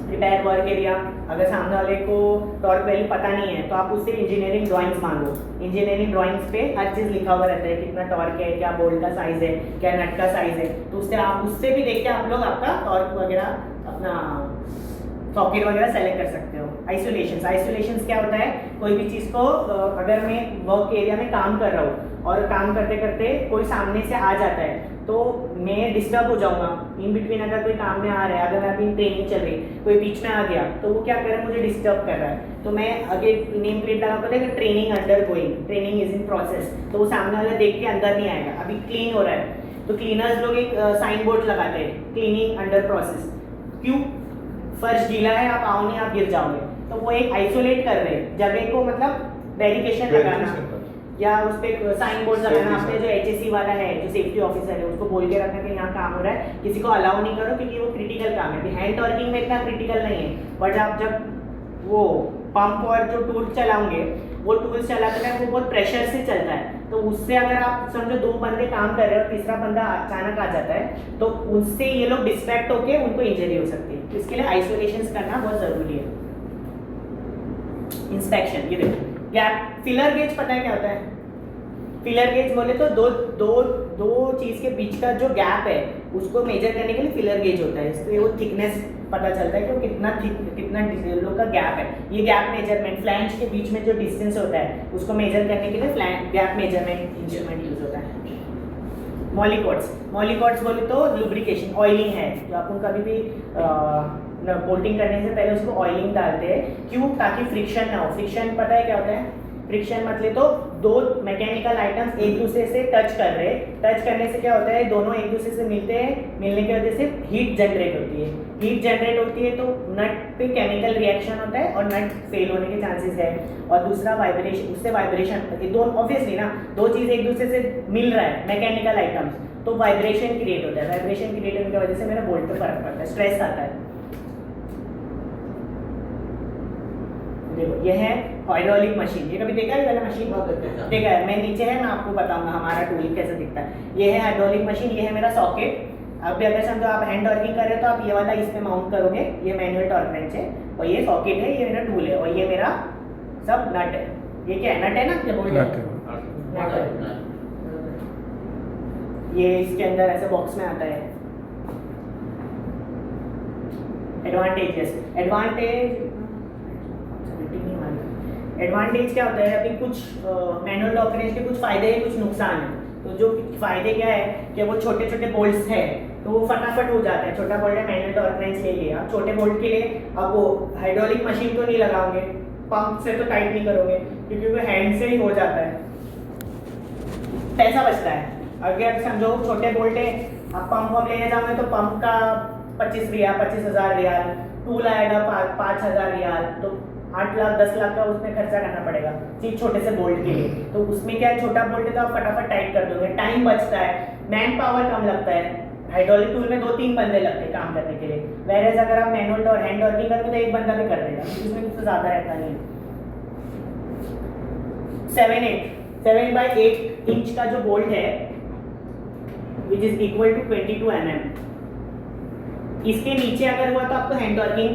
रिपेयर वर्क एरिया, अगर सामने वाले को टॉर्क वैल्यू पता नहीं है तो आप उससे इंजीनियरिंग ड्राइंग्स मांगो। इंजीनियरिंग ड्राइंग्स पे हर चीज़ लिखा हुआ रहता है, कितना टॉर्क है, क्या बोल्ट का साइज है, क्या नट का साइज है, तो उससे भी देख के आप लोग आपका टॉर्क वगैरह, अपना सॉकेट वगैरह सेलेक्ट कर सकते हो। आइसोलेशंस क्या होता है? कोई भी चीज़ को अगर मैं वर्क एरिया में काम कर रहा हूँ और काम करते करते कोई सामने से आ जाता है तो मैं डिस्टर्ब हो जाऊंगा। इन बिटवीन अगर कोई काम में आ रहा है, अगर अभी ट्रेनिंग चल रही, कोई बीच में आ गया तो वो क्या कर रहा है? मुझे डिस्टर्ब कर रहा है, तो मैं आगे नेम प्लेट लगा पता है कि training under going, training is in process, तो वो सामने वाला देख के अंदर नहीं आएगा। अभी क्लीन हो रहा है तो क्लीनर्स लोग एक साइन बोर्ड लगाते हैं, क्लीनिंग अंडर प्रोसेस। क्यों? फर्श गीला है, आप आओ नहीं, आप गिर जाओगे, तो वो एक आइसोलेट कर रहे हैं जगह को, मतलब बैरिकेशन लगाना या उस पर साइन बोर्ड लगाना। आपने जो HSE वाला है, जो सेफ्टी ऑफिसर है, उसको बोल के रखना कि यहाँ काम हो रहा है, किसी को अलाउ नहीं करो, क्योंकि वो क्रिटिकल काम है। हैंड टॉर्किंग में इतना क्रिटिकल नहीं है, बट आप जब वो पंप और जो टूल चलाओगे, वो टूल्स चलाते हैं वो बहुत प्रेशर से चलता है, तो उससे अगर आप समझो 2 बंदे काम कर रहे हो और तीसरा बंदा अचानक आ जाता है तो उससे ये लोग डिस्ट्रैक्ट होके उनको इंजरी हो सकती है। तो इसके लिए आइसोलेशन करना बहुत जरूरी है। इंस्पेक्शन, ये देखो गैप फिलर गेज, पता है क्या होता है? फिलर गेज बोले तो दो दो दो चीज़ के बीच का जो गैप है उसको मेजर करने के लिए फिलर गेज होता है। इससे वो थिकनेस पता चलता है कि वो कितना थिक कितना लोग का गैप है। ये गैप मेजरमेंट फ्लैंज के बीच में जो डिस्टेंस होता है उसको मेजर करने के लिए गैप मेजरमेंट इंस्ट्रूमेंट यूज होता है। मॉलिकॉट्स बोले तो लुब्रिकेशन ऑयलिंग है, जो अपन कभी भी बोल्टिंग करने से पहले उसको ऑयलिंग डालते हैं। क्यों? ताकि फ्रिक्शन ना हो। फ्रिक्शन पता है क्या होता है? फ्रिक्शन मतलब तो दो मैकेनिकल आइटम्स एक दूसरे से टच कर रहे हैं, टच करने से क्या होता है दोनों एक दूसरे से मिलते हैं, मिलने की वजह से हीट जनरेट होती है। हीट जनरेट होती है तो नट पे केमिकल रिएक्शन होता है और नट फेल होने के चांसेस है। और दूसरा वाइब्रेशन, उससे वाइब्रेशन दो ऑब्वियसली ना, दो चीज़ एक दूसरे से मिल रहा है मैकेनिकल आइटम्स, तो वाइब्रेशन क्रिएट होता है। वाइब्रेशन क्रिएट होने की वजह से मेरा बोल्ट पे फर्क पड़ता है, स्ट्रेस आता है। देखो ये है हाइड्रोलिक मशीन, ये कभी देखा है वाला मशीन? देखा है, मैं नीचे है, मैं आपको बताऊंगा हमारा टूल कैसे दिखता है। ये है हाइड्रोलिक मशीन, ये है मेरा सॉकेट। अब अगर समझो आप हैंड टॉर्किंग कर रहे हो तो आप ये वाला इस पे माउंट करोगे, ये मैनुअल टॉर्क रेंच है और ये सॉकेट है, ये मेरा टूल है और ये मेरा सब नट है। ये क्या है? नट है ना, क्या बोल रहे हैं? नट है। ये इसके अंदर ऐसे बॉक्स में आता है। एडवांटेज क्या होता है? अभी कुछ मैनुअल टॉर्क रेंच के कुछ फायदे हैं, कुछ नुकसान है। तो जो फायदे क्या है कि वो छोटे छोटे बोल्ट्स है तो वो फटाफट हो जाता है। छोटा बोल्ट है, मैनुअल टॉर्क रेंच ले लिया। आप छोटे बोल्ट के लिए अब वो हाइड्रोलिक मशीन तो नहीं लगाओगे, पंप से तो टाइट नहीं करोगे क्योंकि वो हैंड से ही हो जाता है, पैसा बचता है। अगर समझो छोटे बोल्ट है, आप पंप लेने जाओगे तो पंप का 25,000 रियाल, टूल आएगा 5,000 रियाल, तो 8 लाख 10 लाख का उसमें खर्चा करना पड़ेगा सिर्फ छोटे से बोल्ट के लिए। तो उसमें क्या है, छोटा बोल्ट है तो आप फटाफट टाइट कर दोगे, टाइम बचता है, मैन पावर कम लगता है। हाइड्रोलिक टूल में 2-3 बंदे लगते हैं काम करने के लिए, वैरेज अगर आप मैनुअल और हैंड टॉर्किंग करोगे तो एक बंदा भी कर देगा, उसमें कुछ तो ज़्यादा रहता नहीं। 7/8 इंच का जो बोल्ट है which is equal to 22 mm, इसके नीचे अगर हुआ तो आपको हैंड टॉर्किंग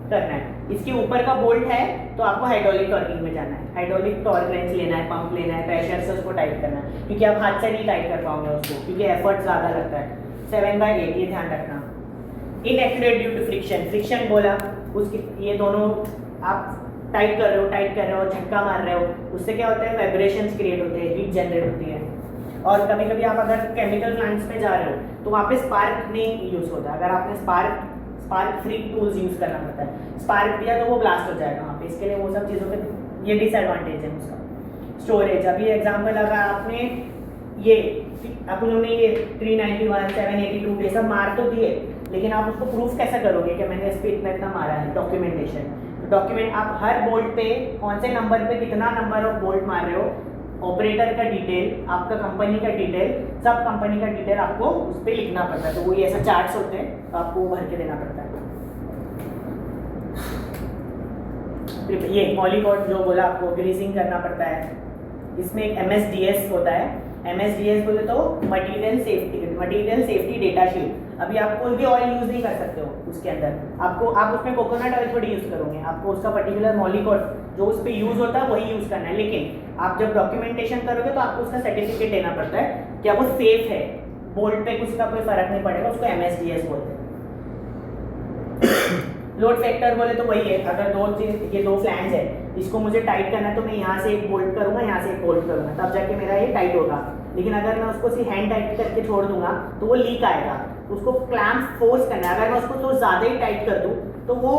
करना है। इसके ऊपर का बोल्ट है तो आपको हाइड्रोलिक टॉर्किंग में जाना है, हाइड्रोलिक टॉर्क रेंच लेना है, पंप लेना है, प्रेशर से उसको टाइट करना है, क्योंकि आप हाथ से नहीं टाइट कर पाओगे उसको, क्योंकि एफर्ट ज़्यादा लगता है। 7/8 ये ध्यान रखना। इनएक्यूरेट ड्यू टू फ्रिक्शन बोला, उसके ये दोनों आप टाइट कर रहे हो, झटका मार रहे हो, उससे क्या होता है वाइब्रेशंस क्रिएट होते हैं, हीट जनरेट होती है। और कभी कभी आप अगर केमिकल प्लांट्स पे जा रहे हो तो वहाँ पे स्पार्क नहीं यूज़ होता, अगर आपने स्पार्क फ्री टूल्स यूज़ करना पड़ता है, स्पार्क दिया तो वो ब्लास्ट हो जाएगा वहाँ पे। इसके लिए वो सब चीज़ों पे ये डिसएडवांटेज है उसका। स्टोरेज, अभी एग्जाम्पल अगर आपने ये अपनों ने ये 391, 782 ये सब मार तो दिए, लेकिन आप उसको प्रूफ कैसे करोगे कि मैंने इस पर इतना मारा है? डॉक्यूमेंटेशन। तो डॉक्यूमेंट आप हर बोल्ट पे कौन से नंबर पे कितना नंबर ऑफ बोल्ट मार रहे हो, ऑपरेटर का डिटेल, आपका कंपनी का डिटेल, सब कंपनी का डिटेल आपको उस पर लिखना पड़ता है। तो वो ये ऐसा चार्ट्स होते हैं तो आपको वो भर के देना पड़ता है। ये मॉलिकॉट जो बोला आपको ग्रीसिंग करना पड़ता है, इसमें एक MSDS होता है। MSDS बोले तो मटेरियल सेफ्टी डेटा शीट। अभी आप कोई भी ऑयल यूज़ नहीं कर सकते हो उसके अंदर, आप उसमें कोकोनट ऑयल थोड़ी यूज़ करोगे, आपको उसका पर्टिकुलर मॉलिकॉट जो उस पर यूज़ होता है वही यूज़ करना है। लेकिन आप जब डॉक्यूमेंटेशन करोगे तो आपको उसका सर्टिफिकेट देना पड़ता है कि वो सेफ है, बोल्ट पे उसका कोई फर्क नहीं पड़ेगा, उसको MSDS बोलते हैं। लोड फैक्टर बोले तो वही है, अगर ये दो फ्लैंज है, इसको मुझे टाइट करना है तो मैं यहाँ से एक बोल्ट करूँगा, यहाँ से एक बोल्ट करूँगा, तब जाके मेरा ये टाइट होगा। लेकिन अगर मैं उसको सिर्फ हैंड टाइट करके छोड़ दूंगा तो वो लीक आएगा, उसको क्लैम्प फोर्स करना है। अगर मैं उसको तो ज़्यादा ही टाइट कर दूँ तो वो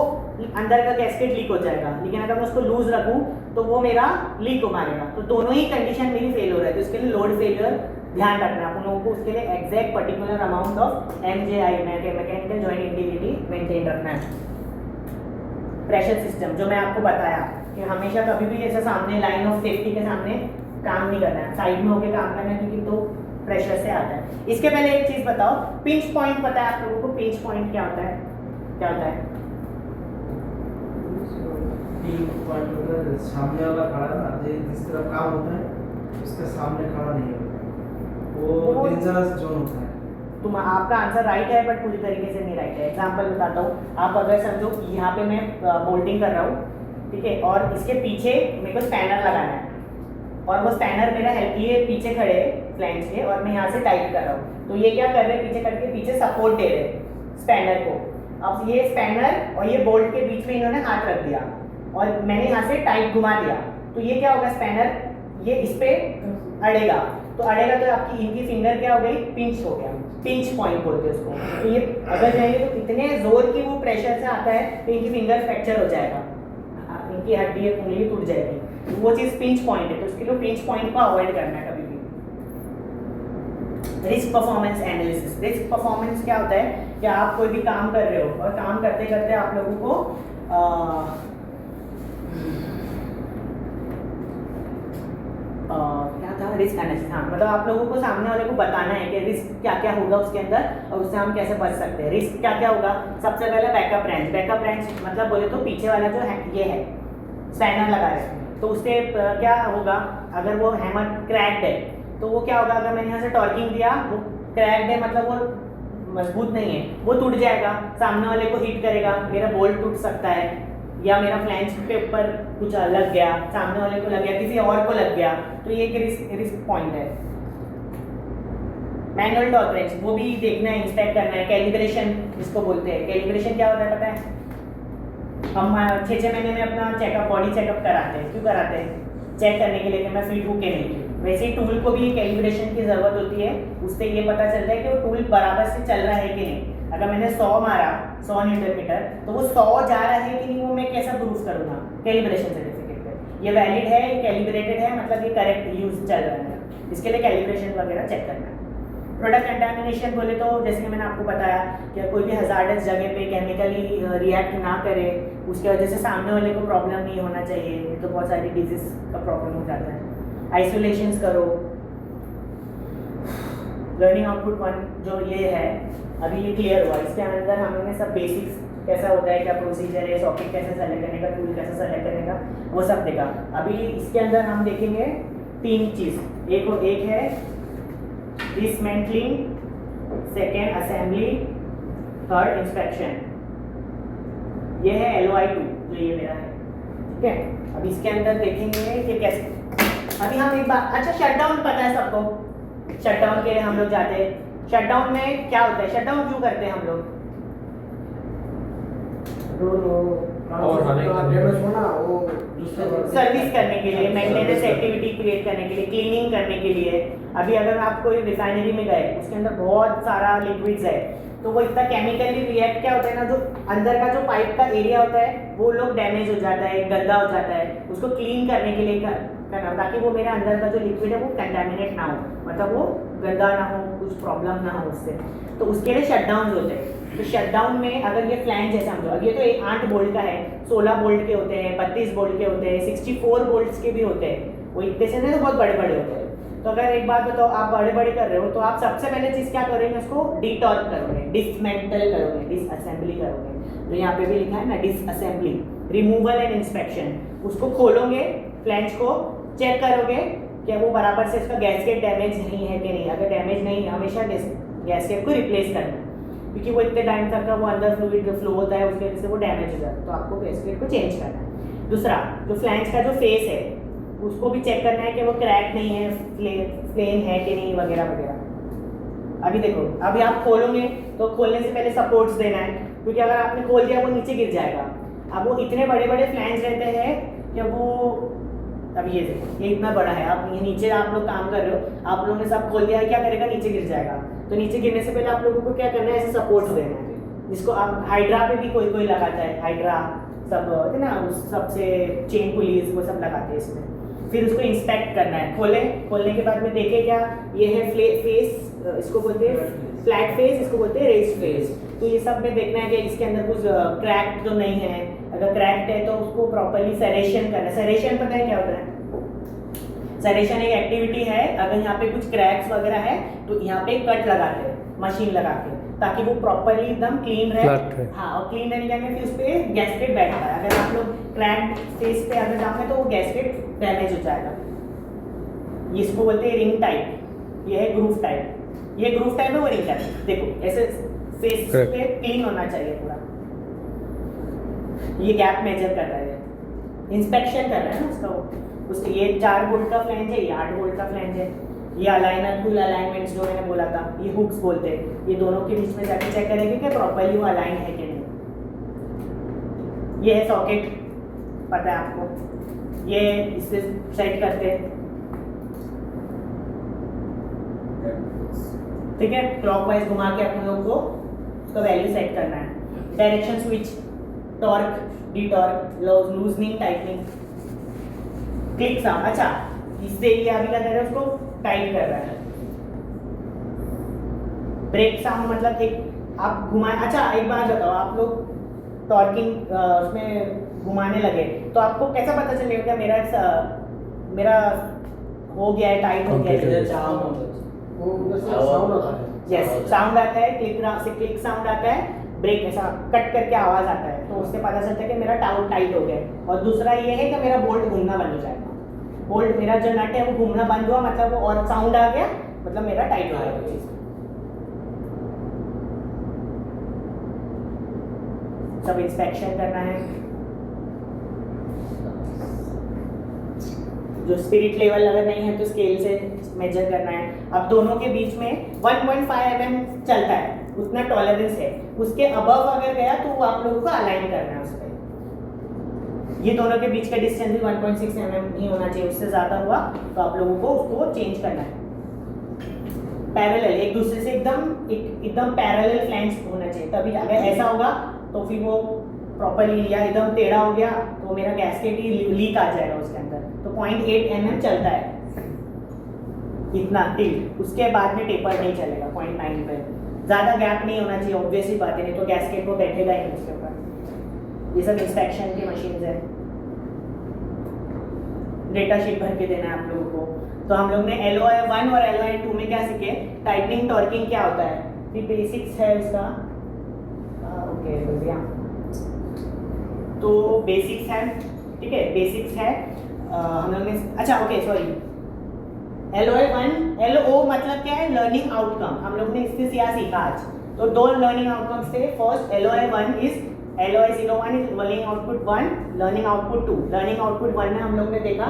अंदर का गैस्केट लीक हो जाएगा, लेकिन अगर मैं उसको लूज रखूँ तो वो मेरा लीक मारेगा। तो दोनों ही कंडीशन मेरी फेल हो रहा है, तो इसके लिए लोड फेलियर ध्यान रखना है आप लोगों को। उसके लिए exact particular amount of MJI mechanical joint integrity maintain रखना है। प्रेशर सिस्टम जो मैं आपको बताया कि हमेशा कभी भी ऐसा सामने लाइन ऑफ सेफ्टी के सामने काम नहीं करना है, साइड में होकर काम करना है, क्योंकि तो प्रेशर से आता है। इसके पहले एक चीज़ बताओ, पिंच पॉइंट पता है आप लोगों को? पिंच पॉइंट क्या होता है? क्या होता है? सामने वाला खड़ा ना, जिस तरफ काम होता है उसके सामने खड़ा नहीं होता, वो डेंजरस जोन होता है। तुम आपका आंसर राइट है बट पूरी तरीके से नहीं राइट है। एग्जांपल बताता हूँ, आप अगर समझो यहाँ पे मैं बोल्टिंग कर रहा हूँ, ठीक है, और इसके पीछे मेरे को स्पैनर लगाना है और वो स्पैनर मेरा है, ये पीछे खड़े हैं फ्लैंज के, और मैं यहाँ से टाइट कर रहा हूँ। तो ये क्या कर रहे हैं, पीछे करके पीछे सपोर्ट दे रहे हैं स्पैनर को। अब ये स्पैनर और ये बोल्ट के बीच में इन्होंने हाथ रख दिया और मैंने यहाँ से टाइट घुमा दिया, तो ये क्या होगा, स्पैनर ये इस पे अड़ेगा, तो अड़ेगा तो आपकी इनकी फिंगर क्या हो गई, पिंच हो गया, पिंच पॉइंट बोलते हैं उसको। तो ये अगर जाएंगे तो इतने जोर की वो प्रेशर से आता है तो इनकी फिंगर फ्रैक्चर हो जाएगा, इनकी हड्डी उंगली टूट जाएगी, तो वो चीज़ पिंच पॉइंट है। तो उसके लिए पिंच पॉइंट को अवॉइड करना है कभी भी। Risk performance analysis, risk performance क्या होता है कि आप कोई भी काम कर रहे हो और काम करते करते आप लोगों को क्या था, रिस्क एनालिसिस। हाँ, मतलब आप लोगों को सामने वाले को बताना है कि रिस्क क्या क्या होगा उसके अंदर और उससे हम कैसे बच सकते हैं। रिस्क क्या क्या होगा, सबसे पहले बैकअप रेंच। बैकअप रेंच मतलब बोले तो पीछे वाला जो है ये है स्पैनर लगा रहे हैं, तो उससे क्या होगा, अगर वो हैमर क्रैक्ड है तो वो क्या होगा, अगर मैंने यहाँ से टॉर्किंग दिया, वो क्रैक्ड है मतलब वो मजबूत नहीं है, वो टूट जाएगा, सामने वाले को हिट करेगा, मेरा बोल्ट टूट सकता है, या मेरा फ्लैंज के ऊपर कुछ लग गया, सामने वाले को लग गया, किसी और को लग गया, तो ये एक रिस्क पॉइंट है। मैनुअल टॉलरेंस, वो भी देखना है, इंस्पेक्ट करना है। कैलिब्रेशन जिसको बोलते हैं, कैलिब्रेशन क्या होता है पता है, हम 6-6 महीने में अपना चेकअप, बॉडी चेकअप कराते हैं। क्यों कराते हैं, चेक करने के लिए कि मैं फिट हूँ कि नहीं। वैसे ही टूल को भी कैलिब्रेशन की ज़रूरत होती है, उससे ये पता चलता है कि वो टूल बराबर से चल रहा है कि नहीं। अगर मैंने 100 मारा, 100 न्यूटन मीटर, तो वो 100 जा रहा है कि नहीं, वो मैं कैसा प्रूफ करूँगा, कैलिब्रेशन सर्टिफिकेट पे ये वैलिड है, ये कैलिब्रेटेड है, मतलब ये करेक्ट यूज चल रहा है। इसके लिए कैलिब्रेशन वगैरह चेक करना है। प्रोडक्ट कंटामिनेशन बोले तो जैसे कि मैंने आपको बताया कि कोई भी हजार्डस जगह पे केमिकली रिएक्ट ना करे, उसके वजह से सामने वाले को प्रॉब्लम नहीं होना चाहिए, तो बहुत सारी डिजीज का प्रॉब्लम हो जाता है। आइसोलेशंस करो। लर्निंग आउटपुट 1 जो ये है, अभी ये क्लियर हुआ, इसके अंदर हमने सब बेसिक्स कैसा होता है, क्या प्रोसीजर है, सॉकेट कैसे सेलेक्ट करने का, टूल कैसे सेलेक्ट करने का, वो सब देखा। अभी इसके अंदर हम देखेंगे 3 चीज़। एक है dismantling, second assembly, third inspection. ये है LOI2 जो ये मेरा है, ठीक है। अब इसके अंदर देखेंगे कि कैसे, अभी हम एक बार, अच्छा शटडाउन पता है सबको, शटडाउन के लिए हम लोग जाते हैं। शटडाउन में क्या होता है, शटडाउन क्यों करते हैं हम लोग, सर्विस करने के लिए, मेंटेनेंस एक्टिविटी क्रिएट करने के लिए, क्लीनिंग करने के लिए। अभी अगर आप कोई रिफाइनरी में गए, उसके अंदर बहुत सारा लिक्विड्स है, तो वो इतना केमिकली रिएक्ट क्या होता है ना, जो अंदर का जो पाइप का एरिया होता है वो लोग डैमेज हो जाता है, गंदा हो जाता है, उसको क्लीन करने के लिए करना, ताकि वो मेरे अंदर का जो लिक्विड है वो कंटामिनेट ना हो, मतलब वो गंदा ना हो, कुछ प्रॉब्लम ना हो उससे। तो उसके लिए शटडाउन होते हैं। तो शटडाउन में अगर ये फ्लैंज है समझो, अब ये तो 8 बोल्ट का है, 16 बोल्ट के होते हैं, 32 बोल्ट के होते हैं, 64 बोल्ट्स के भी होते हैं, वो इतने से नहीं तो बहुत बड़े बड़े होते हैं। तो अगर एक बात बताओ, आप बड़े बड़े कर रहे हो तो आप सबसे पहले चीज़ क्या करोगे, उसको डिटॉर्क करोगे, डिसमेंटल करोगे, डिसअसेंबली करोगे। तो यहाँ पे भी लिखा है ना, डिसअसेंबली, रिमूवल एंड इंस्पेक्शन। उसको खोलोगे, फ्लैंज को चेक करोगे कि वो बराबर से इसका गैसकेट डैमेज नहीं है कि नहीं। अगर डैमेज नहीं है, हमेशा गैसकेट को रिप्लेस करना, क्योंकि वो इतने टाइम तक का वो अंदर फ्लूइड फ्लो होता है, उसकी वजह से वो डैमेज हो जाता है, तो आपको गैसकेट को चेंज करना है। दूसरा, जो फ्लैंज का जो फेस है उसको भी चेक करना है कि वो क्रैक नहीं है, प्लेन है कि नहीं, वगैरह वगैरह। अभी देखो, अभी आप खोलोगे तो खोलने से पहले सपोर्ट्स देना है, क्योंकि अगर आपने खोल दिया वो नीचे गिर जाएगा। अब वो इतने बड़े बड़े फ्लैंज रहते हैं कि वो, अब ये देखो, ये इतना बड़ा है, आप ये नीचे आप लोग काम कर रहे हो, आप लोगों ने सब खोल दिया है, क्या करेगा, नीचे गिर जाएगा। तो नीचे गिरने से पहले आप लोगों को क्या करना है, ऐसे सपोर्ट्स देना है, जिसको आप हाइड्रा पे भी कोई कोई लगाता है, हाइड्रा सब है ना, उस सबसे चेन पुलिस वो सब लगाते हैं इसमें। फिर उसको इंस्पेक्ट करना है, खोलने के बाद में देखे क्या, ये है फेस, इसको बोलते हैं फ्लैट फेस, इसको बोलते हैं रेस्ड फेस। तो ये सब में देखना है कि इसके अंदर कुछ क्रैक तो नहीं है, अगर क्रैक्ड है तो उसको प्रॉपर्ली सरेशन करना है। सरेशन पता है क्या होता है, सरेशन एक एक्टिविटी है, अगर यहाँ पे कुछ क्रैक्स वगैरह है तो यहाँ पे कट लगाते हैं मशीन लगा के, ताकि वो प्रॉपर्ली एकदम क्लीन रहे। हाँ, और क्लीन रहने के फिर उस पर गैसकेट बैठता है। अगर आप लोग क्रैक फेस पे अगर जाओगे तो वो गैसकेट डैमेज हो जाएगा। इसको बोलते हैं रिंग टाइप, ये है ग्रूव टाइप, ये ग्रूव टाइप है, वो रिंग टाइप। देखो ऐसे फेस पे क्लीन होना चाहिए पूरा। ये गैप मेजर कर रहा है, इंस्पेक्शन कर रहा है ना उसका वो। उसके ये 4 वोल्ट का फ्लैंज है, ये 8 वोल्ट का फ्लैंज है। ये अलाइनर टूल अलाइनमेंट्स जो मैंने बोला था, ये हुक्स बोलते हैं, ये दोनों के बीच में जाके चेक करेंगे कि प्रॉपर्ली वो अलाइन है कि नहीं। ये है सॉकेट, पता है आपको, ये इससे सेट करते हैं, ठीक है। क्लॉकवाइज घुमा के अपन लोग को उसका वैल्यू सेट करना है। Direction switch, torque, D torque, loosening, tightening, click sound. अच्छा, इससे ये अभी क्या कर रहा है, उसको टाइट कर रहा है। ब्रेक साउंड मतलब एक आप घुमाए। अच्छा एक बात बताओ, आप लोग टॉर्किंग उसमें घुमाने लगे तो आपको कैसा पता चलेगा मेरा हो गया है, टाइट हो गया है? वो उधर से साउंड आता है। यस, साउंड आता है, क्लिक साउंड आता है, ब्रेक ऐसा कट करके आवाज आता है, तो उससे पता चलता है कि मेरा टाइट हो गया है। और दूसरा ये है कि मेरा बोल्ट घूमना बंद हो जाएगा। बोल्ट मेरा जो नट है वो घूमना बंद हुआ मतलब वो और साउंड आ गया, मतलब मेरा टाइट हो गया। सब इंस्पेक्शन करना है। जो स्पिरिट लेवल अगर नहीं है तो स्केल से मेजर करना है। अब दोनों के बीच में 1.5 mm चलता है, उतना टॉलरेंस है। उसके अबव अगर गया तो वो आप लोगों को अलाइन करना है उस पर। ये दोनों के बीच का डिस्टेंस भी 1.6 mm ही होना चाहिए, उससे ज़्यादा हुआ तो आप लोगों को उसको चेंज करना है। पैरेलल, एक दूसरे से एकदम पैरेलल फ्लैंज होना चाहिए, तभी अगर ऐसा होगा तो फिर वो प्रॉपर्ली, या एकदम टेढ़ा हो गया तो मेरा गैस्केट ही लीक आ जाएगा उसके अंदर। तो 0.8 mm चलता है इतना टिल्ट, उसके बाद में टेपर नहीं चलेगा 0.9 पे। ज़्यादा गैप नहीं होना चाहिए, ऑब्वियसली बात है, नहीं तो गैस्केट को बैठेगा ही नहीं उसके ऊपर। ये सब इंस्पेक्शन की मशीन है, डेटा शीट भर के देना है आप लोगों को। तो हम लोग ने LOI 1 और LOI 2 में क्या सीखे, टाइटनिंग टॉर्किंग क्या होता है, फिर बेसिक्स है उसका। ओके भैया, तो बेसिक्स है, ठीक है, बेसिक्स है। हम लोग ने, अच्छा ओके सॉरी, LOI 1, LO मतलब क्या है, लर्निंग आउटकम। हम लोग ने इससे क्या सीखा आज, तो 2 लर्निंग आउटकम्स थे। First LOI 1 is LOI 01 is learning output 1, learning output 2। Learning output 1 में हम लोग ने देखा,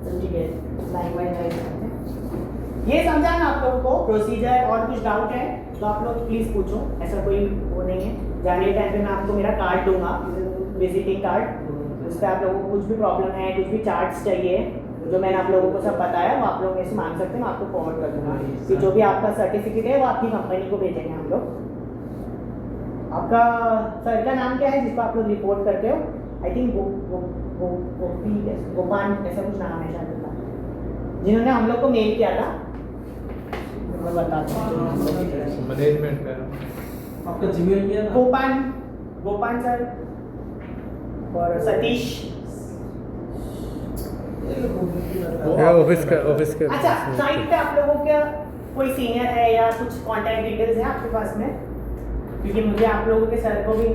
ठीक है, लाइन बाय लाइन ये समझा ना आप लोगों को प्रोसीजर। और कुछ डाउट है तो आप लोग प्लीज़ पूछो, ऐसा कोई वो नहीं है। जाने के टाइम पे मैं आपको मेरा कार्ड दूंगा, विजिटिंग कार्ड, उस पर आप लोगों को कुछ भी प्रॉब्लम है, कुछ भी चार्ट्स चाहिए, जो मैंने आप लोगों को सब बताया वो आप लोग मेरे से मांग सकते हैं, मैं आपको फॉरवर्ड कर दूंगा। कि जो भी आपका सर्टिफिकेट है वो आपकी कंपनी को भेजेंगे हम लोग। आपका सर का नाम क्या है जिसको आप लोग रिपोर्ट करते हो? आई थिंक गोपान ऐसा कुछ नाम है शायद उनका, जिन्होंने हम लोग को मेल किया था। मैं बताता हूँ मैनेजमेंट का आपका जीमेल क्या है? गोपान सर और सतीश। ऑफिस का। अच्छा, साइट पे आप लोगों का कोई सीनियर है या कुछ कांटेक्ट डिटेल्स है आपके पास में? क्योंकि मुझे आप लोगों के सर को भी,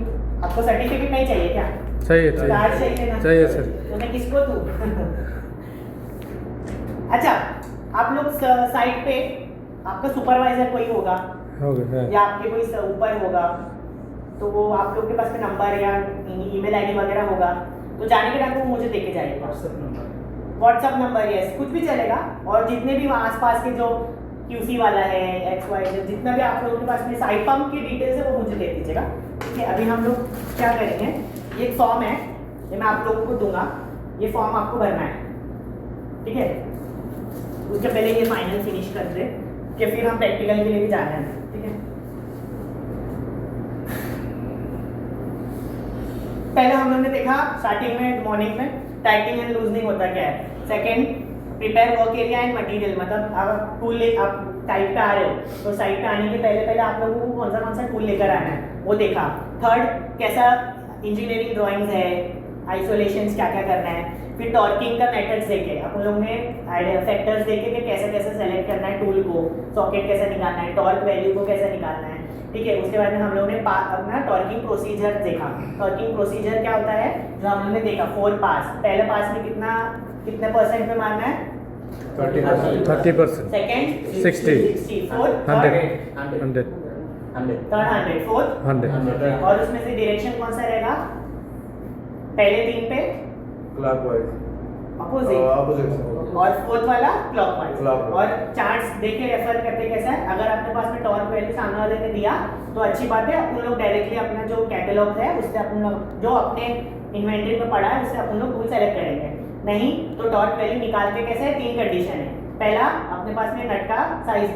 आपको सर्टिफिकेट नहीं चाहिए क्या? चाहिए कार्ड चाहिए ना? चाहिए सर। तो मैं किसको दूँ? अच्छा, आप लोग साइट पे आपका सुपरवाइजर कोई होगा हो गया है। या आपके कोई ऊपर होगा, तो वो आप लोग के पास में नंबर या ईमेल आईडी वगैरह होगा, तो जाने के टाइम वो मुझे देके जाइएगा। व्हाट्सएप नंबर, यस, कुछ भी चलेगा। और जितने भी वहाँ आसपास के जो QC वाला है, XY, जितना भी आप लोगों के पास में साइड पंप की डिटेल्स है वो मुझे दे दीजिएगा, ठीक है। अभी हम लोग क्या करेंगे, ये एक फॉर्म है, ये मैं आप लोगों को दूंगा, ये फॉर्म आपको भरना है, ठीक है। उसके पहले ये फाइनल फिनिश कर दे कि फिर हम प्रैक्टिकल के लिए भी जाना है, ठीक है। पहले हम लोगों ने देखा स्टार्टिंग में मॉर्निंग में टाइटिंग एंड लूजनिंग होता क्या है। Second, prepare work area and material, मतलब आप टूल ले, आप साइट पे आ रहे हो तो साइट पे आने के पहले आप लोगों को कौन सा टूल लेकर आना है वो देखा। थर्ड, कैसा इंजीनियरिंग ड्राइंग्स है, आइसोलेशंस क्या क्या करना है। फिर टॉर्किंग का मेथड्स देखे, अपन लोगों ने फैक्टर्स देखे कि कैसे कैसे सेलेक्ट करना है टूल को, सॉकेट कैसे निकालना है, टॉर्क वैल्यू को कैसे निकालना है, ठीक है। उसके बाद में हम लोगों ने अपना टॉर्किंग प्रोसीजर देखा। टॉर्किंग प्रोसीजर क्या होता है जो हम लोगों ने देखा, 4 पास। पहले पास में कितने परसेंट पे मारना है? 30%। Second 60, fourth 100, third 100, fourth 100। और उसमें से डायरेक्शन कौन सा रहेगा? पहले 3 पे क्लॉकवाइज, अपोजिट ऑपोजिट और फोर्थ वाला क्लॉकवाइज। Clockwise। और चार्ट्स देख के रेफर करते कैसा है, अगर आपके पास में टॉर्क वैल्यू सामने वाले ने दिया तो अच्छी बात है, अपन लोग डायरेक्टली अपना जो कैटलॉग है उससे अपन लोग जो अपने इन्वेंटरी में पड़ा है उससे अपन लोग टूल सेलेक्ट करेंगे। नहीं तो टॉर्क वैल्यू निकालते कैसे है, 3 कंडीशन है। पहला, अपने पास में नट का साइज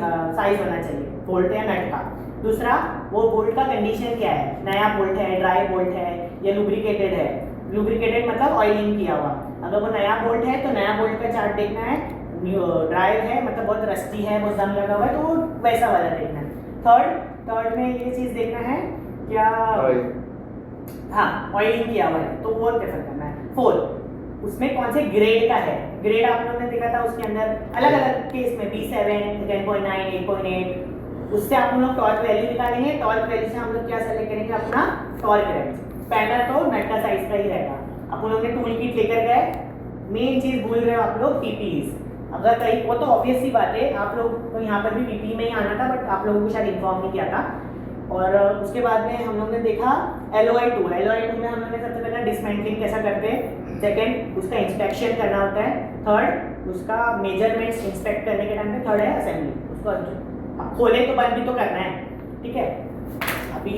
होना चाहिए, बोल्ट या नट का। दूसरा, वो बोल्ट का कंडीशन क्या है, नया बोल्ट है, ड्राई बोल्ट है या लुब्रिकेटेड है। लुब्रिकेटेड मतलब ऑयलिंग किया हुआ। अगर वो नया बोल्ट है तो नया बोल्ट का चार्ट देखना है, ड्राई है मतलब बहुत रस्टी है, बहुत जंग लगा हुआ है तो वो वैसा वाला देखना है। थर्ड में ये चीज़ देखना है क्या, हाँ ऑयलिंग किया हुआ है तो वो प्रेफर करना है। फोर्थ, उसमें कौन से ग्रेड का है। ग्रेड आप लोगों ने देखा था उसके अंदर अलग अलग केस में B7, 10.9, 8.8, उससे आप लोग टॉर्क वैल्यू निकालेंगे। टॉर्क वैल्यू से हम लोग क्या सेलेक्ट करेंगे, अपना टॉर्क रेंज। पहला तो नट का साइज का ही रहेगा। आप लोगों ने टूल किट लेकर गए, मेन चीज़ भूल रहे हो आप लोग, PPEs। अगर कहीं वो तो ऑब्वियस सी बात है, आप लोग को यहाँ पर भी PPE में ही आना था बट आप लोगों को शायद इन्फॉर्म नहीं किया था। और उसके बाद में हम लोग ने देखा LOI टूल में हम लोग ने सबसे पहले डिसमेंटलिंग कैसा करते हैं। सेकेंड, उसका इंस्पेक्शन करना होता है। थर्ड, उसका मेजरमेंट्स इंस्पेक्ट करने के टाइम पे। थर्ड है असेंबली, उसको खोले तो बंद भी तो करना है, ठीक है। अभी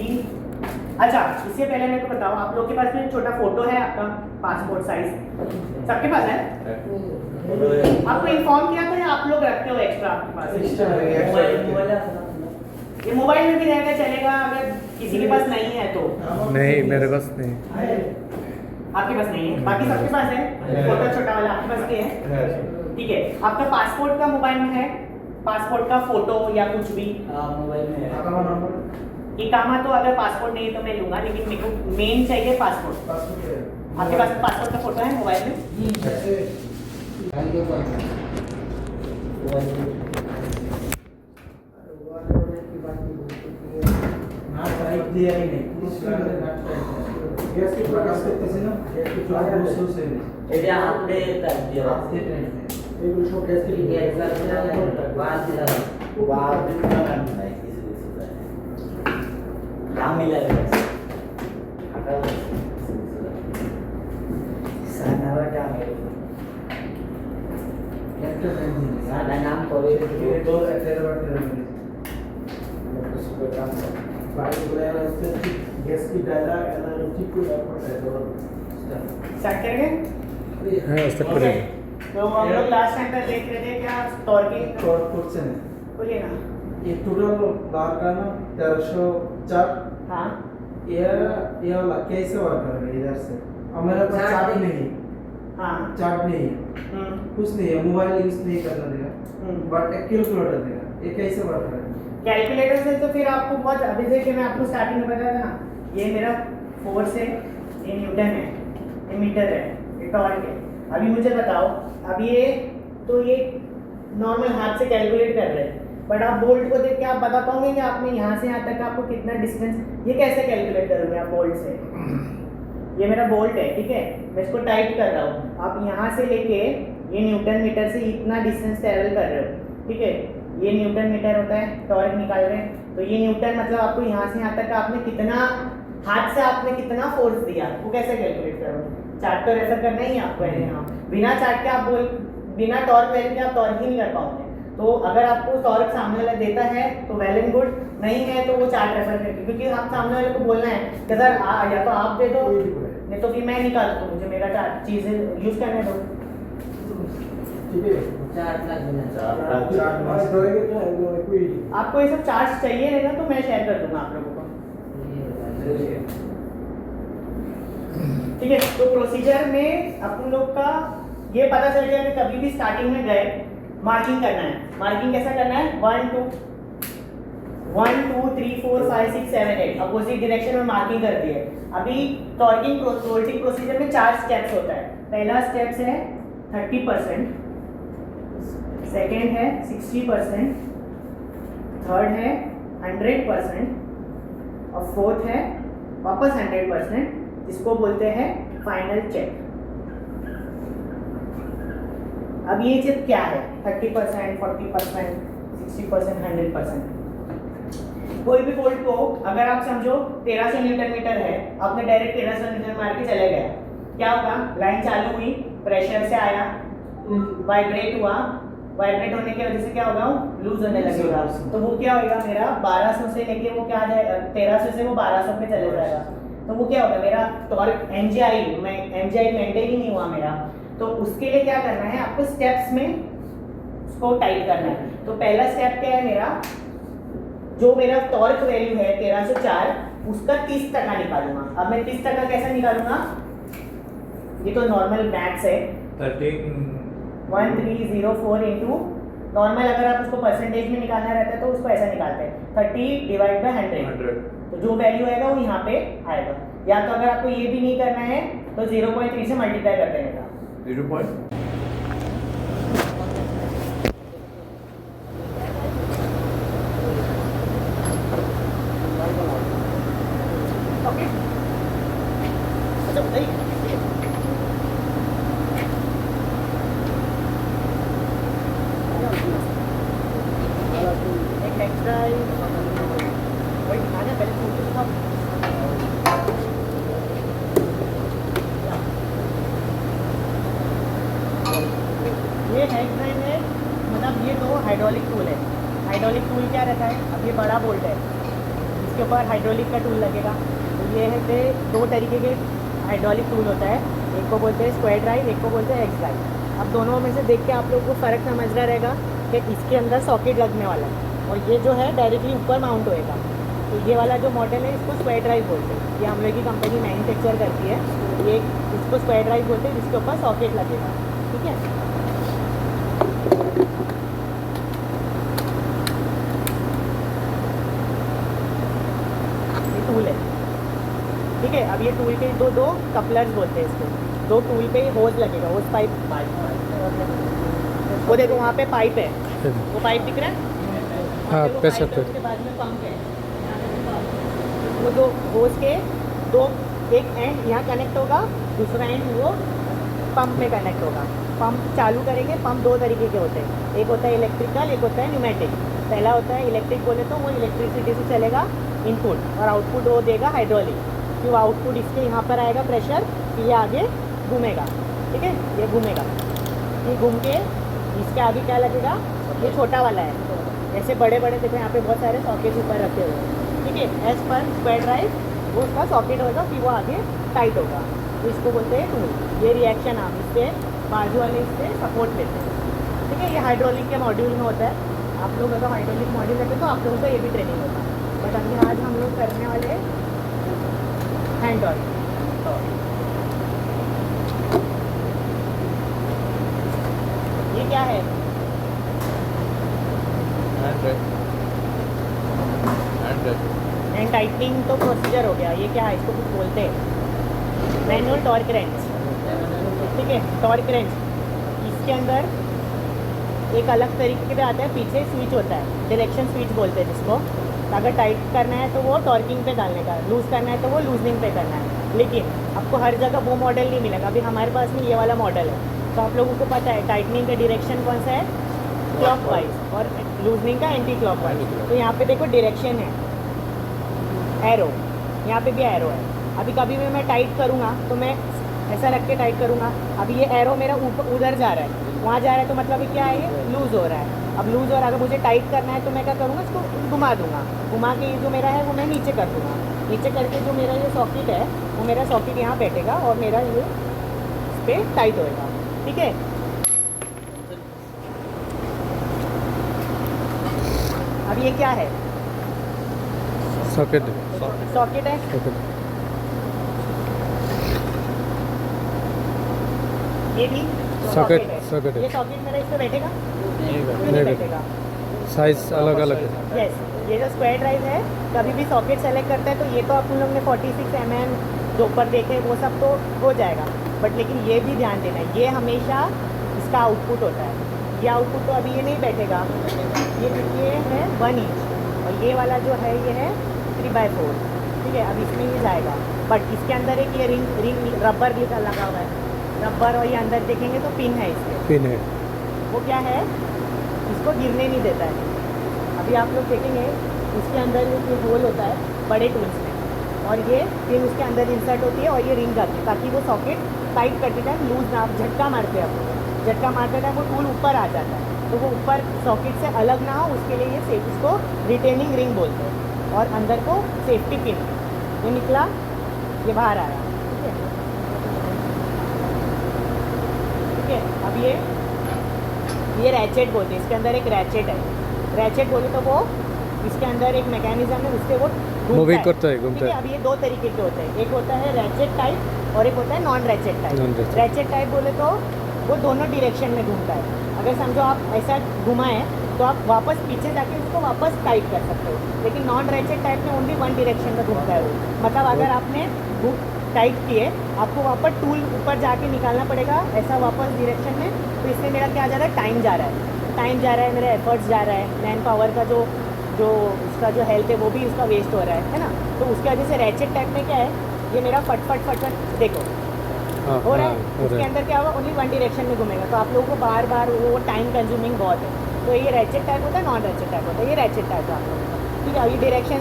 अच्छा, इससे पहले मेरे को बताओ, आप लोग के पास में छोटा फोटो है आपका पासपोर्ट साइज, सबके पास है? आपको इन्फॉर्म किया था या आप लोग रखते हो एक्स्ट्रा आपके पास? ये मोबाइल में भी रहेगा, चलेगा अगर किसी के पास नहीं है तो? नहीं, मेरे पास नहीं। आपके पास नहीं है, बाकी सबके पास है। फोटो छोटा वाला आपके पास भी है, ठीक है। आपका पासपोर्ट का मोबाइल में है, पासपोर्ट का फोटो या कुछ भी मोबाइल में है। इकामा तो अगर पासपोर्ट नहीं है तो मैं लूंगा, लेकिन मेरे को मेन चाहिए पासपोर्ट। आपके पास पासपोर्ट का फोटो है मोबाइल में? এটা আপনি টাইপ দিয়ে এগুলো সব গ্যাস থেকে বাদ দিতে নাই কিছু কিছু জানে দাম মিলাই গেছে আটা সানাটা আমি একটা সানা নাম করে তো 11 सुपर काम बाकी बुलाया उससे गैस की डाला एनर्जी को एयरपोर्ट है तो स्टार्ट करेंगे? हाँ, स्टार्ट ओके। करेंगे। तो हम लोग लास्ट टाइम पर देख रहे थे क्या, टॉर्किंग और क्वेश्चन है बोलिए ना। ये टोटल बार का ना 1304 हाँ ये वाला कैसे वर्क कर रहा है इधर से, और मेरे पास चार्ट नहीं, हाँ चार्ट नहीं है, कुछ नहीं है, मोबाइल यूज नहीं करना देगा बट एक कैलकुलेटर देगा, ये कैसे वर्क कर रहा है? कैलकुलेटर से तो फिर आपको बहुत, अभी देखिए मैं आपको स्टार्टिंग में बताया था ना, ये मेरा फोर्स है, ये न्यूटन है, ये मीटर है, ये टॉर्क है। अभी मुझे बताओ, अब ये तो ये नॉर्मल हाथ से कैलकुलेट कर रहे हैं, बट आप बोल्ट को देख के आप बता पाओगे कि आपने यहाँ से यहाँ तक आपको कितना डिस्टेंस, ये कैसे कैलकुलेट करोगे आप बोल्ट से? ये मेरा बोल्ट है, ठीक है, मैं इसको टाइट कर रहा हूँ, आप यहाँ से लेके ये न्यूटन मीटर से इतना डिस्टेंस ट्रेवल कर रहे हो, ठीक है। ये न्यूटन मीटर होता है, टॉर्क निकाल रहे हैं तो ये न्यूटन मतलब आपको यहाँ से यहाँ तक आपने कितना, हाथ से आपने कितना फोर्स दिया, वो कैसे कैलकुलेट करोगे? चार्ट तो रेफर करना ही है आपको है यहाँ, बिना चार्ट के आप बिना टॉर्क वैल्यू के आप टॉर्क ही नहीं कर पाओगे। तो अगर आपको टॉर्क सामने वाला देता है तो वेल एंड गुड, नहीं है तो वो चार्ट रेफर करके, क्योंकि आप सामने वाले को बोलना है कि सर या तो आप दे दो, नहीं तो फिर मैं निकाल दूँ, मुझे मेरा चार्ट चीज़ें यूज़ करने दो, ठीक है। चार्ट लग गया। चार्ट मास करेंगे तो कोई आपको ये सब चार्ट चाहिए रहेगा तो मैं शेयर कर दूंगा आप लोगों को, ठीक है। तो प्रोसीजर में अपन लोग का ये पता चल गया कि कभी भी स्टार्टिंग में गए मार्किंग करना है। मार्किंग कैसा करना है? 1 2 3 4 5 6 7 8 अपोजिट डायरेक्शन में मार्किंग कर दी है। अभी टॉर्किंग रोल्टिंग प्रोसीजर में 4 स्टेप्स होता है। पहला स्टेप्स है 30%, सेकेंड है 60%, थर्ड है 100% और फोर्थ है वापस 100%, जिसको बोलते हैं फाइनल चेक। अब ये चेक क्या है? 30%, 40%, 60%, 100%। कोई भी बोल्ट को अगर आप समझो 1300 न्यूटन मीटर है, आपने डायरेक्ट 1300 न्यूटन मार के चले गए, क्या होगा? लाइन चालू हुई, प्रेशर से आया, वाइब्रेट हुआ, वाइब्रेट होने की वजह से क्या होगा, लूज होने लगेगा। तो वो क्या होगा मेरा 1200 से लेके वो क्या आ जाएगा, 1300 से वो 1200 पे चले जाएगा। तो वो क्या होगा मेरा टॉर्क एमजीआई मेंटेन ही नहीं हुआ मेरा। तो उसके लिए क्या करना है आपको, स्टेप्स में उसको टाइट करना है। तो पहला स्टेप क्या है मेरा, जो मेरा टॉर्क वैल्यू है 1304 उसका 30% निकालूंगा। अब मैं 30% कैसे निकालूंगा, ये तो नॉर्मल मैथ्स है, 1304 इंटू नॉर्मल, अगर आप उसको परसेंटेज में निकालना रहता है तो उसको ऐसा निकालते हैं 30 डिवाइड बाय 100। तो जो वैल्यू आएगा वो यहाँ पे आएगा। या तो अगर आपको ये भी नहीं करना है तो 0.3 से मल्टीप्लाई कर देने का। 0 point ओके, अच्छा बताइए। एक एक्स्ट्रा वही दिखाना है, पहले फोटो दिखाओ। ये हैंड ड्राइव है, मतलब ये दो हाइड्रोलिक टूल है। हाइड्रोलिक टूल क्या रहता है, अब ये बड़ा बोल्ट है, इसके ऊपर हाइड्रोलिक का टूल लगेगा। तो ये है कि दो तरीके के हाइड्रोलिक टूल होता है, एक को बोलते हैं स्क्वायर ड्राइव, एक को बोलते हैं एक्स ड्राइव। अब दोनों में से देख के आप लोगों को फ़र्क समझना रहेगा कि इसके अंदर सॉकेट लगने वाला है और ये जो है डायरेक्टली ऊपर माउंट होएगा। तो ये वाला जो मॉडल है इसको स्क्वायर ड्राइव बोलते हैं, ये हम लोग की कंपनी मैन्युफैक्चर करती है। ये इसको स्क्वायर ड्राइव बोलते हैं जिसके ऊपर सॉकेट लगेगा, ठीक है। ये टूल है, ठीक है। अब ये टूल के दो कपलर्स बोलते हैं इसको, दो टूल पे होज लगेगा, होज पाइप, वो देखो वहाँ पे पाइप है, वो पाइप दिख रहा है, हाँ, वो प्रेशर पाइप है, पे। उसके बाद में पंप है, यहाँ पे भी पंप है। वो दो होज के दो, एक एंड यहाँ कनेक्ट होगा, दूसरा एंड वो पंप में कनेक्ट होगा। पंप चालू करेंगे, पंप दो तरीके के होते हैं, एक होता है इलेक्ट्रिकल, एक होता है न्यूमेटिक। पहला होता है इलेक्ट्रिक, बोले तो वो इलेक्ट्रिसिटी से चलेगा इनपुट, और आउटपुट वो देगा हाइड्रोलिक। फिर आउटपुट इसके यहाँ पर आएगा प्रेशर, ये आगे घूमेगा, ठीक है, ये घूमेगा, ये घूम के इसके आगे क्या लगेगा, ये छोटा वाला है। ऐसे बड़े बड़े देखो यहाँ पे बहुत सारे सॉकेट ऊपर रखे हुए हैं, ठीक है। एज पर स्क्वायर ड्राइव वो उसका सॉकेट होगा, फिर वो आगे टाइट होगा, तो इसको बोलते हैं टूल। ये रिएक्शन आप इससे बाजू वाले इससे सपोर्ट लेते हैं, ठीक है। ये हाइड्रोलिक के मॉड्यूल में होता है। आप लोग अगर हाइड्रोलिक मॉड्यूल लेते तो आप लोगों को ये भी ट्रेनिंग होता है, बट अभी आज हम लोग करने वाले हैंड ऑयल। ये क्या है, एंड टाइटनिंग तो प्रोसीजर हो गया। ये क्या है, इसको कुछ बोलते हैं मैनुअल टॉर्क रेंच, ठीक है। टॉर्क रेंच इसके अंदर एक अलग तरीके के आता है, पीछे स्विच होता है, डायरेक्शन स्विच बोलते हैं जिसको। अगर टाइट करना है तो वो टॉर्किंग पे डालने का, लूज़ करना है तो वो लूजनिंग पे करना है। लेकिन आपको हर जगह वो मॉडल नहीं मिलेगा। अभी हमारे पास में ये वाला मॉडल है, तो आप लोगों को पता है टाइटनिंग का डायरेक्शन कौन सा है, क्लॉकवाइज, और लूजनिंग का एंटी क्लॉकवाइज। तो यहाँ पे देखो डायरेक्शन है एरो, यहाँ पे भी एरो है। अभी कभी भी मैं टाइट करूँगा तो मैं ऐसा रख के टाइट करूँगा, अभी ये एरो मेरा ऊपर उधर जा रहा है, वहाँ जा रहा है, तो मतलब ये क्या है, ये लूज़ हो रहा है। अब लूज़, और अगर मुझे टाइट करना है तो मैं क्या करूँगा, इसको घुमा दूँगा, घुमा के ये जो मेरा है वो मैं नीचे कर दूँगा। नीचे करके जो मेरा ये सॉकेट है वो मेरा सॉकेट यहाँ बैठेगा और मेरा ये इस पर टाइट होएगा, ठीक है। अब ये क्या है, सॉकेट सॉकेट है। सॉकेट ये भी सॉकेट है। सॉकेट ये है, सॉकेट मेरा इस पे बैठेगा, क्यों नहीं नहीं बैठेगा। बैठेगा। साइज अलग अलग है। यस, ये जो स्क्वायर ड्राइव है, कभी भी सॉकेट सेलेक्ट करता है तो ये तो अपन लोग ने 46 mm जो ऊपर देखे वो सब तो हो जाएगा, बट लेकिन ये भी ध्यान देना है, ये हमेशा इसका आउटपुट होता है। ये आउटपुट तो अभी ये नहीं बैठेगा, ये है 1 इंच, और ये वाला जो है ये है 3/4, ठीक है। अब इसमें ये जाएगा, बट इसके अंदर एक ये रिंग रबर लगा हुआ है, रबर, और ये अंदर देखेंगे तो पिन है इसके, पिन है। वो क्या है, इसको गिरने नहीं देता है। अभी आप लोग देखेंगे इसके अंदर एक होल होता है बड़े टूल्स में, और ये पिन उसके अंदर इंसर्ट होती है और ये रिंग जाती है ताकि वो सॉकेट टाइट करते टाइम लूज ना, झटका मारते हैं आप, झटका मारते टाइम वो टूल ऊपर आ जाता है, तो वो ऊपर सॉकेट से अलग ना हो उसके लिए ये सेफ, इसको रिटेनिंग रिंग बोलते हैं। और अंदर को सेफ्टी पिन, ये निकला, ये बाहर आया, ठीक है, ठीक है। अब ये रैचेट बोलते हैं, इसके अंदर एक रैचेट है, रैचेट बोले तो वो इसके अंदर एक मैकेनिज्म है, उससे वो मूविंग करता है, घूमता ठीक है। अब ये दो तरीके के होते हैं, एक होता है रैचेट टाइप और एक होता है non ratchet type. Non-ratchet। Ratchet type बोले तो वो दोनों डायरेक्शन में घूमता है, अगर समझो आप ऐसा घुमा है तो आप वापस पीछे जाके उसको वापस टाइट कर सकते हो, लेकिन नॉन रैचेट टाइप में ओनली वन डायरेक्शन में घूमता है वो, मतलब अगर आपने टाइट किए आपको वापस टूल ऊपर जाके निकालना पड़ेगा ऐसा वापस डायरेक्शन में, तो इसमें मेरा क्या जा रहा है, टाइम जा रहा है, टाइम जा रहा है, मेरा एफर्ट्स जा रहा है, मैन पावर का जो उसका जो हेल्थ है वो भी उसका वेस्ट हो रहा है ना। तो उसके वजह से रैचेट टाइप में क्या है, ये मेरा फट देखो हाँ, हो रहा हाँ, है, हो उसके रहा है। अंदर क्या होगा, ओनली वन डायरेक्शन में घूमेगा, तो आप लोगों को बार बार वो टाइम कंज्यूमिंग बहुत है, तो ये रैचेट टाइप होता है, नॉन रैचेट टाइप होता है, ये रैचेट टाइप है आप लोगों का, ठीक है। ये डायरेक्शन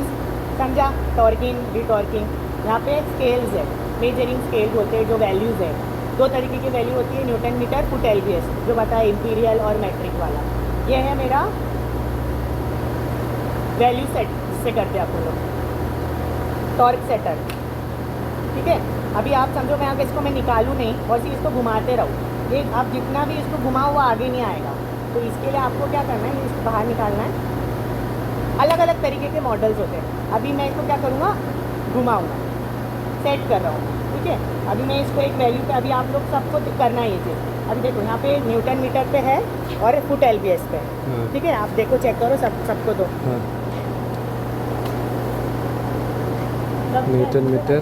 समझा, टॉर्किंग डिटॉर्किंग, यहाँ पे स्केल्स है, मेजरिंग स्केल होते हैं, जो वैल्यूज़ है, दो तरीके की वैल्यू होती है, न्यूटन मीटर, फुट LBS, जो बताया इंपीरियल और मैट्रिक वाला, ये है मेरा वैल्यू सेट, जिससे करते हैं आप लोग टॉर्क सेटर, ठीक है। अभी आप समझो मैं अगर इसको मैं निकालूँ नहीं और सिर्फ इसको घुमाते रहूँ, ये आप जितना भी इसको घुमाओ वो आगे नहीं आएगा, तो इसके लिए आपको क्या करना है, इसको बाहर निकालना है। अलग अलग तरीके के मॉडल्स होते हैं, अभी मैं इसको क्या करूँगा, घुमाऊँगा, सेट कर रहा हूँ, ठीक है। अभी मैं इसको एक वैल्यू पे, अभी आप लोग सबको करना है ये चीज़, अभी देखो यहाँ पे न्यूटन मीटर पे है और फुट LBS पे है, हाँ। ठीक है, आप देखो चेक करो सबको दो हाँ, न्यूटन मीटर,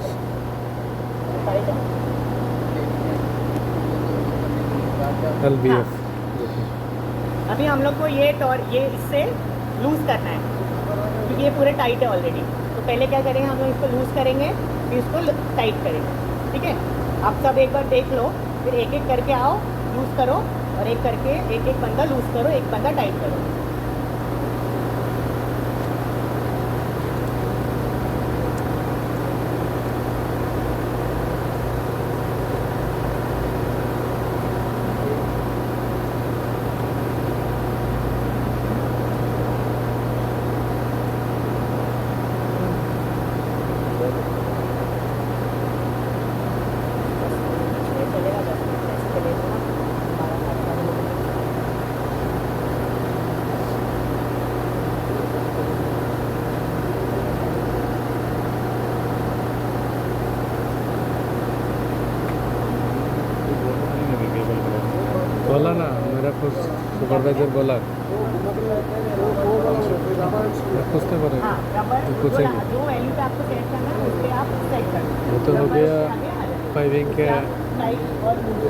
LBF। अभी हम लोग को ये इससे लूज़ करना है क्योंकि ये पूरे टाइट है ऑलरेडी, तो पहले क्या करेंगे, हम लोग इसको लूज़ करेंगे फिर इसको टाइट करेंगे, ठीक है। आप सब एक बार देख लो, फिर एक एक करके आओ, लूज़ करो, और एक करके एक बंदा लूज़ करो, एक बंदा टाइट करो। बोला ना, मेरा कुछ सुपरवाइजर बोला, मैं कुछ नहीं बोलेगा, हाँ, रबर तो पूछेंगे। जो वैल्यू पे आपको सेट करना है उस पे आप सेट कर दो। वो तो हो रबर गया से आगे आ जाएगा। पाइपिंग के, आप टाइट और लूज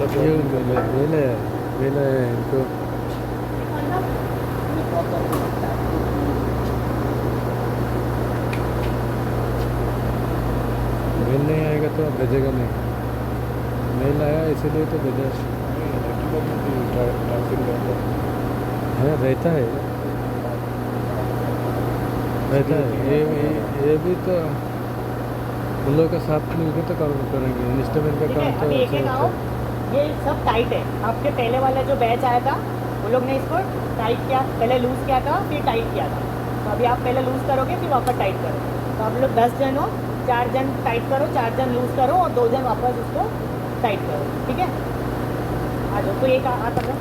करो। ये वेले इनको मेल नहीं आएगा तो भेजेगा नहीं, मेल आया इसीलिए तो भेजा है, रहता है ये भी तो उन लोगों के साथ मिलकर तो काम करेंगे, इंस्ट्रूमेंट का ठीक है, काम तो अभी एक ऐसे एक होता आओ, है। ये सब टाइट है, आपके पहले वाला जो बैच आया था वो लोग ने इसको टाइट किया, पहले लूज़ किया था फिर टाइट किया था, तो अभी आप पहले लूज़ करोगे फिर वापस टाइट करोगे, तो आप लोग 10 जन हो, 4 जन टाइट करो, 4 जन लूज़ करो और 2 जन वापस उसको टाइट करो, ठीक है। आ जाओ, तो एक आता है